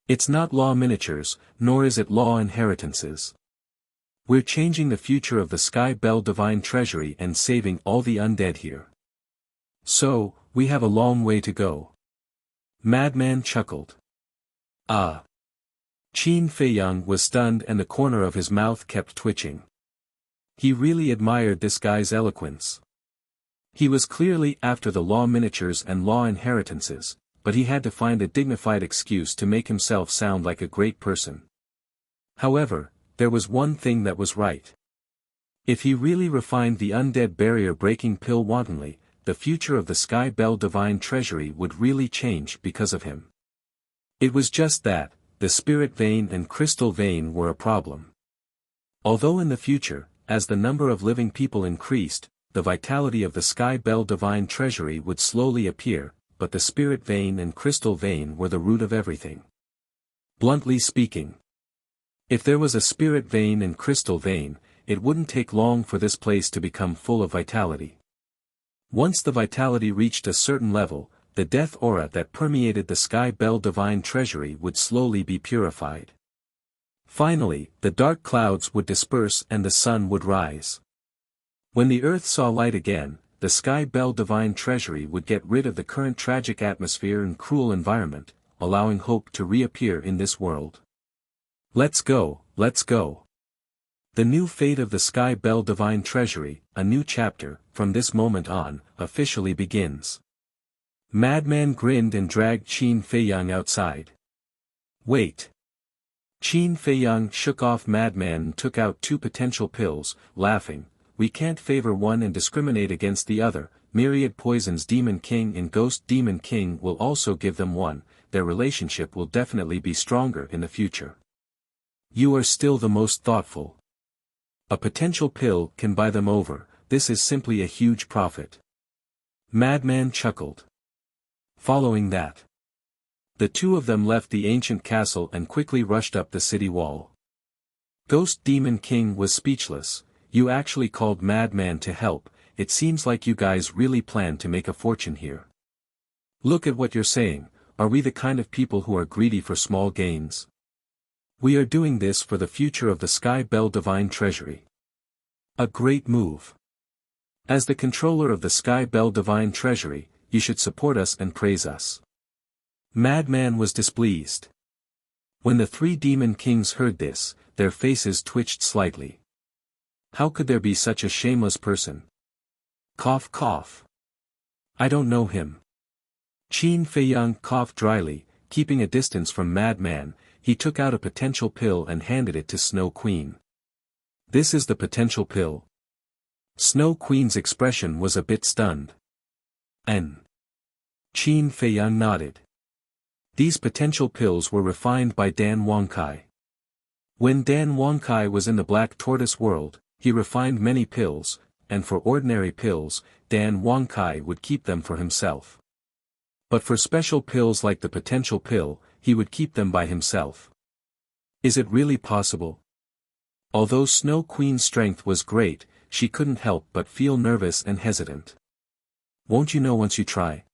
It's not law miniatures, nor is it law inheritances. We're changing the future of the Sky Bell Divine Treasury and saving all the undead here. So, we have a long way to go. Madman chuckled. Ah. Qin Feiyang was stunned and the corner of his mouth kept twitching. He really admired this guy's eloquence. He was clearly after the law miniatures and law inheritances, but he had to find a dignified excuse to make himself sound like a great person. However, there was one thing that was right. If he really refined the undead barrier-breaking pill wantonly, the future of the Sky Bell Divine Treasury would really change because of him. It was just that, the spirit vein and crystal vein were a problem. Although in the future, as the number of living people increased, the vitality of the Sky Bell Divine Treasury would slowly appear, but the spirit vein and crystal vein were the root of everything. Bluntly speaking, if there was a spirit vein and crystal vein, it wouldn't take long for this place to become full of vitality. Once the vitality reached a certain level, the death aura that permeated the Sky Bell Divine Treasury would slowly be purified. Finally, the dark clouds would disperse and the sun would rise. When the earth saw light again, the Sky Bell Divine Treasury would get rid of the current tragic atmosphere and cruel environment, allowing hope to reappear in this world. Let's go, let's go. The new fate of the Sky Bell Divine Treasury, a new chapter, from this moment on, officially begins. Madman grinned and dragged Qin Feiyang outside. Wait. Qin Feiyang shook off Madman and took out 2 potential pills, laughing. We can't favor one and discriminate against the other. Myriad Poison's Demon King and Ghost Demon King will also give them one. Their relationship will definitely be stronger in the future. You are still the most thoughtful. A potential pill can buy them over. This is simply a huge profit. Madman chuckled. Following that, the 2 of them left the ancient castle and quickly rushed up the city wall. Ghost Demon King was speechless. You actually called Madman to help. It seems like you guys really plan to make a fortune here. Look at what you're saying. Are we the kind of people who are greedy for small gains? We are doing this for the future of the Sky Bell Divine Treasury. A great move. As the controller of the Sky Bell Divine Treasury, you should support us and praise us. Madman was displeased. When the 3 Demon Kings heard this, their faces twitched slightly. How could there be such a shameless person? Cough cough. I don't know him. Qin Feiyang coughed dryly, keeping a distance from Madman. He took out a potential pill and handed it to Snow Queen. This is the potential pill. Snow Queen's expression was a bit stunned. Qin Feiyang nodded. These potential pills were refined by Dan Wangkai. When Dan Wangkai was in the Black Tortoise world, he refined many pills, and for ordinary pills, Dan Wangkai would keep them for himself. But for special pills like the potential pill, he would keep them by himself. Is it really possible? Although Snow Queen's strength was great, she couldn't help but feel nervous and hesitant. Won't you know once you try?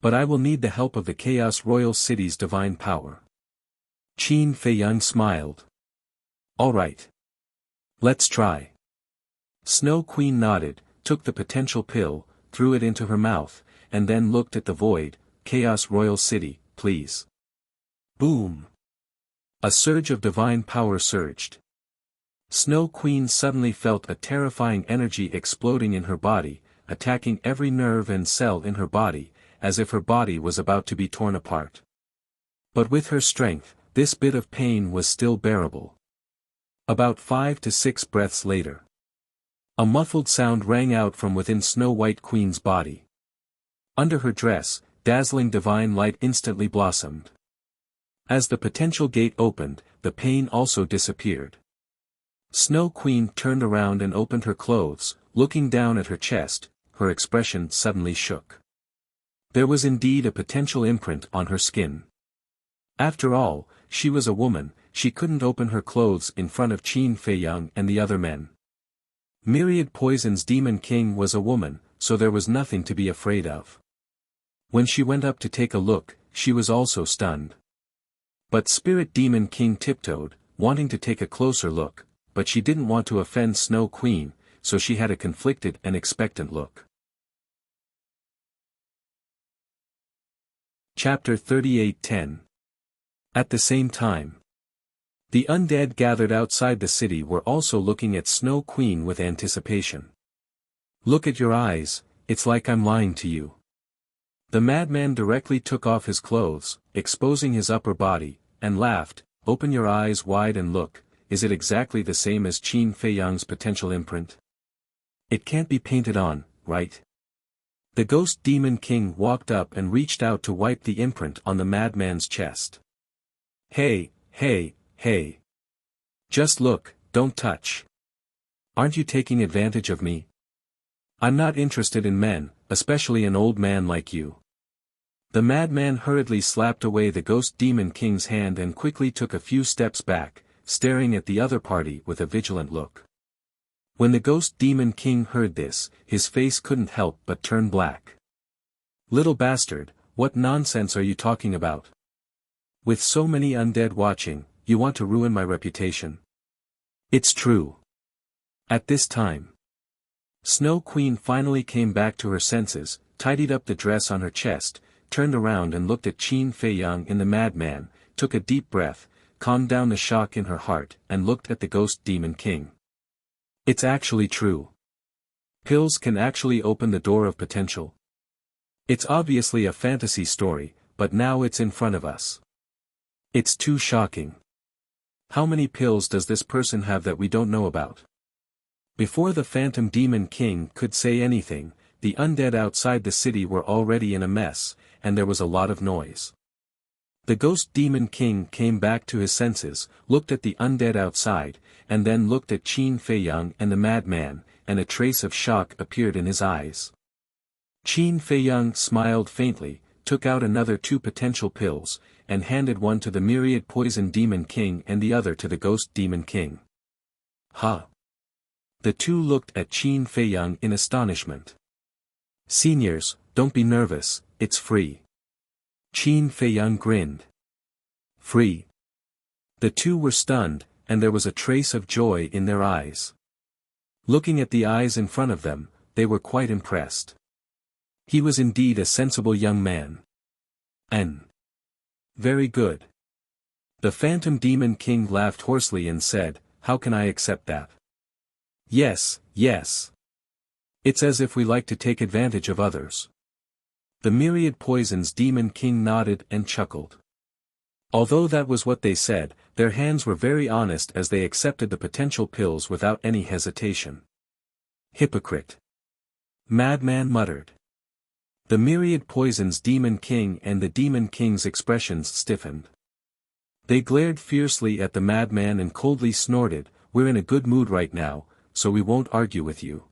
But I will need the help of the Chaos Royal City's divine power. Qin Feiyang smiled. All right. Let's try. Snow Queen nodded, took the potential pill, threw it into her mouth, and then looked at the void. Chaos Royal City, please. Boom. A surge of divine power surged. Snow Queen suddenly felt a terrifying energy exploding in her body, attacking every nerve and cell in her body, as if her body was about to be torn apart. But with her strength, this bit of pain was still bearable. About 5 to 6 breaths later, a muffled sound rang out from within Snow White Queen's body. Under her dress, dazzling divine light instantly blossomed. As the potential gate opened, the pain also disappeared. Snow Queen turned around and opened her clothes, looking down at her chest, her expression suddenly shook. There was indeed a potential imprint on her skin. After all, she was a woman, she couldn't open her clothes in front of Qin Feiyang and the other men. Myriad Poison's Demon King was a woman, so there was nothing to be afraid of. When she went up to take a look, she was also stunned. But Spirit Demon King tiptoed, wanting to take a closer look, but she didn't want to offend Snow Queen, so she had a conflicted and expectant look. Chapter 38:10. At the same time, the undead gathered outside the city were also looking at Snow Queen with anticipation. Look at your eyes, it's like I'm lying to you. The madman directly took off his clothes, exposing his upper body, and laughed. Open your eyes wide and look. Is it exactly the same as Qin Feiyang's potential imprint? It can't be painted on, right? The Ghost Demon King walked up and reached out to wipe the imprint on the madman's chest. Hey, hey, hey. Just look, don't touch. Aren't you taking advantage of me? I'm not interested in men, especially an old man like you. The madman hurriedly slapped away the Ghost Demon King's hand and quickly took a few steps back, staring at the other party with a vigilant look. When the Ghost Demon King heard this, his face couldn't help but turn black. Little bastard, what nonsense are you talking about? With so many undead watching, you want to ruin my reputation. It's true. At this time, Snow Queen finally came back to her senses, tidied up the dress on her chest, turned around and looked at Qin Fei Yang in the madman, took a deep breath, calmed down the shock in her heart, and looked at the ghost demon king. It's actually true. Pills can actually open the door of potential. It's obviously a fantasy story, but now it's in front of us. It's too shocking. How many pills does this person have that we don't know about? Before the Phantom Demon King could say anything, the undead outside the city were already in a mess, and there was a lot of noise. The Ghost Demon King came back to his senses, looked at the undead outside, and then looked at Qin Fei Yang and the madman, and a trace of shock appeared in his eyes. Qin Fei Yang smiled faintly, took out another 2 potential pills, and handed one to the Myriad Poison Demon King and the other to the Ghost Demon King. Huh! The two looked at Qin Fei Yang in astonishment. Seniors, don't be nervous, it's free. Qin Fei Yang grinned. Free. The two were stunned, and there was a trace of joy in their eyes. Looking at the eyes in front of them, they were quite impressed. He was indeed a sensible young man. Very good. The Phantom Demon King laughed hoarsely and said, "How can I accept that?" Yes, yes. It's as if we like to take advantage of others. The Myriad Poisons Demon King nodded and chuckled. Although that was what they said, their hands were very honest as they accepted the potential pills without any hesitation. Hypocrite. Madman muttered. The Myriad Poisons Demon King and the Demon King's expressions stiffened. They glared fiercely at the madman and coldly snorted, "We're in a good mood right now, so we won't argue with you."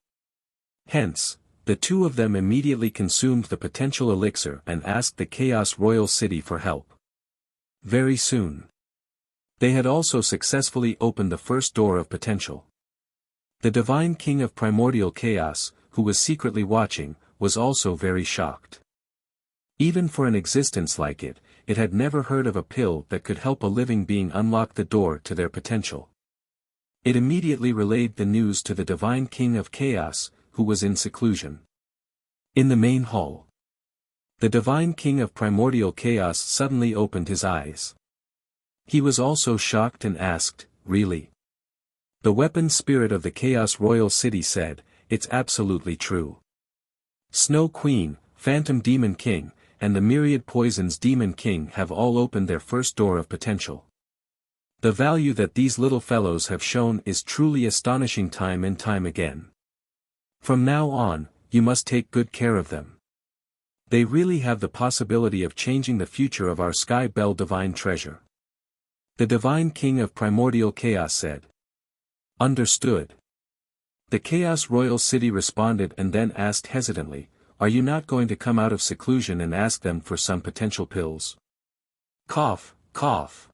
Hence, the two of them immediately consumed the potential elixir and asked the Chaos Royal City for help. Very soon. They had also successfully opened the first door of potential. The Divine King of Primordial Chaos, who was secretly watching, was also very shocked. Even for an existence like it, it had never heard of a pill that could help a living being unlock the door to their potential. It immediately relayed the news to the Divine King of Chaos, who was in seclusion. In the main hall, the Divine King of Primordial Chaos suddenly opened his eyes. He was also shocked and asked, "Really?" The weapon spirit of the Chaos Royal City said, "It's absolutely true. Snow Queen, Phantom Demon King, and the Myriad Poisons Demon King have all opened their first door of potential. The value that these little fellows have shown is truly astonishing time and time again. From now on, you must take good care of them. They really have the possibility of changing the future of our Sky Bell Divine Treasure." The Divine King of Primordial Chaos said. Understood. The Chaos Royal City responded and then asked hesitantly, "Are you not going to come out of seclusion and ask them for some potential pills?" Cough, cough.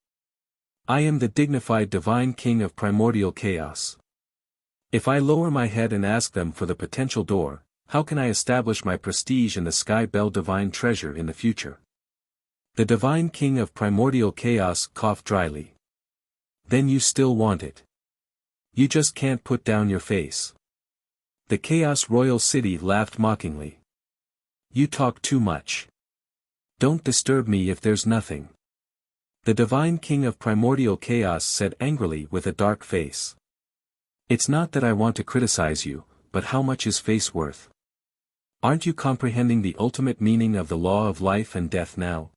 I am the dignified Divine King of Primordial Chaos. If I lower my head and ask them for the potential door, how can I establish my prestige in the Sky Bell Divine Treasure in the future? The Divine King of Primordial Chaos coughed dryly. Then you still want it. You just can't put down your face. The Chaos Royal City laughed mockingly. You talk too much. Don't disturb me if there's nothing. The Divine King of Primordial Chaos said angrily with a dark face. It's not that I want to criticize you, but how much is face worth? Aren't you comprehending the ultimate meaning of the law of life and death now?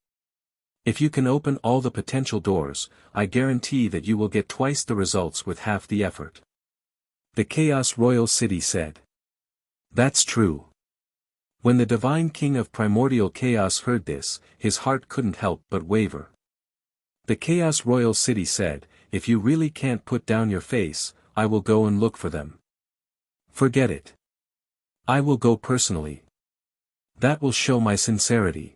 If you can open all the potential doors, I guarantee that you will get twice the results with half the effort. The Chaos Royal City said. That's true. When the Divine King of Primordial Chaos heard this, his heart couldn't help but waver. The Chaos Royal City said, "If you really can't put down your face, I will go and look for them." Forget it. I will go personally. That will show my sincerity.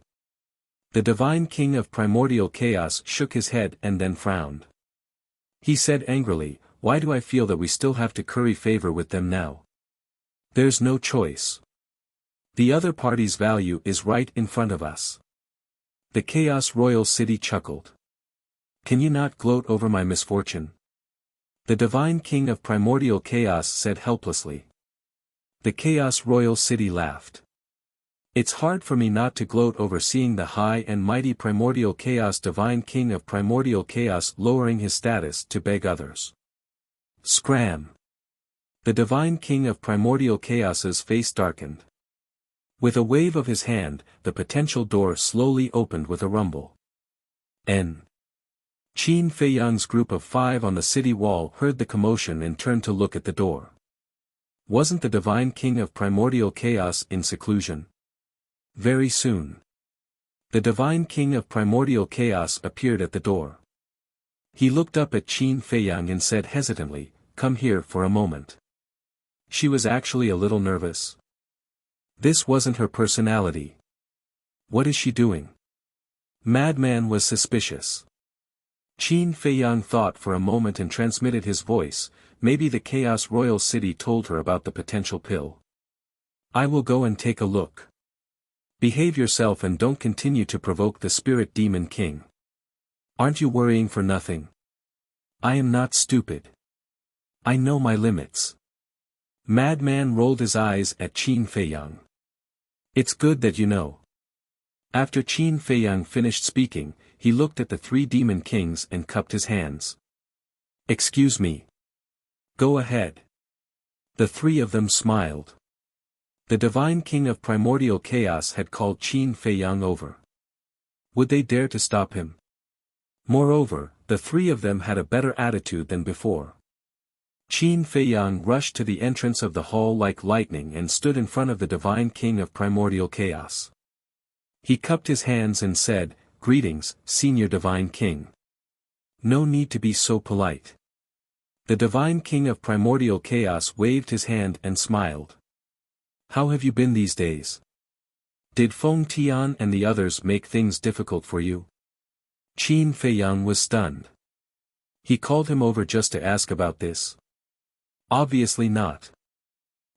The Divine King of Primordial Chaos shook his head and then frowned. He said angrily, "Why do I feel that we still have to curry favor with them now? There's no choice. The other party's value is right in front of us." The Chaos Royal City chuckled. Can you not gloat over my misfortune? The divine king of primordial chaos said helplessly. The Chaos Royal City laughed. It's hard for me not to gloat over seeing the high and mighty primordial chaos divine king of primordial chaos lowering his status to beg others. Scram! The divine king of primordial chaos's face darkened. With a wave of his hand, the potential door slowly opened with a rumble. Qin Feiyang's group of 5 on the city wall heard the commotion and turned to look at the door. Wasn't the divine king of primordial chaos in seclusion? Very soon. The divine king of primordial chaos appeared at the door. He looked up at Qin Feiyang and said hesitantly, "Come here for a moment." She was actually a little nervous. This wasn't her personality. What is she doing? Madman was suspicious. Qin Feiyang thought for a moment and transmitted his voice. Maybe the Chaos Royal City told her about the potential pill. I will go and take a look. Behave yourself and don't continue to provoke the Spirit Demon King. Aren't you worrying for nothing? I am not stupid. I know my limits. Madman rolled his eyes at Qin Feiyang. It's good that you know. After Qin Feiyang finished speaking, he looked at the 3 demon kings and cupped his hands. Excuse me. Go ahead. The 3 of them smiled. The divine king of primordial chaos had called Qin Feiyang over. Would they dare to stop him? Moreover, the 3 of them had a better attitude than before. Qin Feiyang rushed to the entrance of the hall like lightning and stood in front of the divine king of primordial chaos. He cupped his hands and said, "Greetings, senior divine king. No need to be so polite." The divine king of primordial chaos waved his hand and smiled. How have you been these days? Did Feng Tian and the others make things difficult for you? Qin Feiyang was stunned. He called him over just to ask about this. Obviously not.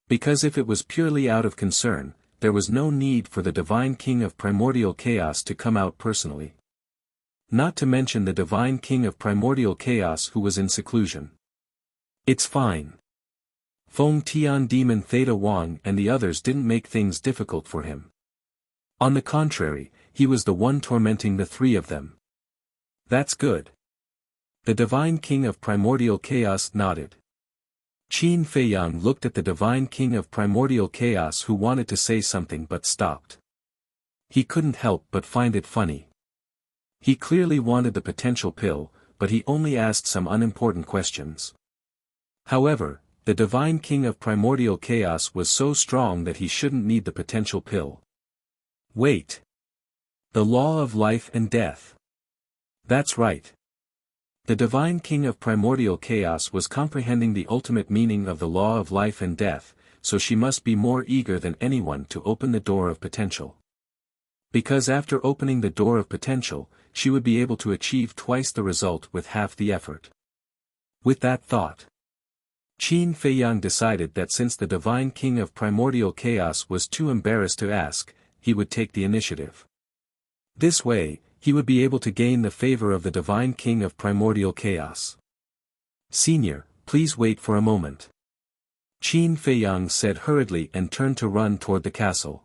Because if it was purely out of concern, there was no need for the divine king of primordial chaos to come out personally. Not to mention the divine king of primordial chaos who was in seclusion. It's fine. Feng Tian Demon Theta Wang and the others didn't make things difficult for him. On the contrary, he was the one tormenting the 3 of them. That's good. The divine king of primordial chaos nodded. Qin Feiyang looked at the divine king of primordial chaos who wanted to say something but stopped. He couldn't help but find it funny. He clearly wanted the potential pill, but he only asked some unimportant questions. However, the divine king of primordial chaos was so strong that he shouldn't need the potential pill. Wait. The law of life and death. That's right. The divine king of primordial chaos was comprehending the ultimate meaning of the law of life and death, so she must be more eager than anyone to open the door of potential. Because after opening the door of potential, she would be able to achieve twice the result with half the effort. With that thought, Qin Feiyang decided that since the divine king of primordial chaos was too embarrassed to ask, he would take the initiative. This way, he would be able to gain the favor of the divine king of primordial chaos. Senior, please wait for a moment. Qin Feiyang said hurriedly and turned to run toward the castle.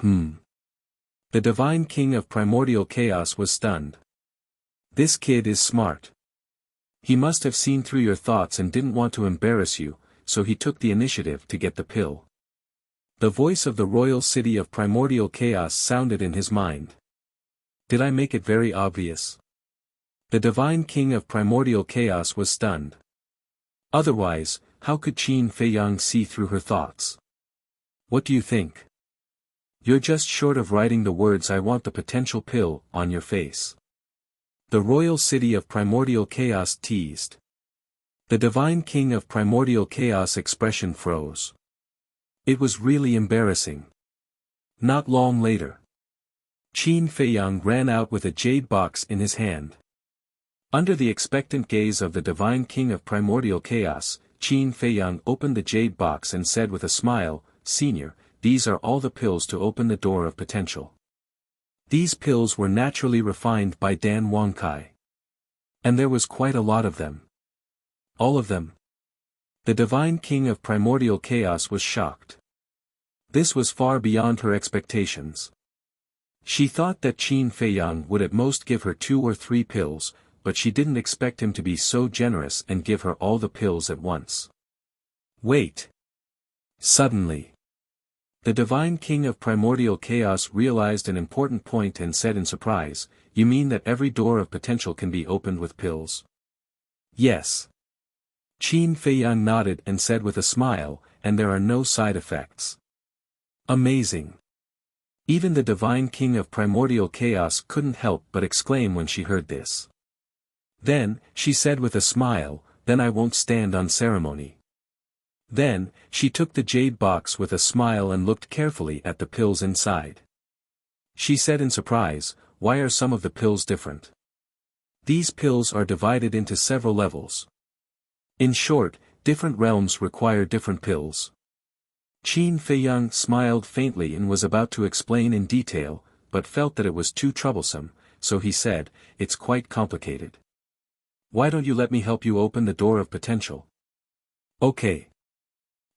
The divine king of primordial chaos was stunned. This kid is smart. He must have seen through your thoughts and didn't want to embarrass you, so he took the initiative to get the pill. The voice of the royal city of primordial chaos sounded in his mind. Did I make it very obvious? The divine king of primordial chaos was stunned. Otherwise, how could Qin Feiyang see through her thoughts? What do you think? You're just short of writing the words "I want the potential pill" on your face. The royal city of primordial chaos teased. The divine king of primordial chaos expression froze. It was really embarrassing. Not long later, Qin Feiyang ran out with a jade box in his hand. Under the expectant gaze of the divine king of primordial chaos, Qin Feiyang opened the jade box and said with a smile, "Senior, these are all the pills to open the door of potential." These pills were naturally refined by Dan Wangkai. And there was quite a lot of them. All of them. The divine king of primordial chaos was shocked. This was far beyond her expectations. She thought that Qin Feiyang would at most give her 2 or 3 pills, but she didn't expect him to be so generous and give her all the pills at once. Wait. Suddenly, the divine king of primordial chaos realized an important point and said in surprise, "You mean that every door of potential can be opened with pills?" Yes. Qin Feiyang nodded and said with a smile, "And there are no side effects." Amazing. Even the divine king of primordial chaos couldn't help but exclaim when she heard this. Then, she said with a smile, "Then I won't stand on ceremony." Then, she took the jade box with a smile and looked carefully at the pills inside. She said in surprise, "Why are some of the pills different?" These pills are divided into several levels. In short, different realms require different pills. Qin Feiyang smiled faintly and was about to explain in detail, but felt that it was too troublesome, so he said, "It's quite complicated. Why don't you let me help you open the door of potential?" "Okay.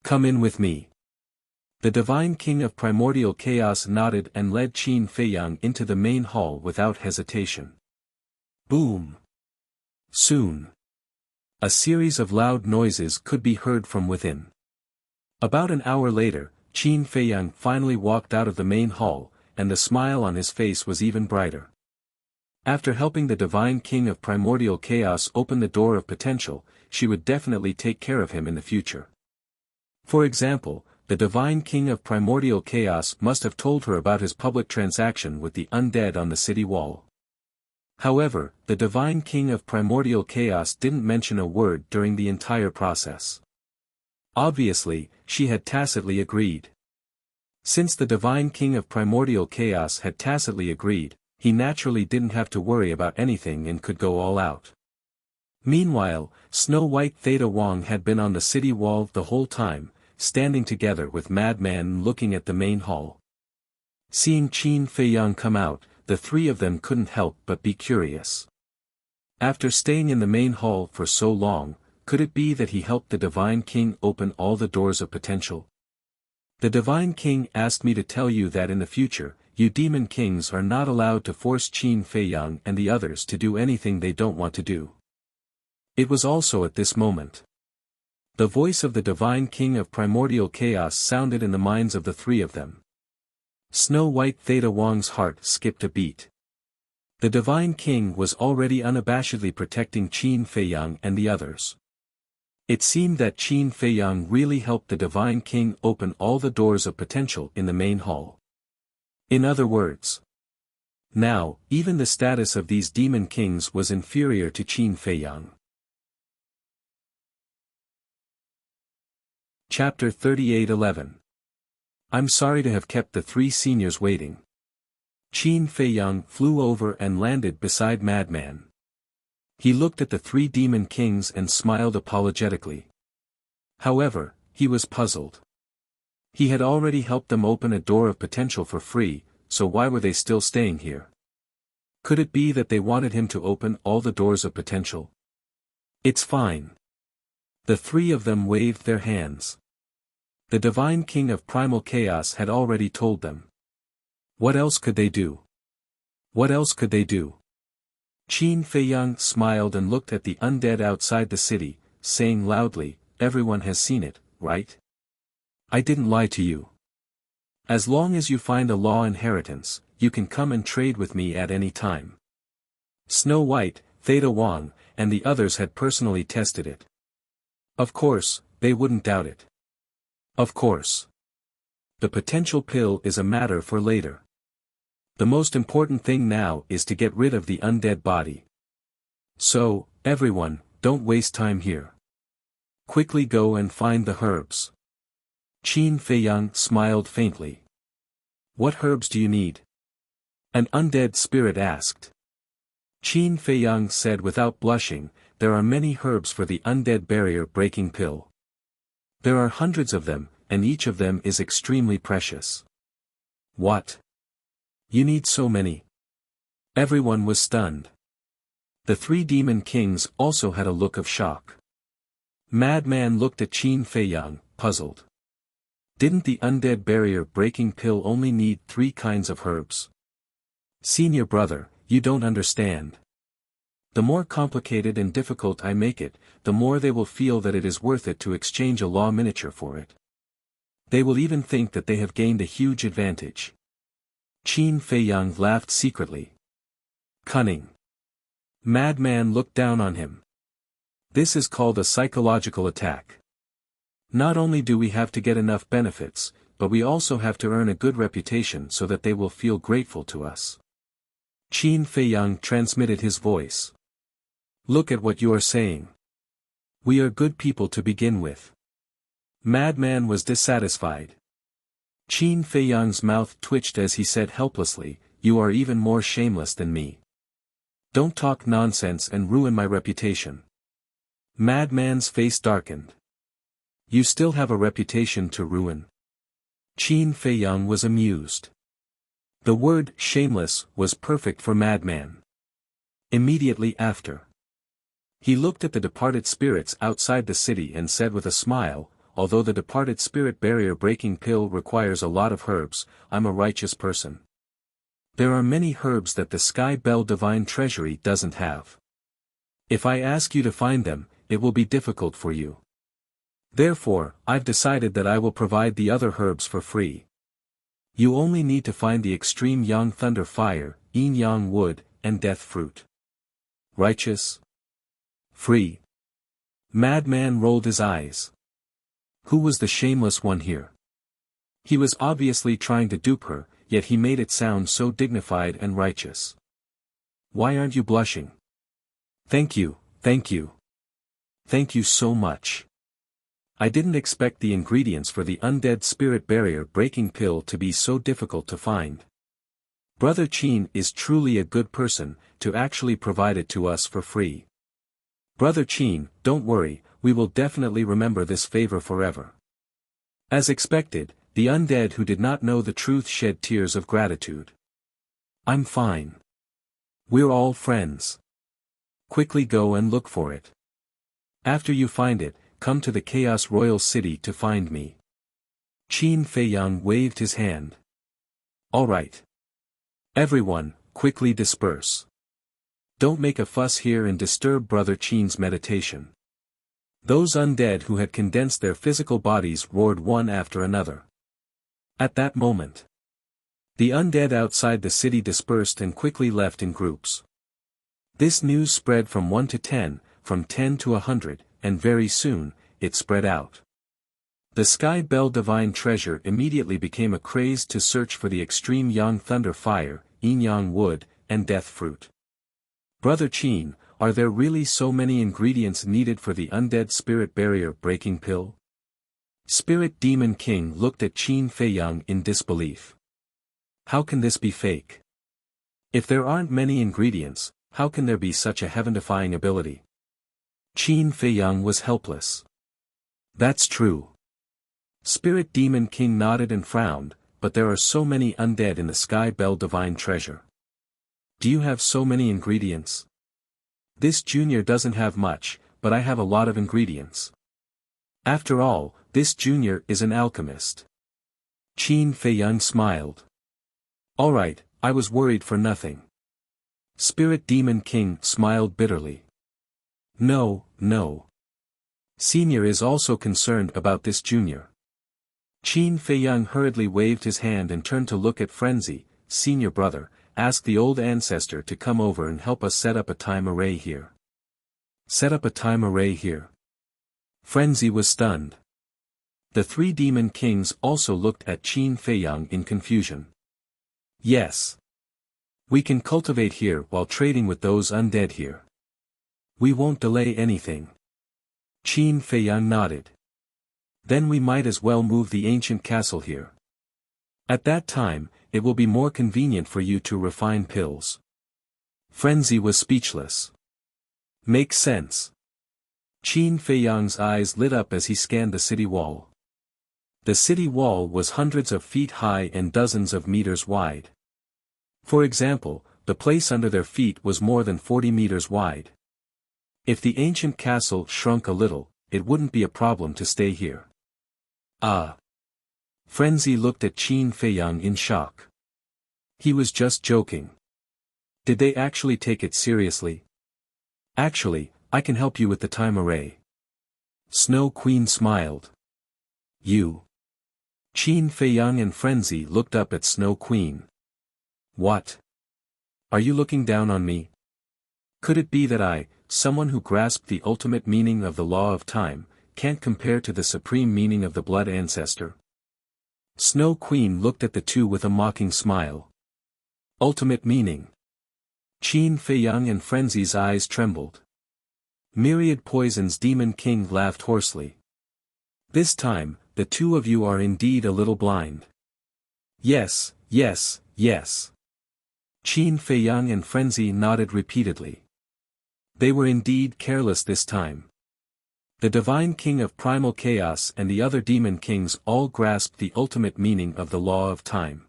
Come in with me." The divine king of primordial chaos nodded and led Qin Feiyang into the main hall without hesitation. Boom! Soon, a series of loud noises could be heard from within. About an hour later, Qin Feiyang finally walked out of the main hall, and the smile on his face was even brighter. After helping the divine king of primordial chaos open the door of potential, she would definitely take care of him in the future. For example, the divine king of primordial chaos must have told her about his public transaction with the undead on the city wall. However, the divine king of primordial chaos didn't mention a word during the entire process. Obviously, she had tacitly agreed. Since the divine king of primordial chaos had tacitly agreed, he naturally didn't have to worry about anything and could go all out. Meanwhile, Snow White Theta Wong had been on the city wall the whole time, standing together with Madman looking at the main hall. Seeing Qin Feiyang come out, the 3 of them couldn't help but be curious. After staying in the main hall for so long, could it be that he helped the divine king open all the doors of potential? The divine king asked me to tell you that in the future, you demon kings are not allowed to force Qin Feiyang and the others to do anything they don't want to do. It was also at this moment. The voice of the divine king of primordial chaos sounded in the minds of the 3 of them. Snow White Theta Wong's heart skipped a beat. The divine king was already unabashedly protecting Qin Feiyang and the others. It seemed that Qin Feiyang really helped the divine king open all the doors of potential in the main hall. In other words, now, even the status of these demon kings was inferior to Qin Feiyang. Chapter 38:11. I'm sorry to have kept the 3 seniors waiting. Qin Feiyang flew over and landed beside Madman. He looked at the 3 demon kings and smiled apologetically. However, he was puzzled. He had already helped them open a door of potential for free, so why were they still staying here? Could it be that they wanted him to open all the doors of potential? It's fine. The 3 of them waved their hands. The divine king of primal chaos had already told them. What else could they do? What else could they do? Qin Feiyang smiled and looked at the undead outside the city, saying loudly, "Everyone has seen it, right? I didn't lie to you. As long as you find a law inheritance, you can come and trade with me at any time." Snow White, Theta Wong, and the others had personally tested it. Of course, they wouldn't doubt it. Of course. The potential pill is a matter for later. The most important thing now is to get rid of the undead body. So, everyone, don't waste time here. Quickly go and find the herbs. Qin Feiyang smiled faintly. What herbs do you need? An undead spirit asked. Qin Feiyang said without blushing, there are many herbs for the undead barrier-breaking pill. There are hundreds of them, and each of them is extremely precious. What? You need so many? Everyone was stunned. The three demon kings also had a look of shock. Madman looked at Qin Feiyang, puzzled. Didn't the undead barrier-breaking pill only need 3 kinds of herbs? Senior brother, you don't understand. The more complicated and difficult I make it, the more they will feel that it is worth it to exchange a law miniature for it. They will even think that they have gained a huge advantage. Qin Feiyang laughed secretly. Cunning. Madman looked down on him. This is called a psychological attack. Not only do we have to get enough benefits, but we also have to earn a good reputation so that they will feel grateful to us. Qin Feiyang transmitted his voice. Look at what you are saying. We are good people to begin with. Madman was dissatisfied. Qin Feiyang's mouth twitched as he said helplessly, you are even more shameless than me. Don't talk nonsense and ruin my reputation. Madman's face darkened. You still have a reputation to ruin. Qin Feiyang was amused. The word shameless was perfect for Madman. Immediately after, he looked at the departed spirits outside the city and said with a smile, although the departed spirit barrier-breaking pill requires a lot of herbs, I'm a righteous person. There are many herbs that the Sky Bell Divine Treasury doesn't have. If I ask you to find them, it will be difficult for you. Therefore, I've decided that I will provide the other herbs for free. You only need to find the extreme Yang Thunder Fire, Yin Yang Wood, and Death Fruit. Righteous? Free? Madman rolled his eyes. Who was the shameless one here? He was obviously trying to dupe her, yet he made it sound so dignified and righteous. Why aren't you blushing? Thank you, thank you. Thank you so much. I didn't expect the ingredients for the undead spirit barrier breaking pill to be so difficult to find. Brother Qin is truly a good person, to actually provide it to us for free. Brother Qin, don't worry, we will definitely remember this favor forever. As expected, the undead who did not know the truth shed tears of gratitude. I'm fine. We're all friends. Quickly go and look for it. After you find it, come to the Chaos Royal City to find me. Qin Feiyang waved his hand. All right. Everyone, quickly disperse. Don't make a fuss here and disturb Brother Qin's meditation. Those undead who had condensed their physical bodies roared one after another. At that moment, the undead outside the city dispersed and quickly left in groups. This news spread from 1 to 10, from 10 to 100, and very soon, it spread out. The Sky Bell Divine Treasure immediately became a craze to search for the extreme Yang Thunder Fire, Yin Yang Wood, and Death Fruit. Brother Qin, are there really so many ingredients needed for the undead spirit barrier breaking pill? Spirit Demon King looked at Qin Feiyang in disbelief. How can this be fake? If there aren't many ingredients, how can there be such a heaven-defying ability? Qin Feiyang was helpless. That's true. Spirit Demon King nodded and frowned, but there are so many undead in the Sky Bell Divine Treasure. Do you have so many ingredients? This junior doesn't have much, but I have a lot of ingredients. After all, this junior is an alchemist. Qin Feiyang smiled. Alright, I was worried for nothing. Spirit Demon King smiled bitterly. No, no. Senior is also concerned about this junior. Qin Feiyang hurriedly waved his hand and turned to look at Frenzy. Senior brother, ask the old ancestor to come over and help us set up a time array here. Set up a time array here. Frenzy was stunned. The three demon kings also looked at Qin Feiyang in confusion. Yes. We can cultivate here while trading with those undead here. We won't delay anything. Qin Feiyang nodded. Then we might as well move the ancient castle here. At that time, it will be more convenient for you to refine pills. Frenzy was speechless. Makes sense. Qin Feiyang's eyes lit up as he scanned the city wall. The city wall was hundreds of feet high and dozens of meters wide. For example, the place under their feet was more than 40 meters wide. If the ancient castle shrunk a little, it wouldn't be a problem to stay here. Ah! Frenzy looked at Qin Feiyang in shock. He was just joking. Did they actually take it seriously? Actually, I can help you with the time array. Snow Queen smiled. You? Qin Feiyang and Frenzy looked up at Snow Queen. What? Are you looking down on me? Could it be that I, someone who grasped the ultimate meaning of the law of time, can't compare to the supreme meaning of the blood ancestor? Snow Queen looked at the two with a mocking smile. Ultimate meaning. Qin Feiyang and Frenzy's eyes trembled. Myriad Poison's Demon King laughed hoarsely. This time, the two of you are indeed a little blind. Yes, yes, yes. Qin Feiyang and Frenzy nodded repeatedly. They were indeed careless this time. The Divine King of Primal Chaos and the other Demon Kings all grasped the ultimate meaning of the law of time.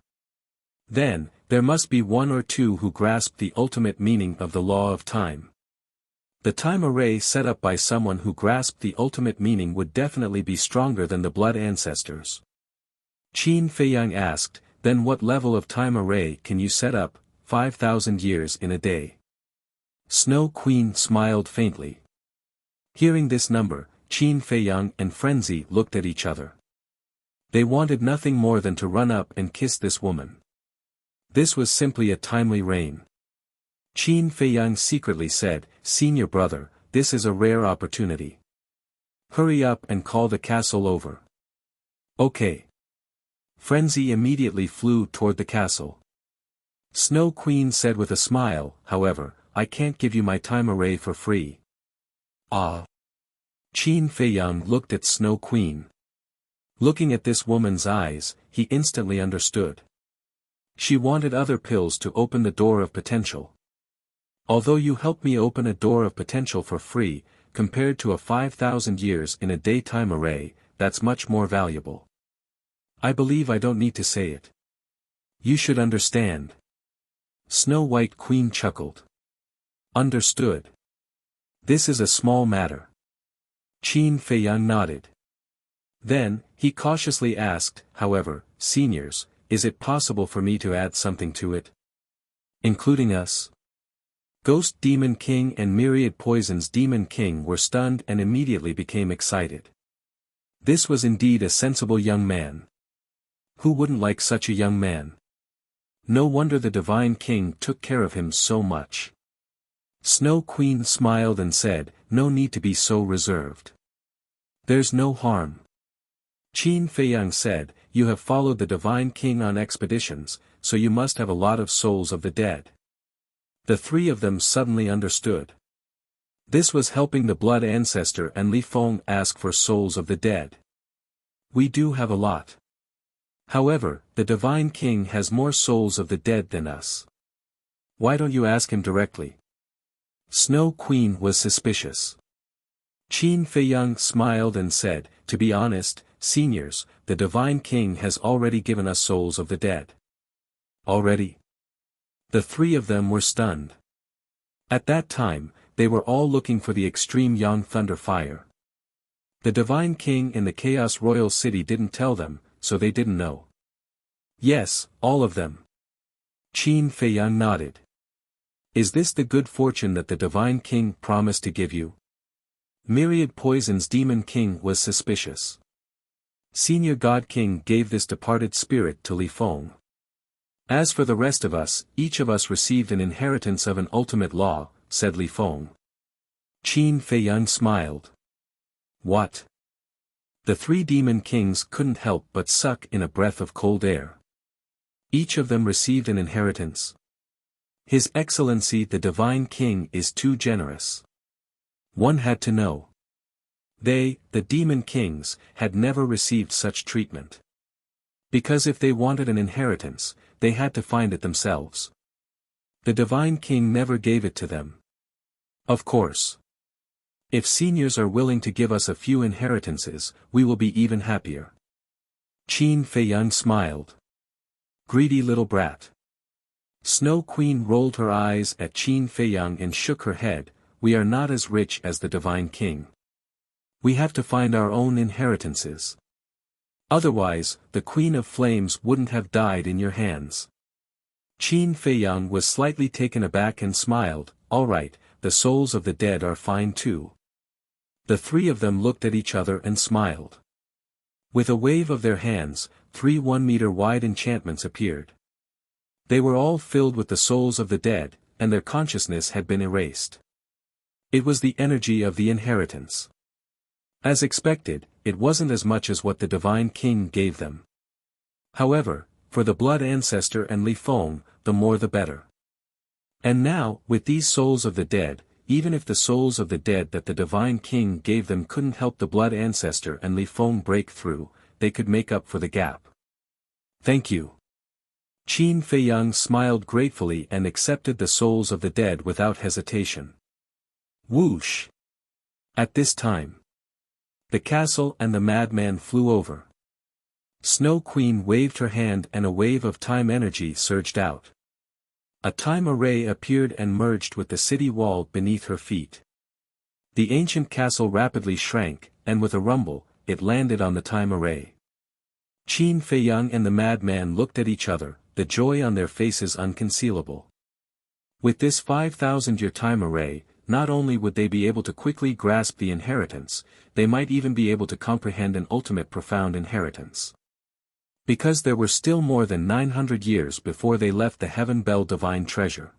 Then, there must be one or two who grasped the ultimate meaning of the law of time. The time array set up by someone who grasped the ultimate meaning would definitely be stronger than the blood ancestors. Qin Feiyang asked, then what level of time array can you set up, 5,000 years in a day? Snow Queen smiled faintly. Hearing this number, Qin Feiyang and Frenzy looked at each other. They wanted nothing more than to run up and kiss this woman. This was simply a timely reign. Qin Feiyang secretly said, Senior brother, this is a rare opportunity. Hurry up and call the castle over. Okay. Frenzy immediately flew toward the castle. Snow Queen said with a smile, however, I can't give you my time array for free. Ah. Qin Feiyang looked at Snow Queen. Looking at this woman's eyes, he instantly understood. She wanted other pills to open the door of potential. Although you helped me open a door of potential for free, compared to a 5,000 years in a day time array, that's much more valuable. I believe I don't need to say it. You should understand. Snow White Queen chuckled. Understood. This is a small matter. Qin Feiyang nodded. Then, he cautiously asked, however, seniors, is it possible for me to add something to it? Including us? Ghost Demon King and Myriad Poison's Demon King were stunned and immediately became excited. This was indeed a sensible young man. Who wouldn't like such a young man? No wonder the Divine King took care of him so much. Snow Queen smiled and said, no need to be so reserved. There's no harm. Qin Feiyang said, you have followed the Divine King on expeditions, so you must have a lot of souls of the dead. The three of them suddenly understood. This was helping the blood ancestor and Li Feng ask for souls of the dead. We do have a lot. However, the Divine King has more souls of the dead than us. Why don't you ask him directly? Snow Queen was suspicious. Qin Feiyang smiled and said, to be honest, seniors, the Divine King has already given us souls of the dead. Already? The three of them were stunned. At that time, they were all looking for the extreme Yang Thunder Fire. The Divine King in the Chaos Royal City didn't tell them, so they didn't know. Yes, all of them. Qin Feiyang nodded. Is this the good fortune that the Divine King promised to give you? Myriad Poison's Demon King was suspicious. Senior God King gave this departed spirit to Li Feng. As for the rest of us, each of us received an inheritance of an ultimate law, said Li Feng. Qin Feiyang smiled. What? The three demon kings couldn't help but suck in a breath of cold air. Each of them received an inheritance. His Excellency the Divine King is too generous. One had to know. They, the demon kings, had never received such treatment. Because if they wanted an inheritance, they had to find it themselves. The Divine King never gave it to them. Of course. If seniors are willing to give us a few inheritances, we will be even happier. Qin Feiyang smiled. Greedy little brat. Snow Queen rolled her eyes at Qin Feiyang and shook her head. We are not as rich as the Divine King. We have to find our own inheritances. Otherwise, the Queen of Flames wouldn't have died in your hands. Qin Feiyang was slightly taken aback and smiled. All right, the souls of the dead are fine too. The three of them looked at each other and smiled. With a wave of their hands, 3 1-meter-wide enchantments appeared. They were all filled with the souls of the dead, and their consciousness had been erased. It was the energy of the inheritance. As expected, it wasn't as much as what the Divine King gave them. However, for the Blood Ancestor and Li Feng, the more the better. And now, with these souls of the dead, even if the souls of the dead that the Divine King gave them couldn't help the Blood Ancestor and Li Feng break through, they could make up for the gap. Thank you. Qin Feiyang smiled gratefully and accepted the souls of the dead without hesitation. Whoosh! At this time, the castle and the madman flew over. Snow Queen waved her hand and a wave of time energy surged out. A time array appeared and merged with the city wall beneath her feet. The ancient castle rapidly shrank, and with a rumble, it landed on the time array. Qin Feiyang and the madman looked at each other, the joy on their faces unconcealable. With this 5,000-year time array, not only would they be able to quickly grasp the inheritance, they might even be able to comprehend an ultimate profound inheritance. Because there were still more than 900 years before they left the Heaven Bell divine treasure.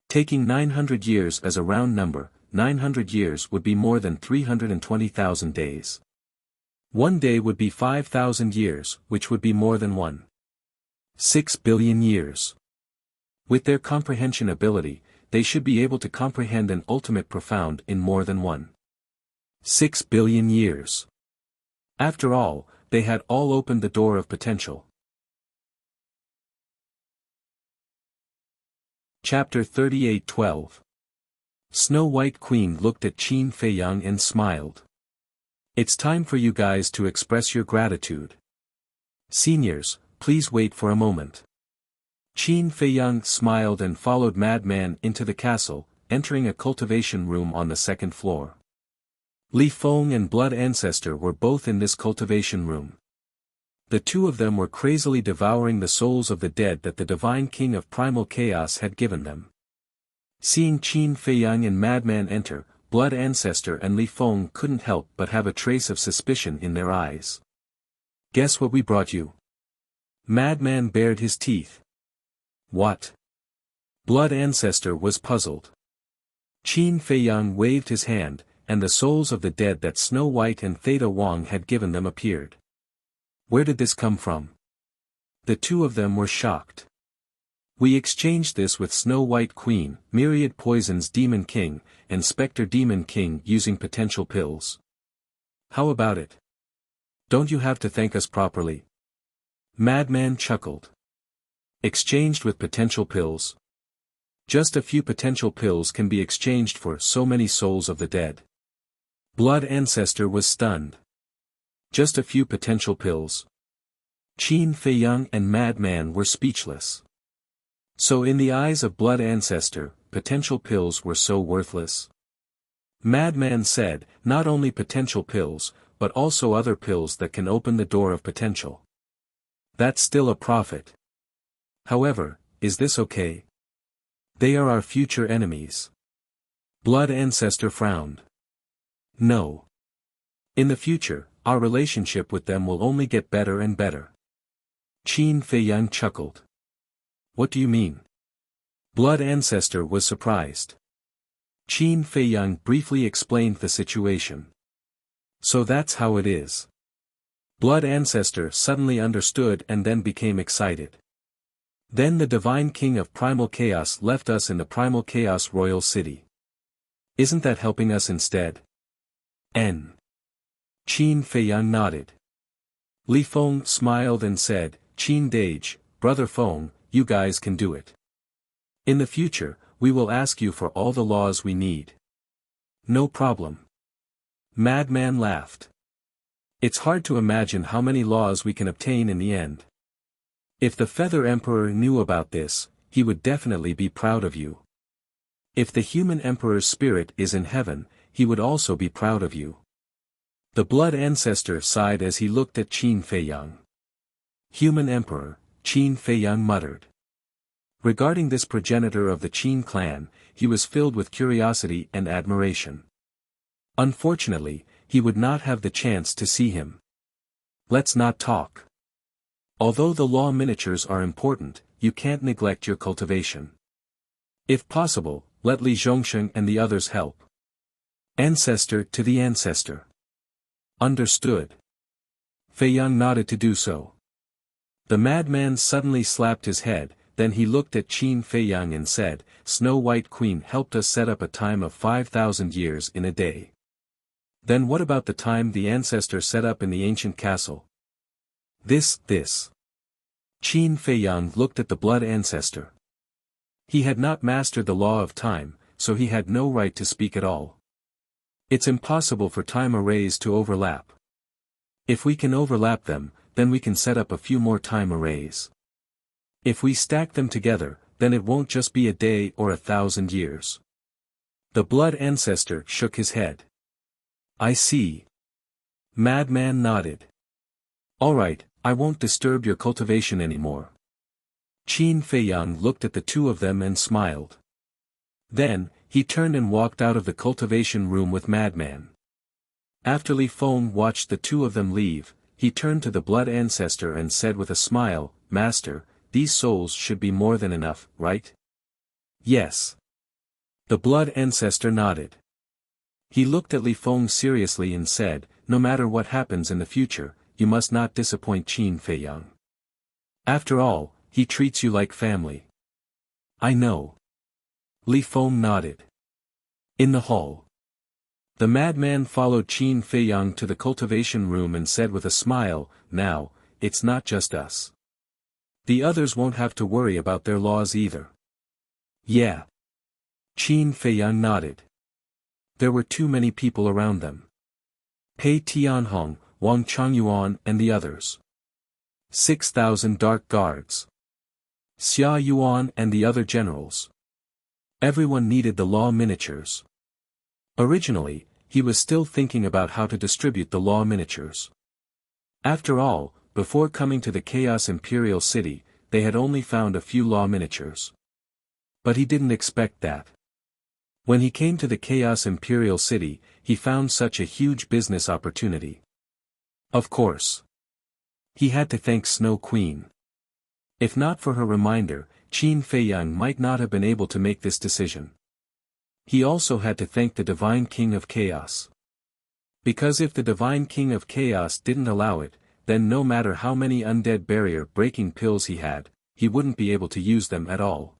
Taking 900 years as a round number, 900 years would be more than 320,000 days. One day would be 5,000 years, which would be more than 1.6 billion years. With their comprehension ability, they should be able to comprehend an ultimate profound in more than 1.6 billion years. After all, they had all opened the door of potential. Chapter 38:12. Snow White Queen looked at Qin Feiyang and smiled. It's time for you guys to express your gratitude. Seniors, please wait for a moment. Qin Feiyang smiled and followed Madman into the castle, entering a cultivation room on the second floor. Li Feng and Blood Ancestor were both in this cultivation room. The two of them were crazily devouring the souls of the dead that the Divine King of Primal Chaos had given them. Seeing Qin Feiyang and Madman enter, Blood Ancestor and Li Feng couldn't help but have a trace of suspicion in their eyes. Guess what we brought you? Madman bared his teeth. What? Blood Ancestor was puzzled. Qin Feiyang waved his hand, and the souls of the dead that Snow White and Theta Wang had given them appeared. Where did this come from? The two of them were shocked. We exchanged this with Snow White Queen, Myriad Poison's Demon King, and Spectre Demon King using potential pills. How about it? Don't you have to thank us properly? Madman chuckled. Exchanged with potential pills? Just a few potential pills can be exchanged for so many souls of the dead. Blood Ancestor was stunned. Just a few potential pills. Qin Feiyang and Madman were speechless. So in the eyes of Blood Ancestor, potential pills were so worthless? Madman said, not only potential pills, but also other pills that can open the door of potential. That's still a profit. However, is this okay? They are our future enemies. Blood Ancestor frowned. No. In the future, our relationship with them will only get better and better. Qin Feiyang chuckled. What do you mean? Blood Ancestor was surprised. Qin Feiyang briefly explained the situation. So that's how it is. Blood Ancestor suddenly understood and then became excited. Then the Divine King of Primal Chaos left us in the Primal Chaos Royal City. Isn't that helping us instead? Qin Feiyang nodded. Li Feng smiled and said, Qin Dage, Brother Feng, you guys can do it. In the future, we will ask you for all the laws we need. No problem. Madman laughed. It's hard to imagine how many laws we can obtain in the end. If the Feather Emperor knew about this, he would definitely be proud of you. If the human emperor's spirit is in heaven, he would also be proud of you. The blood ancestor sighed as he looked at Qin Feiyang. Human emperor, Qin Feiyang muttered. Regarding this progenitor of the Qin clan, he was filled with curiosity and admiration. Unfortunately, he would not have the chance to see him. Let's not talk. Although the law miniatures are important, you can't neglect your cultivation. If possible, let Li Zhongsheng and the others help. Ancestor to the ancestor. Understood. Feiyang nodded to do so. The madman suddenly slapped his head, then he looked at Qin Feiyang and said, Snow White Queen helped us set up a time of 5,000 years in a day. Then what about the time the ancestor set up in the ancient castle? This. Qin Feiyang looked at the blood ancestor. He had not mastered the law of time, so he had no right to speak at all. It's impossible for time arrays to overlap. If we can overlap them, then we can set up a few more time arrays. If we stack them together, then it won't just be a day or 1,000 years. The blood ancestor shook his head. I see. Madman nodded. Alright, I won't disturb your cultivation anymore. Qin Feiyang looked at the two of them and smiled. Then, he turned and walked out of the cultivation room with Madman. After Li Feng watched the two of them leave, he turned to the blood ancestor and said with a smile, Master, these souls should be more than enough, right? Yes. The blood ancestor nodded. He looked at Li Feng seriously and said, No matter what happens in the future, you must not disappoint Qin Feiyang. After all, he treats you like family. I know. Li Feng nodded. In the hall. The madman followed Qin Feiyang to the cultivation room and said with a smile, Now, it's not just us. The others won't have to worry about their laws either. Yeah. Qin Feiyang nodded. There were too many people around them. Pei Tianhong, Wang Changyuan and the others. 6,000 dark guards. Xia Yuan and the other generals. Everyone needed the law miniatures. Originally, he was still thinking about how to distribute the law miniatures. After all, before coming to the Chaos Imperial City, they had only found a few law miniatures. But he didn't expect that. When he came to the Chaos Imperial City, he found such a huge business opportunity. Of course. He had to thank Snow Queen. If not for her reminder, Qin Feiyang might not have been able to make this decision. He also had to thank the Divine King of Chaos. Because if the Divine King of Chaos didn't allow it, then no matter how many undead barrier-breaking pills he had, he wouldn't be able to use them at all.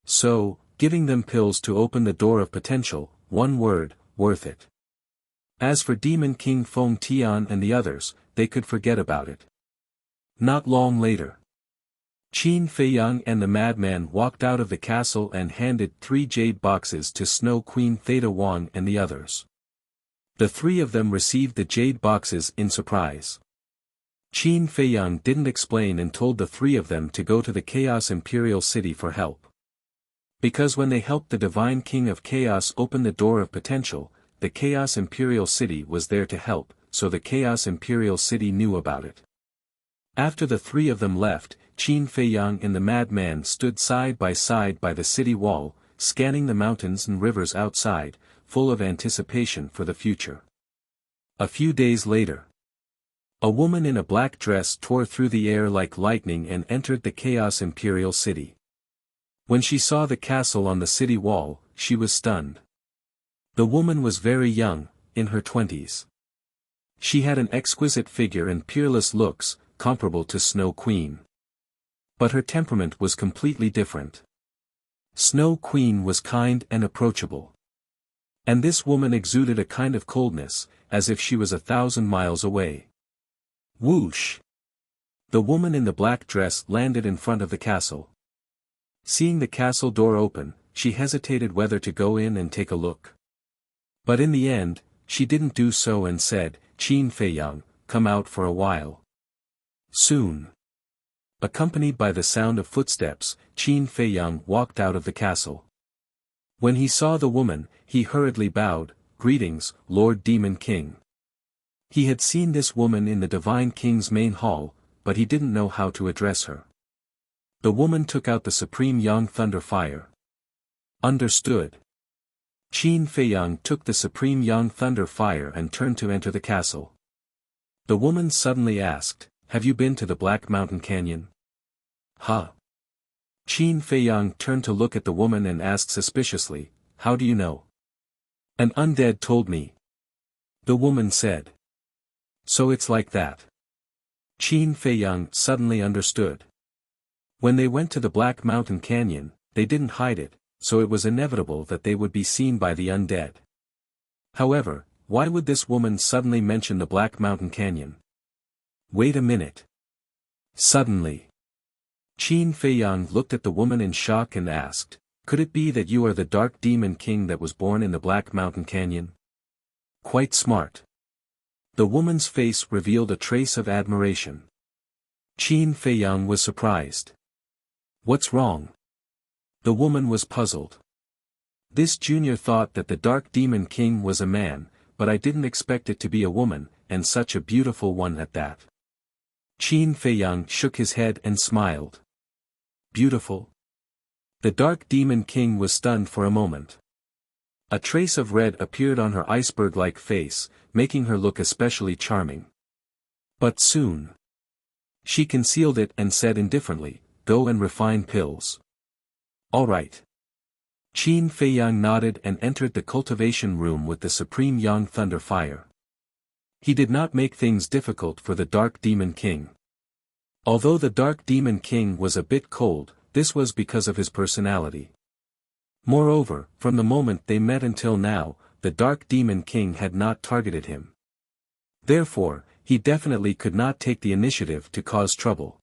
So, giving them pills to open the door of potential, one word, worth it. As for Demon King Feng Tian and the others, they could forget about it. Not long later. Qin Feiyang and the madman walked out of the castle and handed 3 jade boxes to Snow Queen Theta Wang and the others. The 3 of them received the jade boxes in surprise. Qin Feiyang didn't explain and told the 3 of them to go to the Chaos Imperial City for help. Because when they helped the Divine King of Chaos open the door of potential, the Chaos Imperial City was there to help, so the Chaos Imperial City knew about it. After the 3 of them left, Qin Feiyang and the madman stood side by the city wall, scanning the mountains and rivers outside, full of anticipation for the future. A few days later. A woman in a black dress tore through the air like lightning and entered the Chaos Imperial City. When she saw the castle on the city wall, she was stunned. The woman was very young, in her 20s. She had an exquisite figure and peerless looks, comparable to Snow Queen. But her temperament was completely different. Snow Queen was kind and approachable. And this woman exuded a kind of coldness, as if she was 1,000 miles away. Whoosh! The woman in the black dress landed in front of the castle. Seeing the castle door open, she hesitated whether to go in and take a look. But in the end, she didn't do so and said, Qin Feiyang, come out for a while. Soon. Accompanied by the sound of footsteps, Qin Feiyang walked out of the castle. When he saw the woman, he hurriedly bowed, "Greetings, Lord Demon King." He had seen this woman in the Divine King's main hall, but he didn't know how to address her. The woman took out the Supreme Yang Thunder Fire. Understood. Qin Feiyang took the Supreme Yang Thunder Fire and turned to enter the castle. The woman suddenly asked, "Have you been to the Black Mountain Canyon?" "Huh?" Qin Feiyang turned to look at the woman and asked suspiciously, "How do you know?" "An undead told me." The woman said. "So it's like that." Qin Feiyang suddenly understood. When they went to the Black Mountain Canyon, they didn't hide it, so it was inevitable that they would be seen by the undead. However, why would this woman suddenly mention the Black Mountain Canyon? Wait a minute. Suddenly, Qin Feiyang looked at the woman in shock and asked, "Could it be that you are the Dark Demon King that was born in the Black Mountain Canyon?" Quite smart. The woman's face revealed a trace of admiration. Qin Feiyang was surprised. "What's wrong?" The woman was puzzled. "This junior thought that the Dark Demon King was a man, but I didn't expect it to be a woman, and such a beautiful one at that." Qin Feiyang shook his head and smiled. "Beautiful?" The Dark Demon King was stunned for a moment. A trace of red appeared on her iceberg-like face, making her look especially charming. But soon, she concealed it and said indifferently, "Go and refine pills." "All right." Qin Feiyang nodded and entered the cultivation room with the Supreme Yang Thunder Fire. He did not make things difficult for the Dark Demon King. Although the Dark Demon King was a bit cold, this was because of his personality. Moreover, from the moment they met until now, the Dark Demon King had not targeted him. Therefore, he definitely could not take the initiative to cause trouble.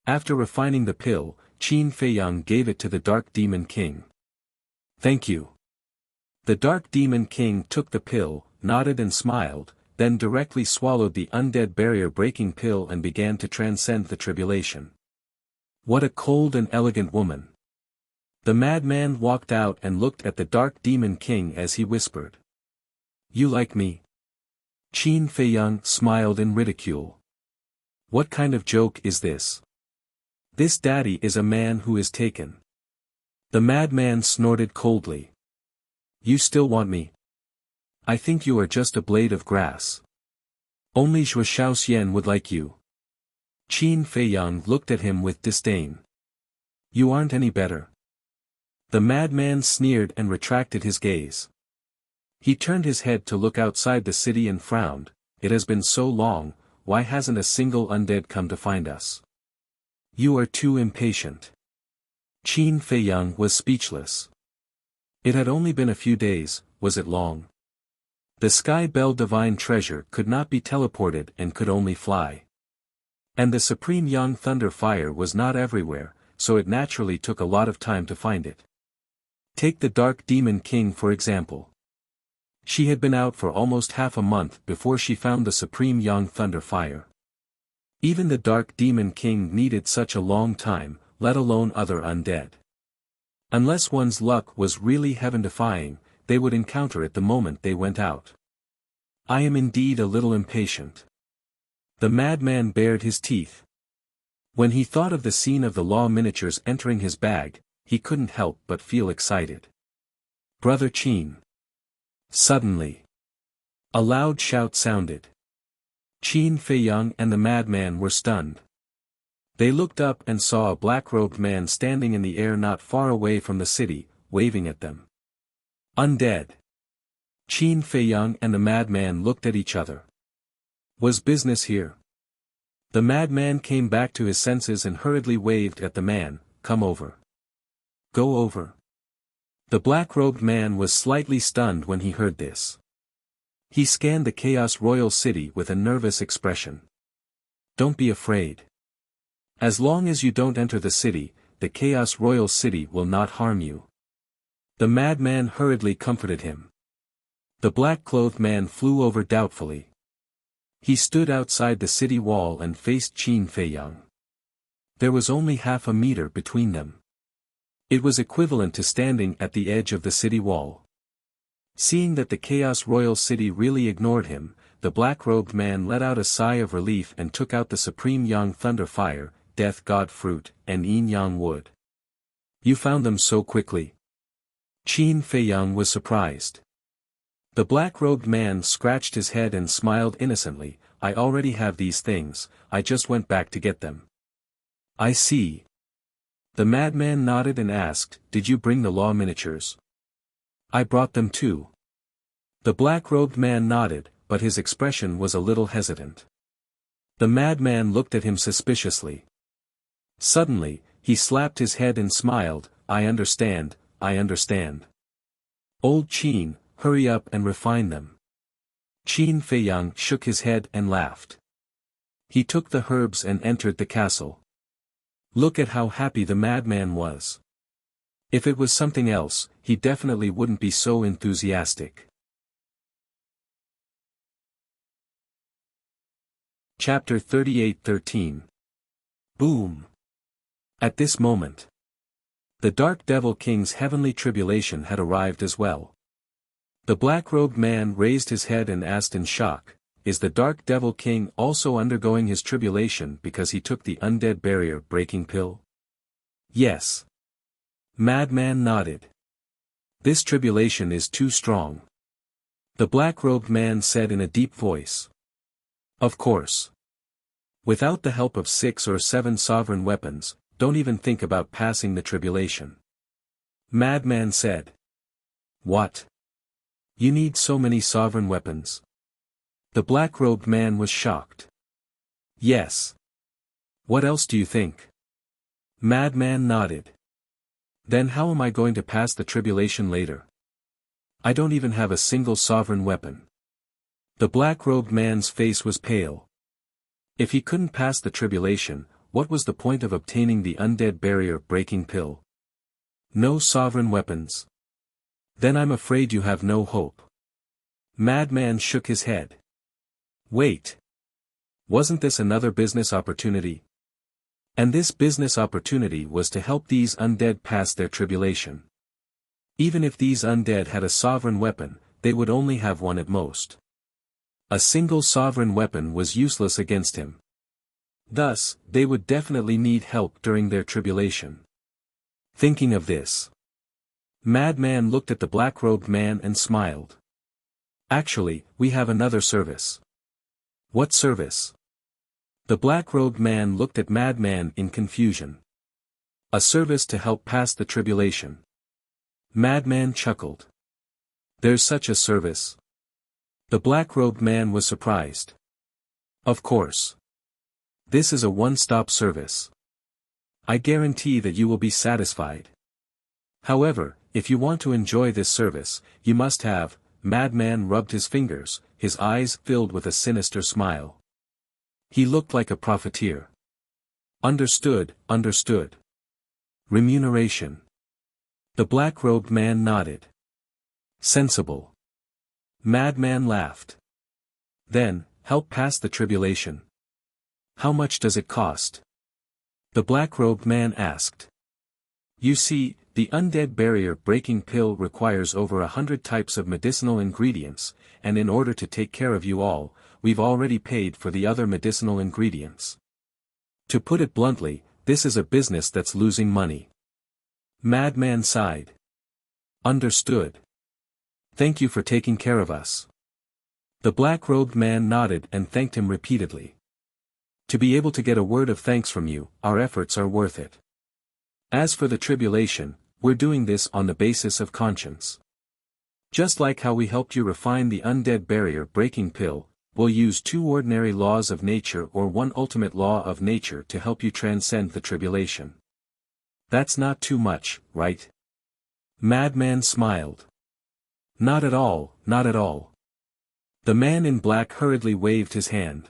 After refining the pill, Qin Feiyang gave it to the Dark Demon King. "Thank you." The Dark Demon King took the pill, nodded and smiled, then directly swallowed the undead barrier-breaking pill and began to transcend the tribulation. What a cold and elegant woman. The madman walked out and looked at the Dark Demon King as he whispered, "You like me?" Qin Feiyang smiled in ridicule. "What kind of joke is this? This daddy is a man who is taken." The madman snorted coldly. "You still want me? I think you are just a blade of grass. Only Zhuo Shaoxian would like you." Qin Feiyang looked at him with disdain. "You aren't any better." The madman sneered and retracted his gaze. He turned his head to look outside the city and frowned. "It has been so long, why hasn't a single undead come to find us?" "You are too impatient." Qin Feiyang was speechless. It had only been a few days, was it long? The Sky Bell Divine Treasure could not be teleported and could only fly. And the Supreme Yang Thunder Fire was not everywhere, so it naturally took a lot of time to find it. Take the Dark Demon King for example. She had been out for almost half a month before she found the Supreme Yang Thunder Fire. Even the Dark Demon King needed such a long time, let alone other undead. Unless one's luck was really heaven-defying, they would encounter it the moment they went out. I am indeed a little impatient. The madman bared his teeth. When he thought of the scene of the law miniatures entering his bag, he couldn't help but feel excited. Brother Qin. Suddenly, a loud shout sounded. Qin Feiyang and the madman were stunned. They looked up and saw a black-robed man standing in the air not far away from the city, waving at them. Undead. Qin Feiyang and the madman looked at each other. Was business here? The madman came back to his senses and hurriedly waved at the man, "Come over." "Go over." The black-robed man was slightly stunned when he heard this. He scanned the Chaos Royal City with a nervous expression. "Don't be afraid. As long as you don't enter the city, the Chaos Royal City will not harm you." The madman hurriedly comforted him. The black-clothed man flew over doubtfully. He stood outside the city wall and faced Qin Feiyang. There was only half a meter between them. It was equivalent to standing at the edge of the city wall. Seeing that the Chaos Royal City really ignored him, the black-robed man let out a sigh of relief and took out the Supreme Yang Thunder Fire, Death God Fruit, and Yin Yang Wood. You found them so quickly? Qin Feiyang was surprised. The black-robed man scratched his head and smiled innocently. I already have these things, I just went back to get them. I see. The madman nodded and asked, did you bring the law miniatures? I brought them too. The black-robed man nodded, but his expression was a little hesitant. The madman looked at him suspiciously. Suddenly, he slapped his head and smiled, I understand, I understand. Old Qin, hurry up and refine them. Qin Feiyang shook his head and laughed. He took the herbs and entered the castle. Look at how happy the madman was. If it was something else, he definitely wouldn't be so enthusiastic. Chapter 38:13. Boom. At this moment, the Dark Devil King's heavenly tribulation had arrived as well. The black-robed man raised his head and asked in shock, is the Dark Devil King also undergoing his tribulation because he took the undead barrier-breaking pill? Yes. Madman nodded. This tribulation is too strong. The black-robed man said in a deep voice. Of course. Without the help of 6 or 7 sovereign weapons, don't even think about passing the tribulation. Madman said. What? You need so many sovereign weapons? The black-robed man was shocked. Yes. What else do you think? Madman nodded. Then how am I going to pass the tribulation later? I don't even have a single sovereign weapon. The black-robed man's face was pale. If he couldn't pass the tribulation, what was the point of obtaining the undead barrier-breaking pill? No sovereign weapons. Then I'm afraid you have no hope. Madman shook his head. Wait. Wasn't this another business opportunity? And this business opportunity was to help these undead pass their tribulation. Even if these undead had a sovereign weapon, they would only have one at most. A single sovereign weapon was useless against him. Thus, they would definitely need help during their tribulation. Thinking of this, Madman looked at the black-robed man and smiled. Actually, we have another service. What service? The black-robed man looked at Madman in confusion. A service to help pass the tribulation. Madman chuckled. There's such a service? The black-robed man was surprised. Of course. This is a one-stop service. I guarantee that you will be satisfied. However, if you want to enjoy this service, you must have. Madman rubbed his fingers, his eyes filled with a sinister smile. He looked like a profiteer. Understood, understood. Remuneration. The black-robed man nodded. Sensible. Madman laughed. Then, help pass the tribulation. How much does it cost? The black-robed man asked. You see, the undead barrier-breaking pill requires over 100 types of medicinal ingredients, and in order to take care of you all, we've already paid for the other medicinal ingredients. To put it bluntly, this is a business that's losing money. Madman sighed. Understood. Thank you for taking care of us. The black-robed man nodded and thanked him repeatedly. To be able to get a word of thanks from you, our efforts are worth it. As for the tribulation, we're doing this on the basis of conscience. Just like how we helped you refine the undead barrier-breaking pill, we'll use 2 ordinary laws of nature or 1 ultimate law of nature to help you transcend the tribulation. That's not too much, right? Madman smiled. Not at all, not at all. The man in black hurriedly waved his hand.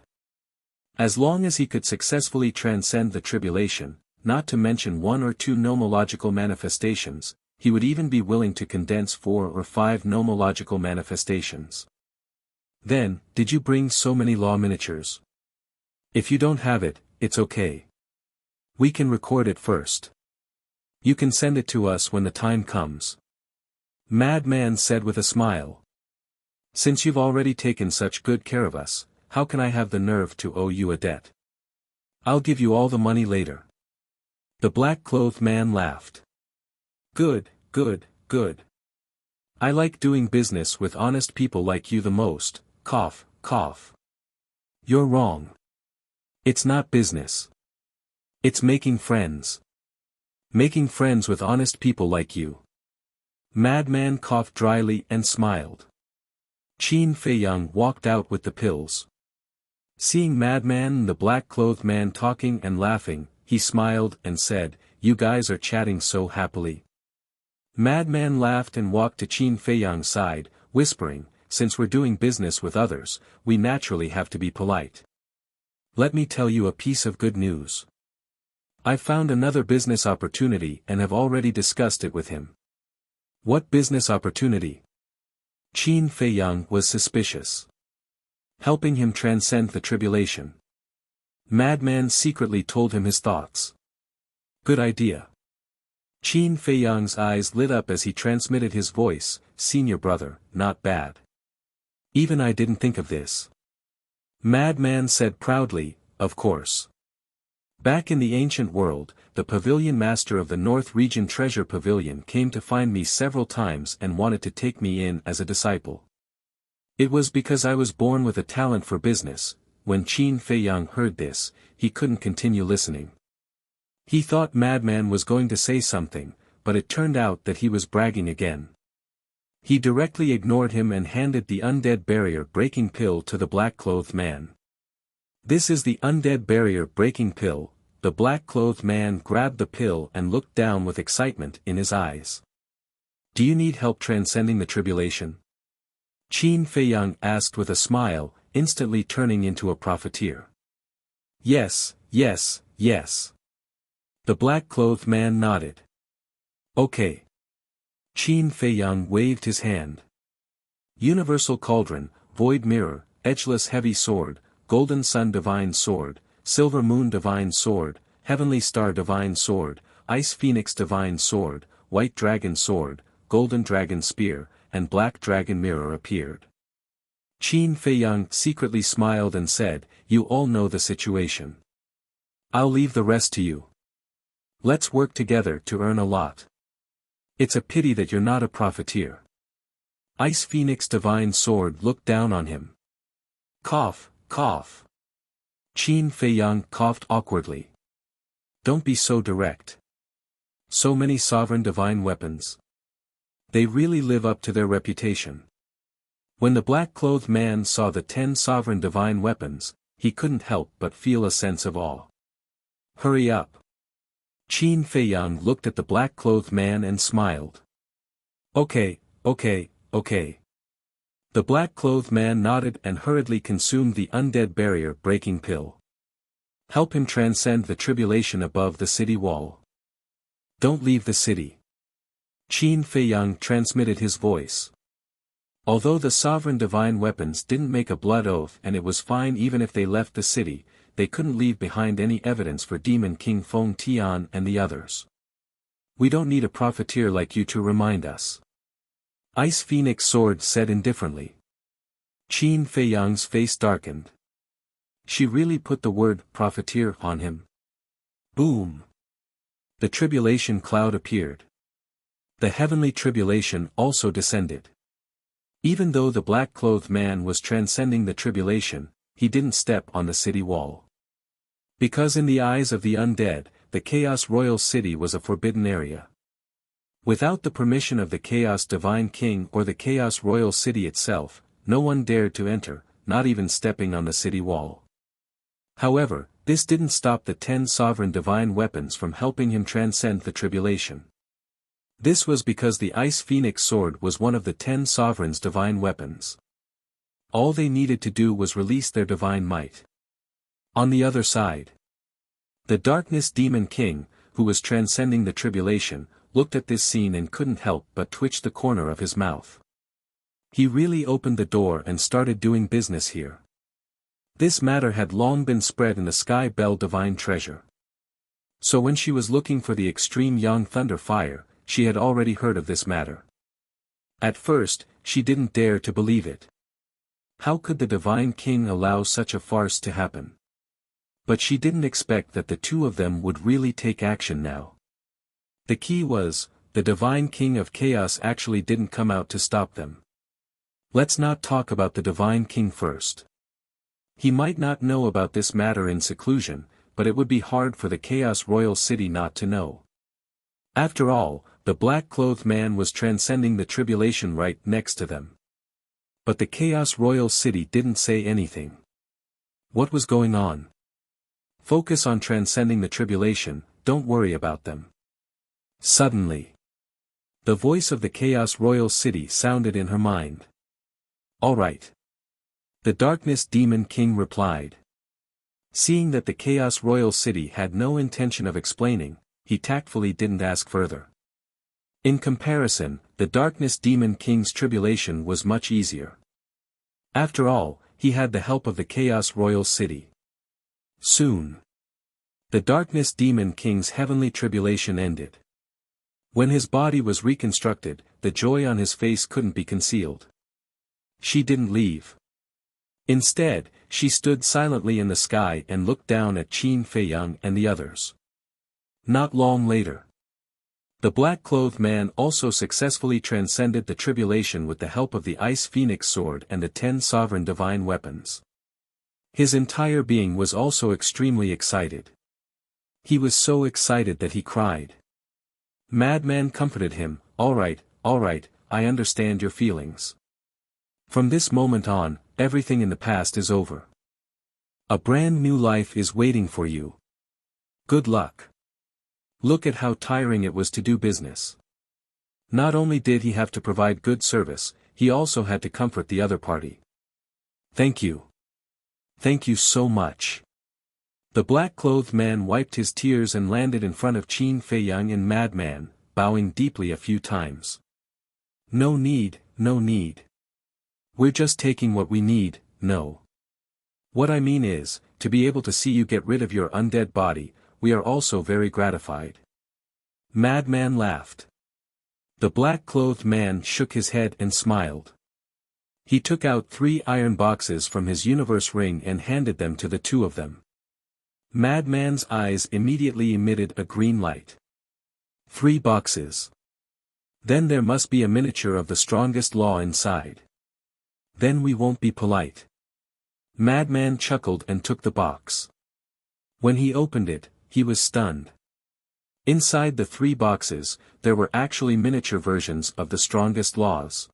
As long as he could successfully transcend the tribulation, not to mention 1 or 2 nomological manifestations, he would even be willing to condense 4 or 5 nomological manifestations. Then, did you bring so many law miniatures? If you don't have it, it's okay. We can record it first. You can send it to us when the time comes. Madman said with a smile. Since you've already taken such good care of us, how can I have the nerve to owe you a debt? I'll give you all the money later. The black-clothed man laughed. Good, good, good. I like doing business with honest people like you the most, cough, cough. You're wrong. It's not business. It's making friends. Making friends with honest people like you. Madman coughed dryly and smiled. Qin Feiyang walked out with the pills. Seeing Madman and the black-clothed man talking and laughing, he smiled and said, "You guys are chatting so happily." Madman laughed and walked to Qin Feiyang's side, whispering, "Since we're doing business with others, we naturally have to be polite. Let me tell you a piece of good news. I've found another business opportunity and have already discussed it with him." What business opportunity? Qin Feiyang was suspicious. Helping him transcend the tribulation. Madman secretly told him his thoughts. Good idea. Qin Feiyang's eyes lit up as he transmitted his voice, "Senior brother, not bad. Even I didn't think of this." Madman said proudly, "Of course. Back in the ancient world, the pavilion master of the North Region Treasure Pavilion came to find me several times and wanted to take me in as a disciple. It was because I was born with a talent for business." When Qin Feiyang heard this, he couldn't continue listening. He thought Madman was going to say something, but it turned out that he was bragging again. He directly ignored him and handed the undead barrier-breaking pill to the black-clothed man. "This is the undead barrier-breaking pill." The black-clothed man grabbed the pill and looked down with excitement in his eyes. "Do you need help transcending the tribulation?" Qin Feiyang asked with a smile, instantly turning into a profiteer. "Yes, yes, yes." The black-clothed man nodded. "Okay." Qin Feiyang waved his hand. Universal Cauldron, Void Mirror, Edgeless Heavy Sword, Golden Sun Divine Sword, Silver Moon Divine Sword, Heavenly Star Divine Sword, Ice Phoenix Divine Sword, White Dragon Sword, Golden Dragon Spear, and Black Dragon Mirror appeared. Qin Feiyang secretly smiled and said, "You all know the situation. I'll leave the rest to you. Let's work together to earn a lot. It's a pity that you're not a profiteer." Ice Phoenix Divine Sword looked down on him. Cough, cough. Qin Feiyang coughed awkwardly. "Don't be so direct. So many sovereign divine weapons. They really live up to their reputation." When the black-clothed man saw the 10 sovereign divine weapons, he couldn't help but feel a sense of awe. "Hurry up." Qin Feiyang looked at the black-clothed man and smiled. Okay, okay, okay." The black-clothed man nodded and hurriedly consumed the undead barrier-breaking pill. "Help him transcend the tribulation above the city wall. Don't leave the city." Qin Feiyang transmitted his voice. Although the sovereign divine weapons didn't make a blood oath and it was fine even if they left the city, they couldn't leave behind any evidence for Demon King Feng Tian and the others. "We don't need a profiteer like you to remind us." Ice Phoenix Sword said indifferently. Qin Feiyang's face darkened. She really put the word profiteer on him. Boom! The tribulation cloud appeared. The heavenly tribulation also descended. Even though the black-clothed man was transcending the tribulation, he didn't step on the city wall. Because in the eyes of the undead, the Chaos Royal City was a forbidden area. Without the permission of the Chaos Divine King or the Chaos Royal City itself, no one dared to enter, not even stepping on the city wall. However, this didn't stop the 10 sovereign divine weapons from helping him transcend the tribulation. This was because the Ice Phoenix Sword was one of the 10 sovereigns' divine weapons. All they needed to do was release their divine might. On the other side, the Darkness Demon King, who was transcending the tribulation, looked at this scene and couldn't help but twitch the corner of his mouth. He really opened the door and started doing business here. This matter had long been spread in the Sky Bell Divine Treasure. So when she was looking for the extreme young thunder fire, she had already heard of this matter. At first, she didn't dare to believe it. How could the Divine King allow such a farce to happen? But she didn't expect that the two of them would really take action now. The key was, the Divine King of Chaos actually didn't come out to stop them. Let's not talk about the Divine King first. He might not know about this matter in seclusion, but it would be hard for the Chaos Royal City not to know. After all, the black-clothed man was transcending the tribulation right next to them. But the Chaos Royal City didn't say anything. What was going on? Focus on transcending the tribulation, don't worry about them. Suddenly, the voice of the Chaos Royal City sounded in her mind. All right. The Darkness Demon King replied. Seeing that the Chaos Royal City had no intention of explaining, he tactfully didn't ask further. In comparison, the Darkness Demon King's tribulation was much easier. After all, he had the help of the Chaos Royal City. Soon, the Darkness Demon King's heavenly tribulation ended. When his body was reconstructed, the joy on his face couldn't be concealed. She didn't leave. Instead, she stood silently in the sky and looked down at Qin Feiyang and the others. Not long later, the black-clothed man also successfully transcended the tribulation with the help of the Ice Phoenix sword and the 10 sovereign divine weapons. His entire being was also extremely excited. He was so excited that he cried. Madman comforted him, all right, I understand your feelings. From this moment on, everything in the past is over. A brand new life is waiting for you. Good luck. Look at how tiring it was to do business. Not only did he have to provide good service, he also had to comfort the other party. Thank you. Thank you so much. The black-clothed man wiped his tears and landed in front of Qin Feiyang and Madman, bowing deeply a few times. No need. We're just taking what we need, no. What I mean is, to be able to see you get rid of your undead body, we are also very gratified. Madman laughed. The black-clothed man shook his head and smiled. He took out 3 iron boxes from his universe ring and handed them to the two of them. Madman's eyes immediately emitted a green light. 3 boxes. Then there must be a miniature of the strongest law inside. Then we won't be polite. Madman chuckled and took the box. When he opened it, he was stunned. Inside the 3 boxes, there were actually miniature versions of the strongest laws.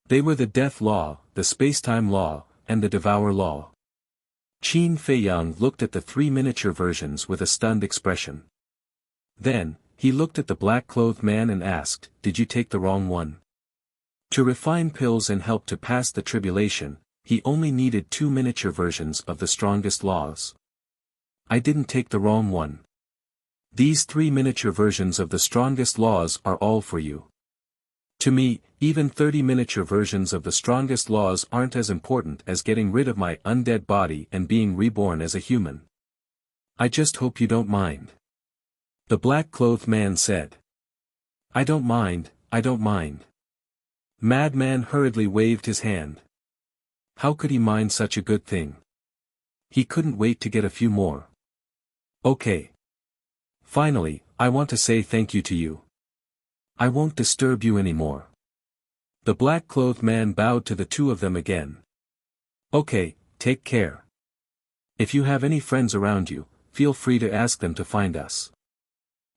They were the Death Law, the Spacetime Law, and the Devour Law. Qin Feiyang looked at the 3 miniature versions with a stunned expression. Then, he looked at the black-clothed man and asked, "Did you take the wrong one?" To refine pills and help to pass the tribulation, he only needed 2 miniature versions of the strongest laws. I didn't take the wrong one. These 3 miniature versions of the strongest laws are all for you. To me, even 30 miniature versions of the strongest laws aren't as important as getting rid of my undead body and being reborn as a human. I just hope you don't mind. The black-clothed man said. I don't mind. Madman hurriedly waved his hand. How could he mind such a good thing? He couldn't wait to get a few more. Okay. Finally, I want to say thank you to you. I won't disturb you anymore. The black-clothed man bowed to the two of them again. Okay, take care. If you have any friends around you, feel free to ask them to find us.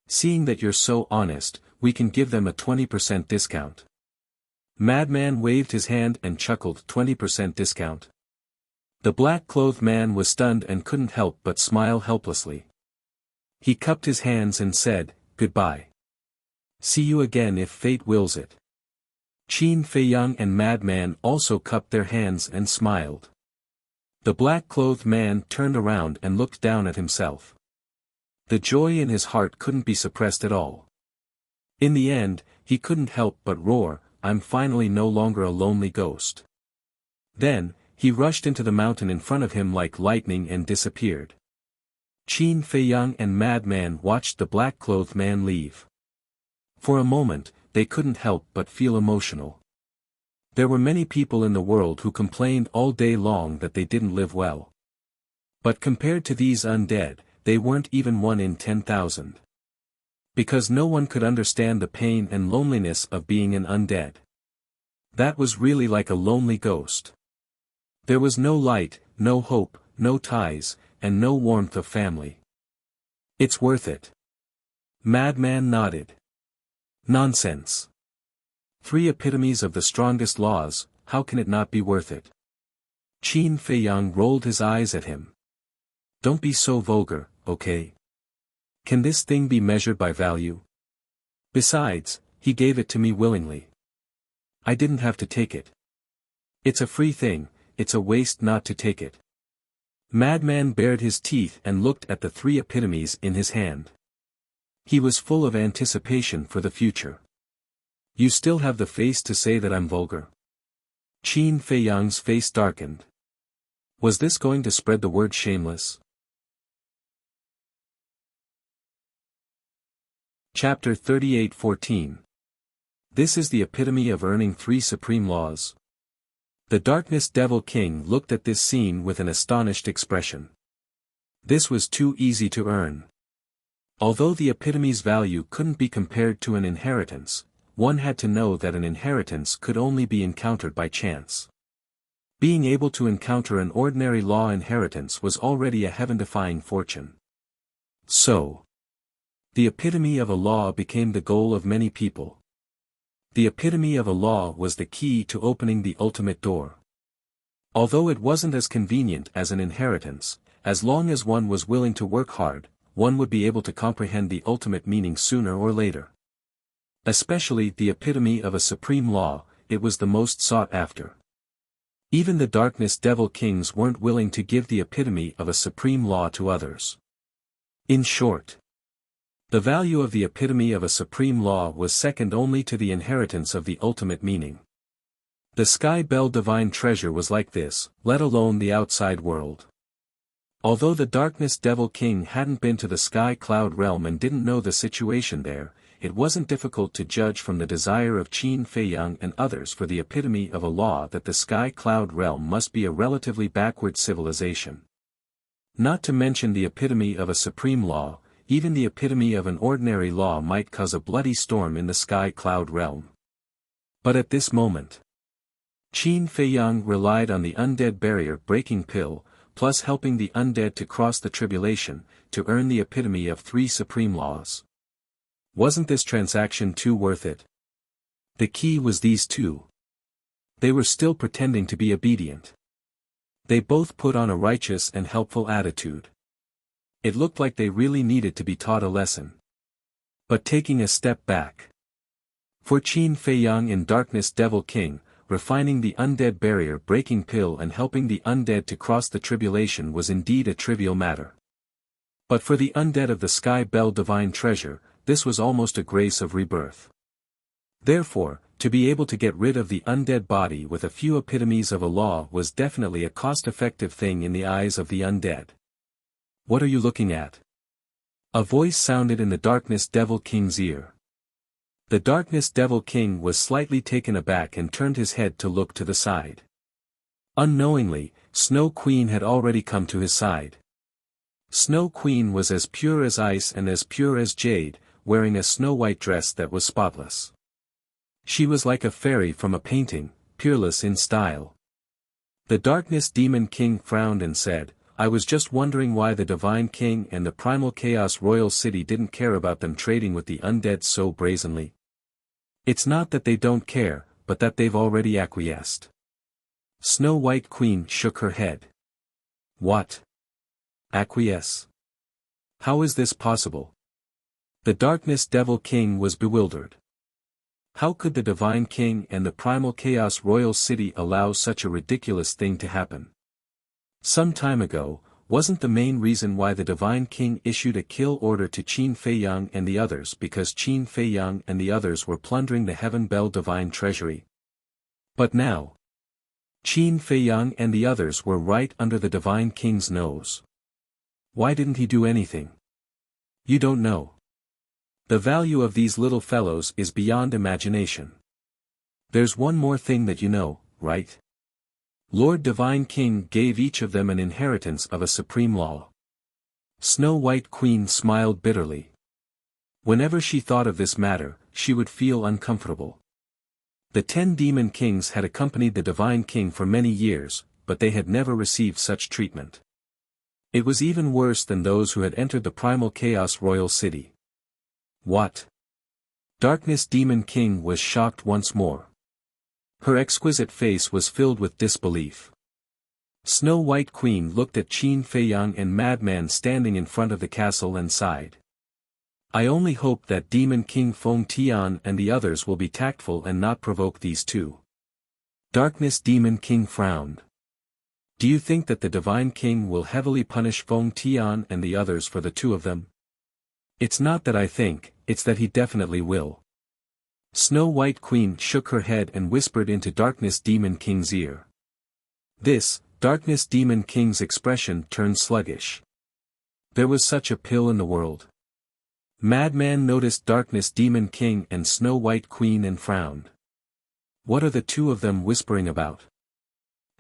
Seeing that you're so honest, we can give them a 20% discount. Madman waved his hand and chuckled, 20% discount. The black-clothed man was stunned and couldn't help but smile helplessly. He cupped his hands and said, goodbye. See you again if fate wills it. Qin Feiyang and Madman also cupped their hands and smiled. The black-clothed man turned around and looked down at himself. The joy in his heart couldn't be suppressed at all. In the end, he couldn't help but roar, I'm finally no longer a lonely ghost. Then, he rushed into the mountain in front of him like lightning and disappeared. Qin Feiyang and Madman watched the black-clothed man leave. For a moment, they couldn't help but feel emotional. There were many people in the world who complained all day long that they didn't live well. But compared to these undead, they weren't even 1 in 10,000. Because no one could understand the pain and loneliness of being an undead. That was really like a lonely ghost. There was no light, no hope, no ties, and no warmth of family. It's worth it. Madman nodded. Nonsense. 3 epitomes of the strongest laws, how can it not be worth it? Qin Feiyang rolled his eyes at him. Don't be so vulgar, okay? Can this thing be measured by value? Besides, he gave it to me willingly. I didn't have to take it. It's a free thing, it's a waste not to take it. Madman bared his teeth and looked at the 3 epitomes in his hand. He was full of anticipation for the future. You still have the face to say that I'm vulgar? Qin Feiyang's face darkened. Was this going to spread the word shameless? Chapter 38:14. This is the epitome of earning 3 supreme laws. The Darkness Devil King looked at this scene with an astonished expression. This was too easy to earn. Although the epitome's value couldn't be compared to an inheritance, one had to know that an inheritance could only be encountered by chance. Being able to encounter an ordinary law inheritance was already a heaven-defying fortune. So, the epitome of a law became the goal of many people. The epitome of a law was the key to opening the ultimate door. Although it wasn't as convenient as an inheritance, as long as one was willing to work hard, one would be able to comprehend the ultimate meaning sooner or later. Especially the epitome of a supreme law, it was the most sought after. Even the Darkness Devil Kings weren't willing to give the epitome of a supreme law to others. In short, the value of the epitome of a supreme law was second only to the inheritance of the ultimate meaning. The Sky Bell Divine Treasure was like this, let alone the outside world. Although the Darkness Devil King hadn't been to the Sky Cloud realm and didn't know the situation there, it wasn't difficult to judge from the desire of Qin Feiyang and others for the epitome of a law that the Sky Cloud realm must be a relatively backward civilization. Not to mention the epitome of a supreme law, even the epitome of an ordinary law might cause a bloody storm in the Sky Cloud realm. But at this moment, Qin Feiyang relied on the undead barrier breaking pill, plus helping the undead to cross the tribulation, to earn the epitome of 3 supreme laws. Wasn't this transaction too worth it? The key was these 2. They were still pretending to be obedient. They both put on a righteous and helpful attitude. It looked like they really needed to be taught a lesson. But taking a step back. For Qin Feiyang and Darkness Devil King, refining the undead barrier breaking pill and helping the undead to cross the tribulation was indeed a trivial matter. But for the undead of the Sky Bell Divine Treasure, this was almost a grace of rebirth. Therefore, to be able to get rid of the undead body with a few epitomes of a law was definitely a cost-effective thing in the eyes of the undead. What are you looking at? A voice sounded in the Darkness Devil King's ear. The Darkness Devil King was slightly taken aback and turned his head to look to the side. Unknowingly, Snow Queen had already come to his side. Snow Queen was as pure as ice and as pure as jade, wearing a snow-white dress that was spotless. She was like a fairy from a painting, peerless in style. The Darkness Demon King frowned and said, I was just wondering why the Divine King and the Primal Chaos Royal City didn't care about them trading with the undead so brazenly. It's not that they don't care, but that they've already acquiesced. Snow White Queen shook her head. What? Acquiesce? How is this possible? The Darkness Devil King was bewildered. How could the Divine King and the Primal Chaos Royal City allow such a ridiculous thing to happen? Some time ago, wasn't the main reason why the Divine King issued a kill order to Qin Feiyang and the others because Qin Feiyang and the others were plundering the Heaven Bell Divine Treasury? But now, Qin Feiyang and the others were right under the Divine King's nose. Why didn't he do anything? You don't know. The value of these little fellows is beyond imagination. There's one more thing that you know, right? Lord Divine King gave each of them an inheritance of a supreme law. Snow White Queen smiled bitterly. Whenever she thought of this matter, she would feel uncomfortable. The 10 demon kings had accompanied the Divine King for many years, but they had never received such treatment. It was even worse than those who had entered the primal chaos royal city. What? Darkness Demon King was shocked once more. Her exquisite face was filled with disbelief. Snow White Queen looked at Qin Feiyang and Madman standing in front of the castle and sighed. I only hope that Demon King Feng Tian and the others will be tactful and not provoke these two. Darkness Demon King frowned. Do you think that the Divine King will heavily punish Feng Tian and the others for the two of them? It's not that I think, it's that he definitely will. Snow White Queen shook her head and whispered into Darkness Demon King's ear. This, Darkness Demon King's expression turned sluggish. There was such a pill in the world. Madman noticed Darkness Demon King and Snow White Queen and frowned. What are the two of them whispering about?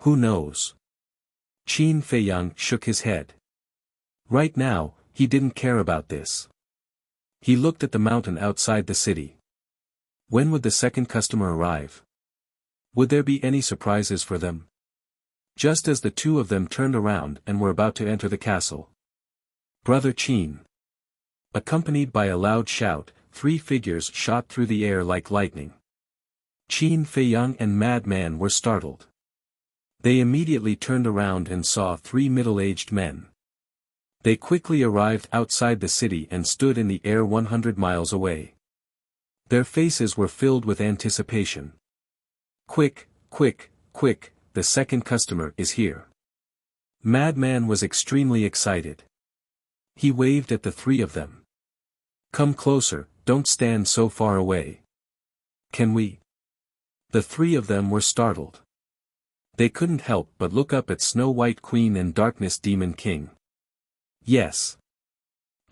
Who knows? Qin Feiyang shook his head. Right now, he didn't care about this. He looked at the mountain outside the city. When would the second customer arrive? Would there be any surprises for them? Just as the two of them turned around and were about to enter the castle. Brother Qin. Accompanied by a loud shout, 3 figures shot through the air like lightning. Qin Feiyang and Madman were startled. They immediately turned around and saw 3 middle-aged men. They quickly arrived outside the city and stood in the air 100 miles away. Their faces were filled with anticipation. Quick, quick, quick, the second customer is here. Madman was extremely excited. He waved at the 3 of them. Come closer, don't stand so far away. Can we? The 3 of them were startled. They couldn't help but look up at Snow White Queen and Darkness Demon King. Yes.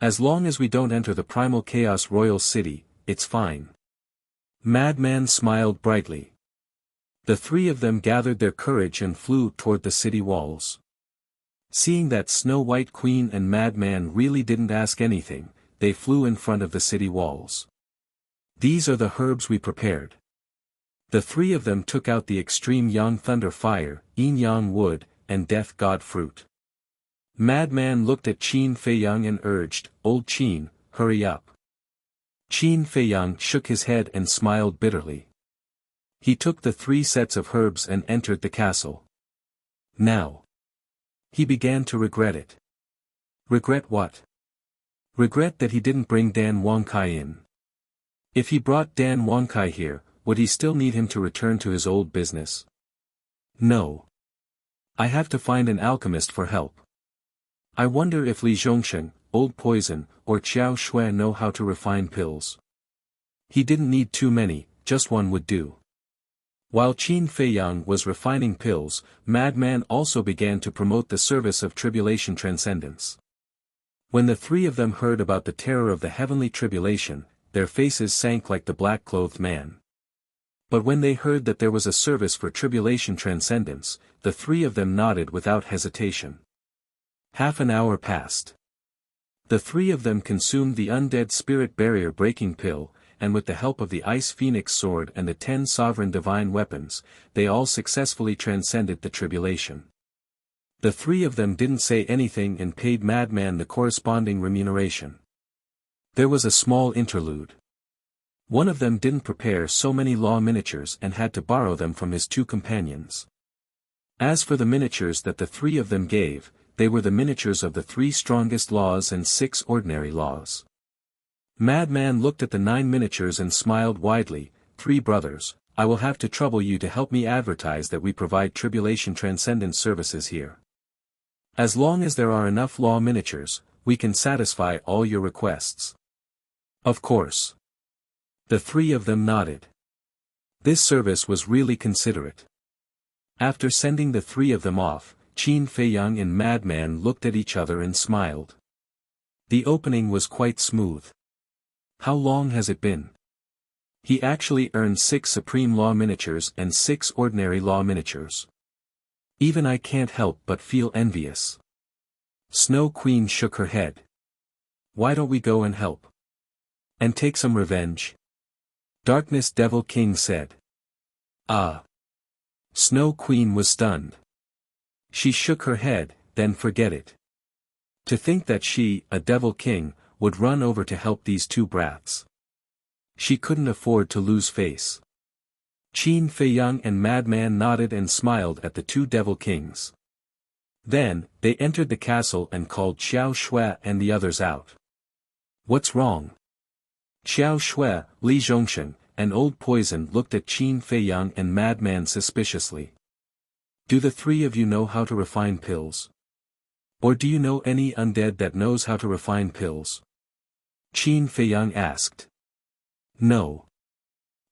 As long as we don't enter the Primal Chaos Royal City, it's fine. Madman smiled brightly. The 3 of them gathered their courage and flew toward the city walls. Seeing that Snow White Queen and Madman really didn't ask anything, they flew in front of the city walls. These are the herbs we prepared. The 3 of them took out the extreme Yang Thunder Fire, Yin Yang Wood, and Death God Fruit. Madman looked at Qin Feiyang and urged, Old Qin, hurry up. Qin Feiyang shook his head and smiled bitterly. He took the 3 sets of herbs and entered the castle. Now. He began to regret it. Regret what? Regret that he didn't bring Dan Wangkai in. If he brought Dan Wangkai here, would he still need him to return to his old business? No. I have to find an alchemist for help. I wonder if Li Zhongsheng, Old Poison, or Qiao Shui know how to refine pills. He didn't need too many, just one would do. While Qin Feiyang was refining pills, Madman also began to promote the service of tribulation transcendence. When the 3 of them heard about the terror of the heavenly tribulation, their faces sank like the black-clothed man. But when they heard that there was a service for tribulation transcendence, the 3 of them nodded without hesitation. Half an hour passed. The 3 of them consumed the undead spirit barrier breaking pill, and with the help of the Ice Phoenix sword and the 10 sovereign divine weapons, they all successfully transcended the tribulation. The 3 of them didn't say anything and paid Madman the corresponding remuneration. There was a small interlude. One of them didn't prepare so many law miniatures and had to borrow them from his 2 companions. As for the miniatures that the 3 of them gave, they were the miniatures of the 3 strongest laws and 6 ordinary laws. Madman looked at the 9 miniatures and smiled widely. 3 brothers, I will have to trouble you to help me advertise that we provide tribulation transcendence services here. As long as there are enough law miniatures, we can satisfy all your requests. Of course. The 3 of them nodded. This service was really considerate. After sending the 3 of them off, Qin Feiyang and Madman looked at each other and smiled. The opening was quite smooth. How long has it been? He actually earned 6 Supreme Law miniatures and 6 Ordinary Law miniatures. Even I can't help but feel envious. Snow Queen shook her head. Why don't we go and help? And take some revenge? Darkness Devil King said. Ah. Snow Queen was stunned. She shook her head, then forget it. To think that she, a Devil King, would run over to help these 2 brats. She couldn't afford to lose face. Qin Feiyang and Madman nodded and smiled at the 2 Devil Kings. Then, they entered the castle and called Xiao Shui and the others out. What's wrong? Xiao Shui, Li Zhongsheng, and Old Poison looked at Qin Feiyang and Madman suspiciously. Do the 3 of you know how to refine pills? Or do you know any undead that knows how to refine pills? Qin Feiyang asked. No.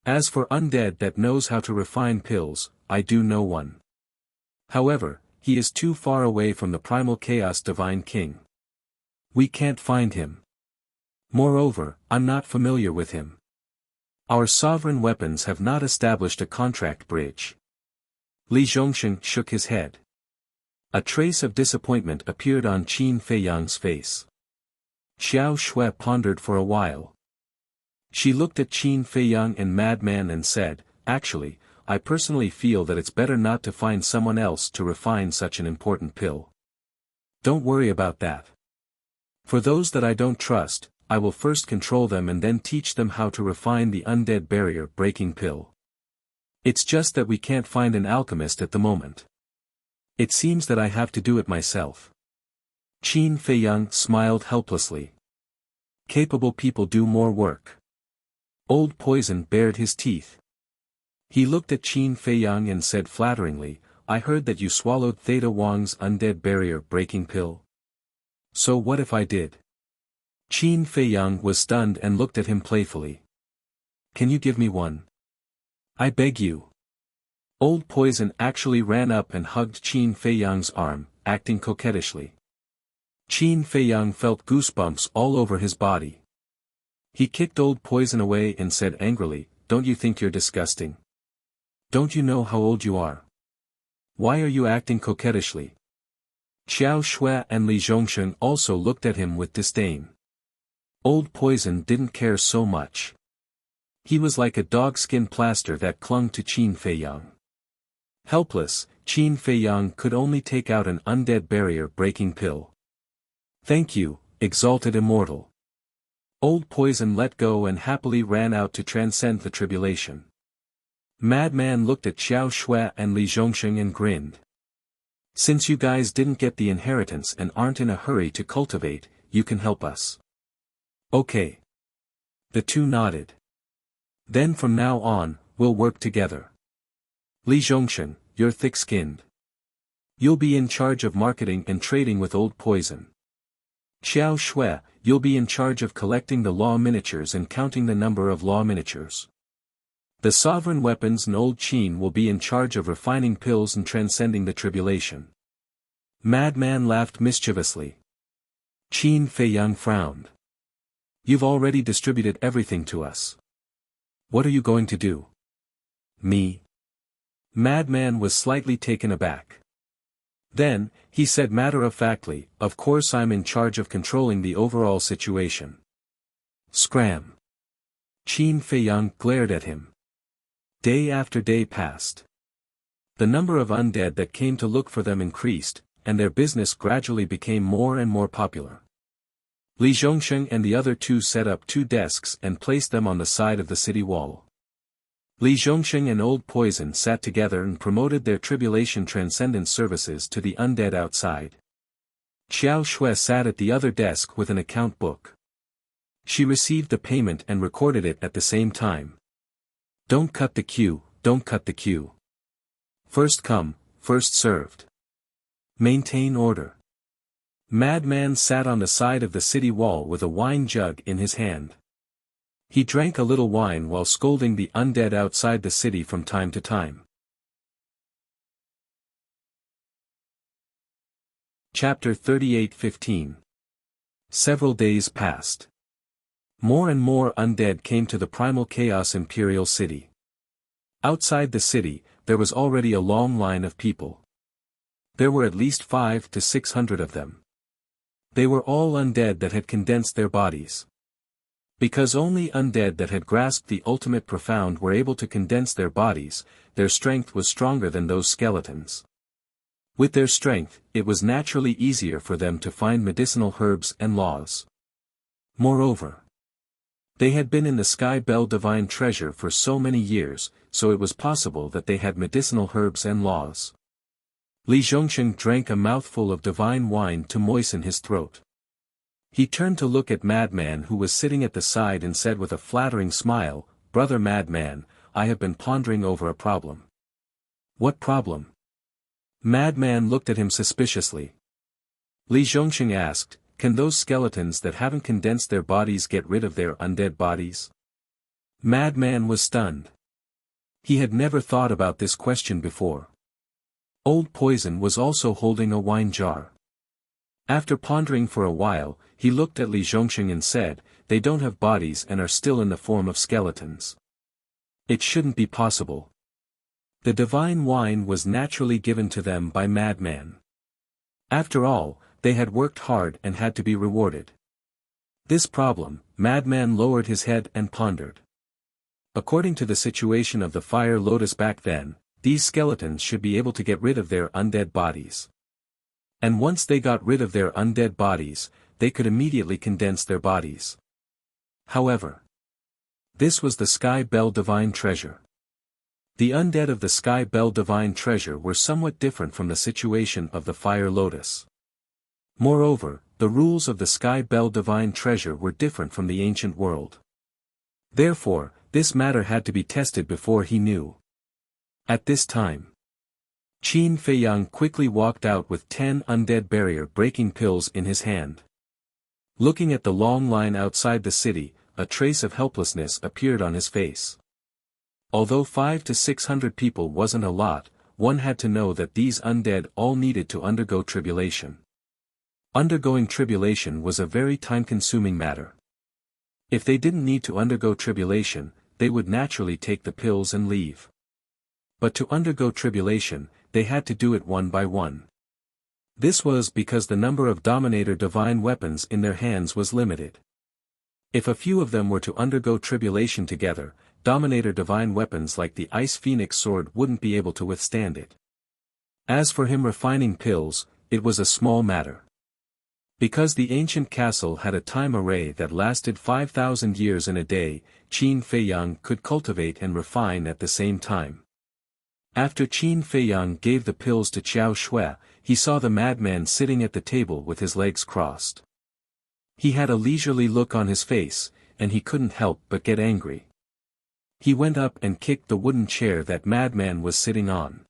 As for undead that knows how to refine pills, I do know one. However, he is too far away from the primal chaos divine king. We can't find him. Moreover, I'm not familiar with him. Our sovereign weapons have not established a contract bridge. Li Zhongsheng shook his head. A trace of disappointment appeared on Qin Feiyang's face. Xiao Shui pondered for a while. She looked at Qin Feiyang and Madman and said, actually, I personally feel that it's better not to find someone else to refine such an important pill. Don't worry about that. For those that I don't trust, I will first control them and then teach them how to refine the undead barrier-breaking pill. It's just that we can't find an alchemist at the moment. It seems that I have to do it myself. Qin Feiyang smiled helplessly. Capable people do more work. Old Poison bared his teeth. He looked at Qin Feiyang and said flatteringly, I heard that you swallowed Theta Wang's undead barrier-breaking pill. So what if I did? Qin Feiyang was stunned and looked at him playfully. Can you give me one? I beg you. Old Poison actually ran up and hugged Qin Feiyang's arm, acting coquettishly. Qin Feiyang felt goosebumps all over his body. He kicked Old Poison away and said angrily, don't you think you're disgusting? Don't you know how old you are? Why are you acting coquettishly? Xiao Shui and Li Zhongsheng also looked at him with disdain. Old Poison didn't care so much. He was like a dogskin plaster that clung to Qin Feiyang. Helpless, Qin Feiyang could only take out an undead barrier-breaking pill. Thank you, exalted immortal. Old Poison let go and happily ran out to transcend the tribulation. Madman looked at Xiao Shui and Li Zhongsheng and grinned. Since you guys didn't get the inheritance and aren't in a hurry to cultivate, you can help us. Okay. The 2 nodded. Then from now on, we'll work together. Li Zhongsheng, you're thick-skinned. You'll be in charge of marketing and trading with Old Poison. Xiao Shui, you'll be in charge of collecting the law miniatures and counting the number of law miniatures. The sovereign weapons and Old Qin will be in charge of refining pills and transcending the tribulation. Madman laughed mischievously. Qin Feiyang frowned. You've already distributed everything to us. What are you going to do? Me? Madman was slightly taken aback. Then, he said matter-of-factly, of course I'm in charge of controlling the overall situation. Scram. Qin Feiyang glared at him. Day after day passed. The number of undead that came to look for them increased, and their business gradually became more and more popular. Li Zhongsheng and the other 2 set up 2 desks and placed them on the side of the city wall. Li Zhongsheng and Old Poison sat together and promoted their tribulation transcendence services to the undead outside. Xiao Shui sat at the other desk with an account book. She received the payment and recorded it at the same time. Don't cut the queue, don't cut the queue. First come, first served. Maintain order. Madman sat on the side of the city wall with a wine jug in his hand. He drank a little wine while scolding the undead outside the city from time to time. Chapter 38:15. Several days passed. More and more undead came to the Primal Chaos Imperial City. Outside the city, there was already a long line of people. There were at least 500 to 600 of them. They were all undead that had condensed their bodies. Because only undead that had grasped the ultimate profound were able to condense their bodies, their strength was stronger than those skeletons. With their strength, it was naturally easier for them to find medicinal herbs and laws. Moreover, they had been in the Sky Bell Divine Treasure for so many years, so it was possible that they had medicinal herbs and laws. Li Zhongsheng drank a mouthful of divine wine to moisten his throat. He turned to look at Madman, who was sitting at the side, and said with a flattering smile, "Brother Madman, I have been pondering over a problem." "What problem?" Madman looked at him suspiciously. Li Zhongsheng asked, "Can those skeletons that haven't condensed their bodies get rid of their undead bodies?" Madman was stunned. He had never thought about this question before. Old Poison was also holding a wine jar. After pondering for a while, he looked at Li Zhongsheng and said, "They don't have bodies and are still in the form of skeletons. It shouldn't be possible." The divine wine was naturally given to them by Madman. After all, they had worked hard and had to be rewarded. This problem, Madman lowered his head and pondered. According to the situation of the Fire Lotus back then, these skeletons should be able to get rid of their undead bodies. And once they got rid of their undead bodies, they could immediately condense their bodies. However, this was the Sky Bell Divine Treasure. The undead of the Sky Bell Divine Treasure were somewhat different from the situation of the Fire Lotus. Moreover, the rules of the Sky Bell Divine Treasure were different from the ancient world. Therefore, this matter had to be tested before he knew. At this time, Qin Feiyang quickly walked out with 10 undead barrier-breaking pills in his hand. Looking at the long line outside the city, a trace of helplessness appeared on his face. Although 500 to 600 people wasn't a lot, one had to know that these undead all needed to undergo tribulation. Undergoing tribulation was a very time-consuming matter. If they didn't need to undergo tribulation, they would naturally take the pills and leave. But to undergo tribulation, they had to do it one by one. This was because the number of Dominator divine weapons in their hands was limited. If a few of them were to undergo tribulation together, Dominator divine weapons like the Ice Phoenix sword wouldn't be able to withstand it. As for him refining pills, it was a small matter. Because the ancient castle had a time array that lasted 5,000 years in a day, Qin Feiyang could cultivate and refine at the same time. After Qin Feiyang gave the pills to Qiao Shui, he saw the madman sitting at the table with his legs crossed. He had a leisurely look on his face, and he couldn't help but get angry. He went up and kicked the wooden chair that Madman was sitting on.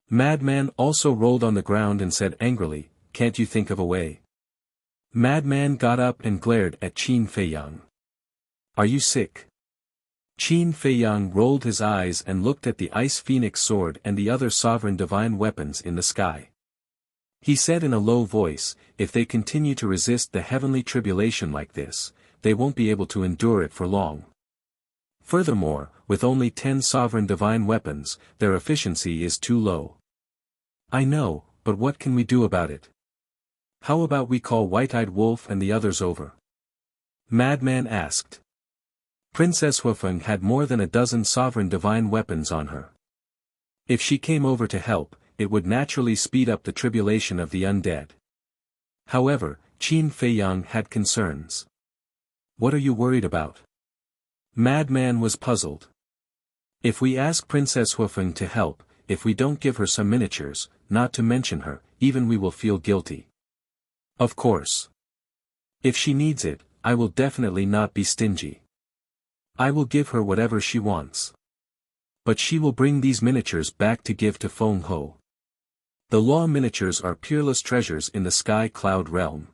Madman also rolled on the ground and said angrily, "Can't you think of a way?" Madman got up and glared at Qin Feiyang. "Are you sick?" Qin Feiyang rolled his eyes and looked at the Ice Phoenix sword and the other sovereign divine weapons in the sky. He said in a low voice, "If they continue to resist the heavenly tribulation like this, they won't be able to endure it for long. Furthermore, with only 10 sovereign divine weapons, their efficiency is too low." "I know, but what can we do about it? How about we call White-Eyed Wolf and the others over?" Madman asked. Princess Huifeng had more than a dozen sovereign divine weapons on her. If she came over to help, it would naturally speed up the tribulation of the undead. However, Qin Feiyang had concerns. "What are you worried about?" Madman was puzzled. "If we ask Princess Huifeng to help, if we don't give her some miniatures, not to mention her, even we will feel guilty." "Of course. If she needs it, I will definitely not be stingy. I will give her whatever she wants. But she will bring these miniatures back to give to Feng Ho. The law miniatures are peerless treasures in the Sky Cloud realm.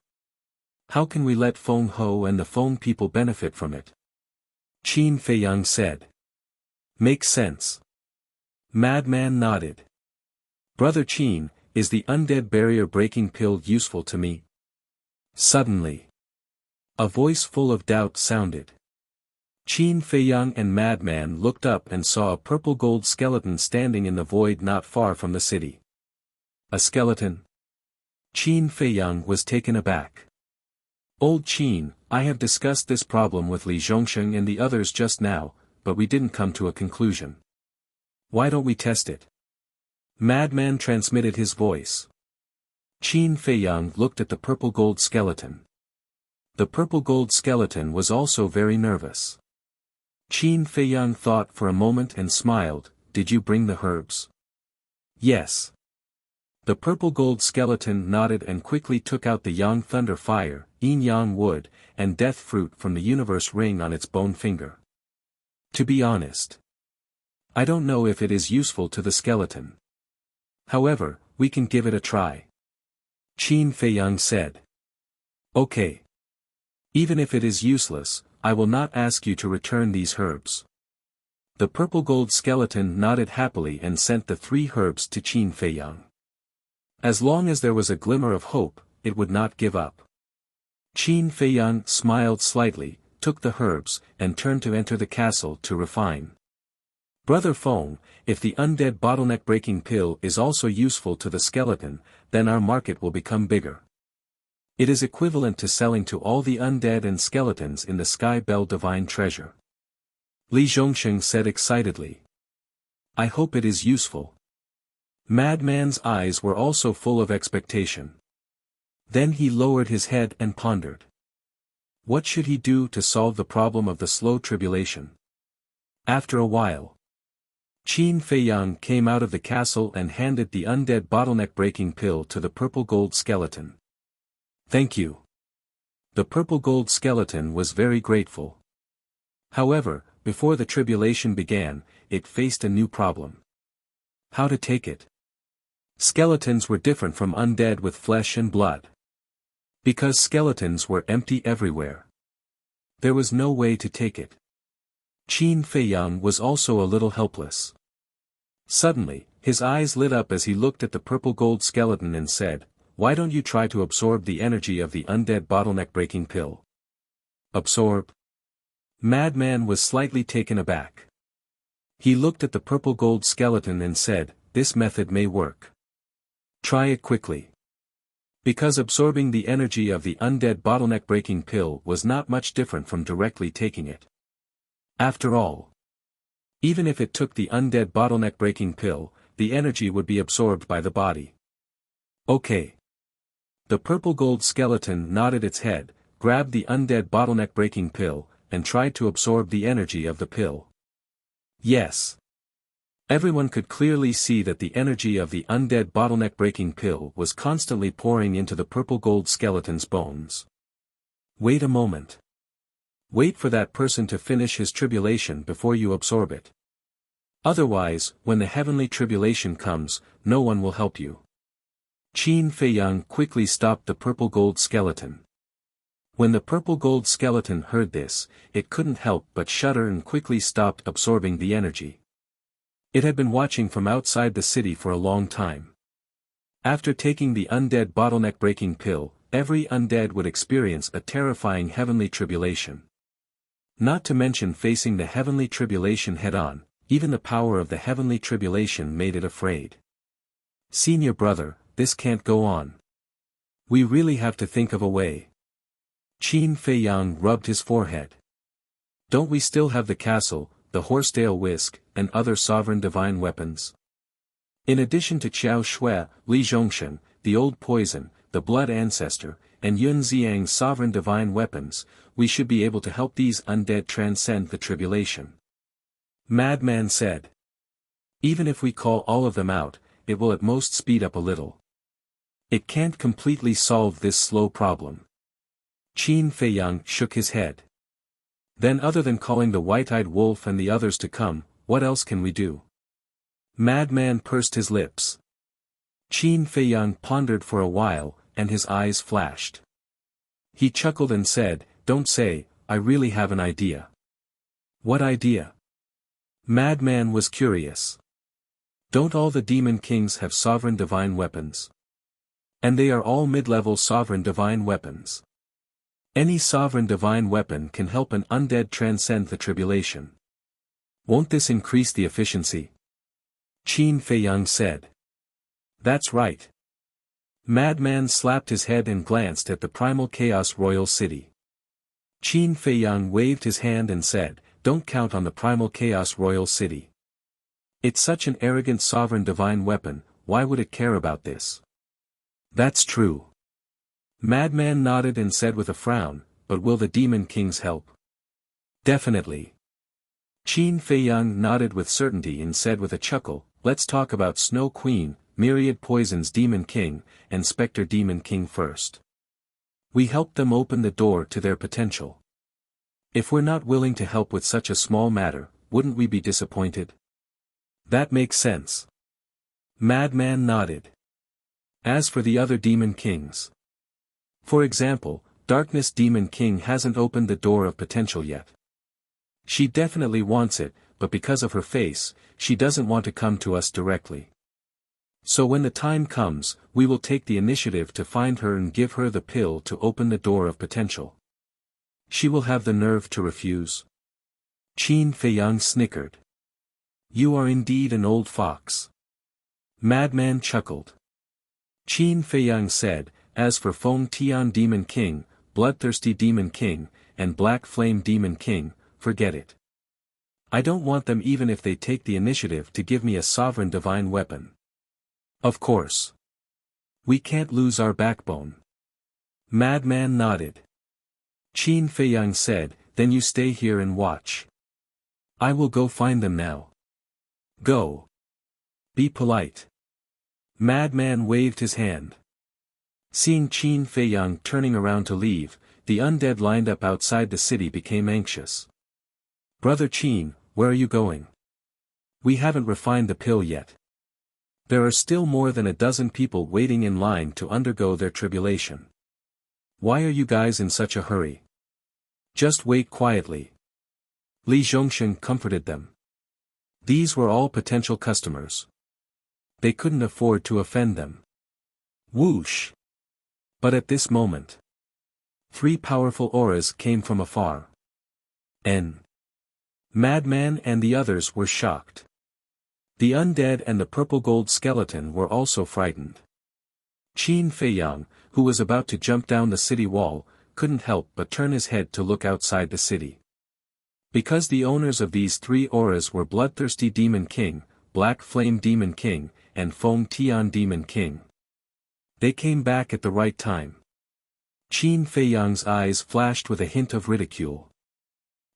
How can we let Feng Ho and the Feng people benefit from it?" Qin Feiyang said. "Makes sense." Madman nodded. "Brother Qin, is the undead barrier breaking pill useful to me? Suddenly, a voice full of doubt sounded. Qin Feiyang and Madman looked up and saw a purple-gold skeleton standing in the void not far from the city. A skeleton? Qin Feiyang was taken aback. Old Qin, I have discussed this problem with Li Zhongsheng and the others just now, but we didn't come to a conclusion. Why don't we test it? Madman transmitted his voice. Qin Feiyang looked at the purple-gold skeleton. The purple-gold skeleton was also very nervous. Qin Feiyang thought for a moment and smiled, did you bring the herbs? Yes. The purple-gold skeleton nodded and quickly took out the Yang Thunder Fire, Yin Yang Wood, and Death Fruit from the Universe Ring on its bone finger. To be honest, I don't know if it is useful to the skeleton. However, we can give it a try. Qin Feiyang said. Okay. Even if it is useless, I will not ask you to return these herbs. The purple-gold skeleton nodded happily and sent the 3 herbs to Qin Feiyang. As long as there was a glimmer of hope, it would not give up. Qin Feiyang smiled slightly, took the herbs, and turned to enter the castle to refine. Brother Feng, if the undead bottleneck-breaking pill is also useful to the skeleton, then our market will become bigger. It is equivalent to selling to all the undead and skeletons in the Sky Bell Divine Treasure. Li Zhongsheng said excitedly. I hope it is useful. Madman's eyes were also full of expectation. Then he lowered his head and pondered. What should he do to solve the problem of the slow tribulation? After a while, Qin Feiyang came out of the castle and handed the undead bottleneck-breaking pill to the purple-gold skeleton. Thank you. The purple-gold skeleton was very grateful. However, before the tribulation began, it faced a new problem. How to take it? Skeletons were different from undead with flesh and blood. Because skeletons were empty everywhere, there was no way to take it. Qin Feiyang was also a little helpless. Suddenly, his eyes lit up as he looked at the purple-gold skeleton and said, why don't you try to absorb the energy of the undead bottleneck-breaking pill? Absorb? Madman was slightly taken aback. He looked at the purple-gold skeleton and said, this method may work. Try it quickly. Because absorbing the energy of the undead bottleneck-breaking pill was not much different from directly taking it. After all, even if it took the undead bottleneck-breaking pill, the energy would be absorbed by the body. Okay. The purple-gold skeleton nodded its head, grabbed the undead bottleneck-breaking pill, and tried to absorb the energy of the pill. Yes. Everyone could clearly see that the energy of the undead bottleneck-breaking pill was constantly pouring into the purple-gold skeleton's bones. Wait a moment. Wait for that person to finish his tribulation before you absorb it. Otherwise, when the heavenly tribulation comes, no one will help you. Qin Feiyang quickly stopped the purple-gold skeleton. When the purple-gold skeleton heard this, it couldn't help but shudder and quickly stopped absorbing the energy. It had been watching from outside the city for a long time. After taking the undead bottleneck-breaking pill, every undead would experience a terrifying heavenly tribulation. Not to mention facing the heavenly tribulation head-on, even the power of the heavenly tribulation made it afraid. Senior brother, this can't go on. We really have to think of a way. Qin Feiyang rubbed his forehead. Don't we still have the castle, the horsetail whisk, and other sovereign divine weapons? In addition to Qiao Shui, Li Zhongsheng, the old poison, the blood ancestor, and Yun Xiang's sovereign divine weapons, we should be able to help these undead transcend the tribulation. Madman said. Even if we call all of them out, it will at most speed up a little. It can't completely solve this slow problem. Qin Feiyang shook his head. Then other than calling the white-eyed wolf and the others to come, what else can we do? Madman pursed his lips. Qin Feiyang pondered for a while, and his eyes flashed. He chuckled and said, don't say, I really have an idea. What idea? Madman was curious. Don't all the demon kings have sovereign divine weapons? And they are all mid-level sovereign divine weapons. Any sovereign divine weapon can help an undead transcend the tribulation. Won't this increase the efficiency? Qin Feiyang said. That's right. Madman slapped his head and glanced at the primal chaos royal city. Qin Feiyang waved his hand and said, don't count on the primal chaos royal city. It's such an arrogant sovereign divine weapon, why would it care about this? That's true. Madman nodded and said with a frown, but will the demon kings help? Definitely. Qin Feiyang nodded with certainty and said with a chuckle, let's talk about Snow Queen, Myriad Poison's Demon King, and Spectre Demon King first. We helped them open the door to their potential. If we're not willing to help with such a small matter, wouldn't we be disappointed? That makes sense. Madman nodded. As for the other demon kings. For example, Darkness Demon King hasn't opened the door of potential yet. She definitely wants it, but because of her face, she doesn't want to come to us directly. So when the time comes, we will take the initiative to find her and give her the pill to open the door of potential. She will have the nerve to refuse. Qin Feiyang snickered. You are indeed an old fox. Madman chuckled. Qin Feiyang said, as for Feng Tian Demon King, Bloodthirsty Demon King, and Black Flame Demon King, forget it. I don't want them even if they take the initiative to give me a sovereign divine weapon. Of course. We can't lose our backbone. Madman nodded. Qin Feiyang said, then you stay here and watch. I will go find them now. Go. Be polite. Madman waved his hand. Seeing Qin Feiyang turning around to leave, the undead lined up outside the city became anxious. Brother Qin, where are you going? We haven't refined the pill yet. There are still more than a dozen people waiting in line to undergo their tribulation. Why are you guys in such a hurry? Just wait quietly. Li Zhongsheng comforted them. These were all potential customers. They couldn't afford to offend them. Whoosh! But at this moment, 3 powerful auras came from afar. Madman and the others were shocked. The undead and the purple gold skeleton were also frightened. Qin Feiyang, who was about to jump down the city wall, couldn't help but turn his head to look outside the city. Because the owners of these 3 auras were Bloodthirsty Demon King, Black Flame Demon King, and Feng Tian Demon King. They came back at the right time. Qin Feiyang's eyes flashed with a hint of ridicule.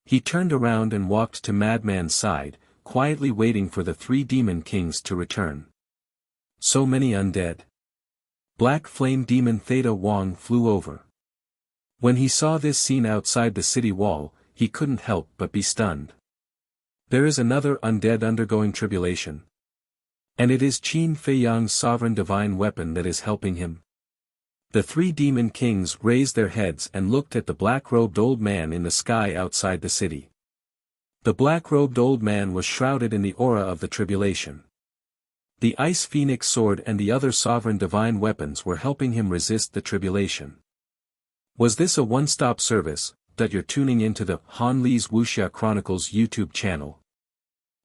He turned around and walked to Madman's side, quietly waiting for the 3 demon kings to return. So many undead. Black Flame Demon Theta Wong flew over. When he saw this scene outside the city wall, he couldn't help but be stunned. There is another undead undergoing tribulation. And it is Qin Feiyang's sovereign divine weapon that is helping him. The 3 demon kings raised their heads and looked at the black-robed old man in the sky outside the city. The black-robed old man was shrouded in the aura of the tribulation. The Ice Phoenix sword and the other sovereign divine weapons were helping him resist the tribulation. Was this a one-stop service, that you're tuning into the Han Li's Wuxia Chronicles YouTube channel?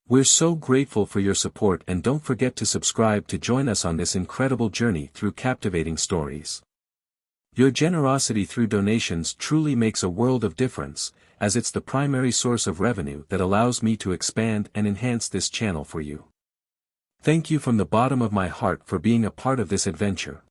We're so grateful for your support, and don't forget to subscribe to join us on this incredible journey through captivating stories. Your generosity through donations truly makes a world of difference, as it's the primary source of revenue that allows me to expand and enhance this channel for you. Thank you from the bottom of my heart for being a part of this adventure.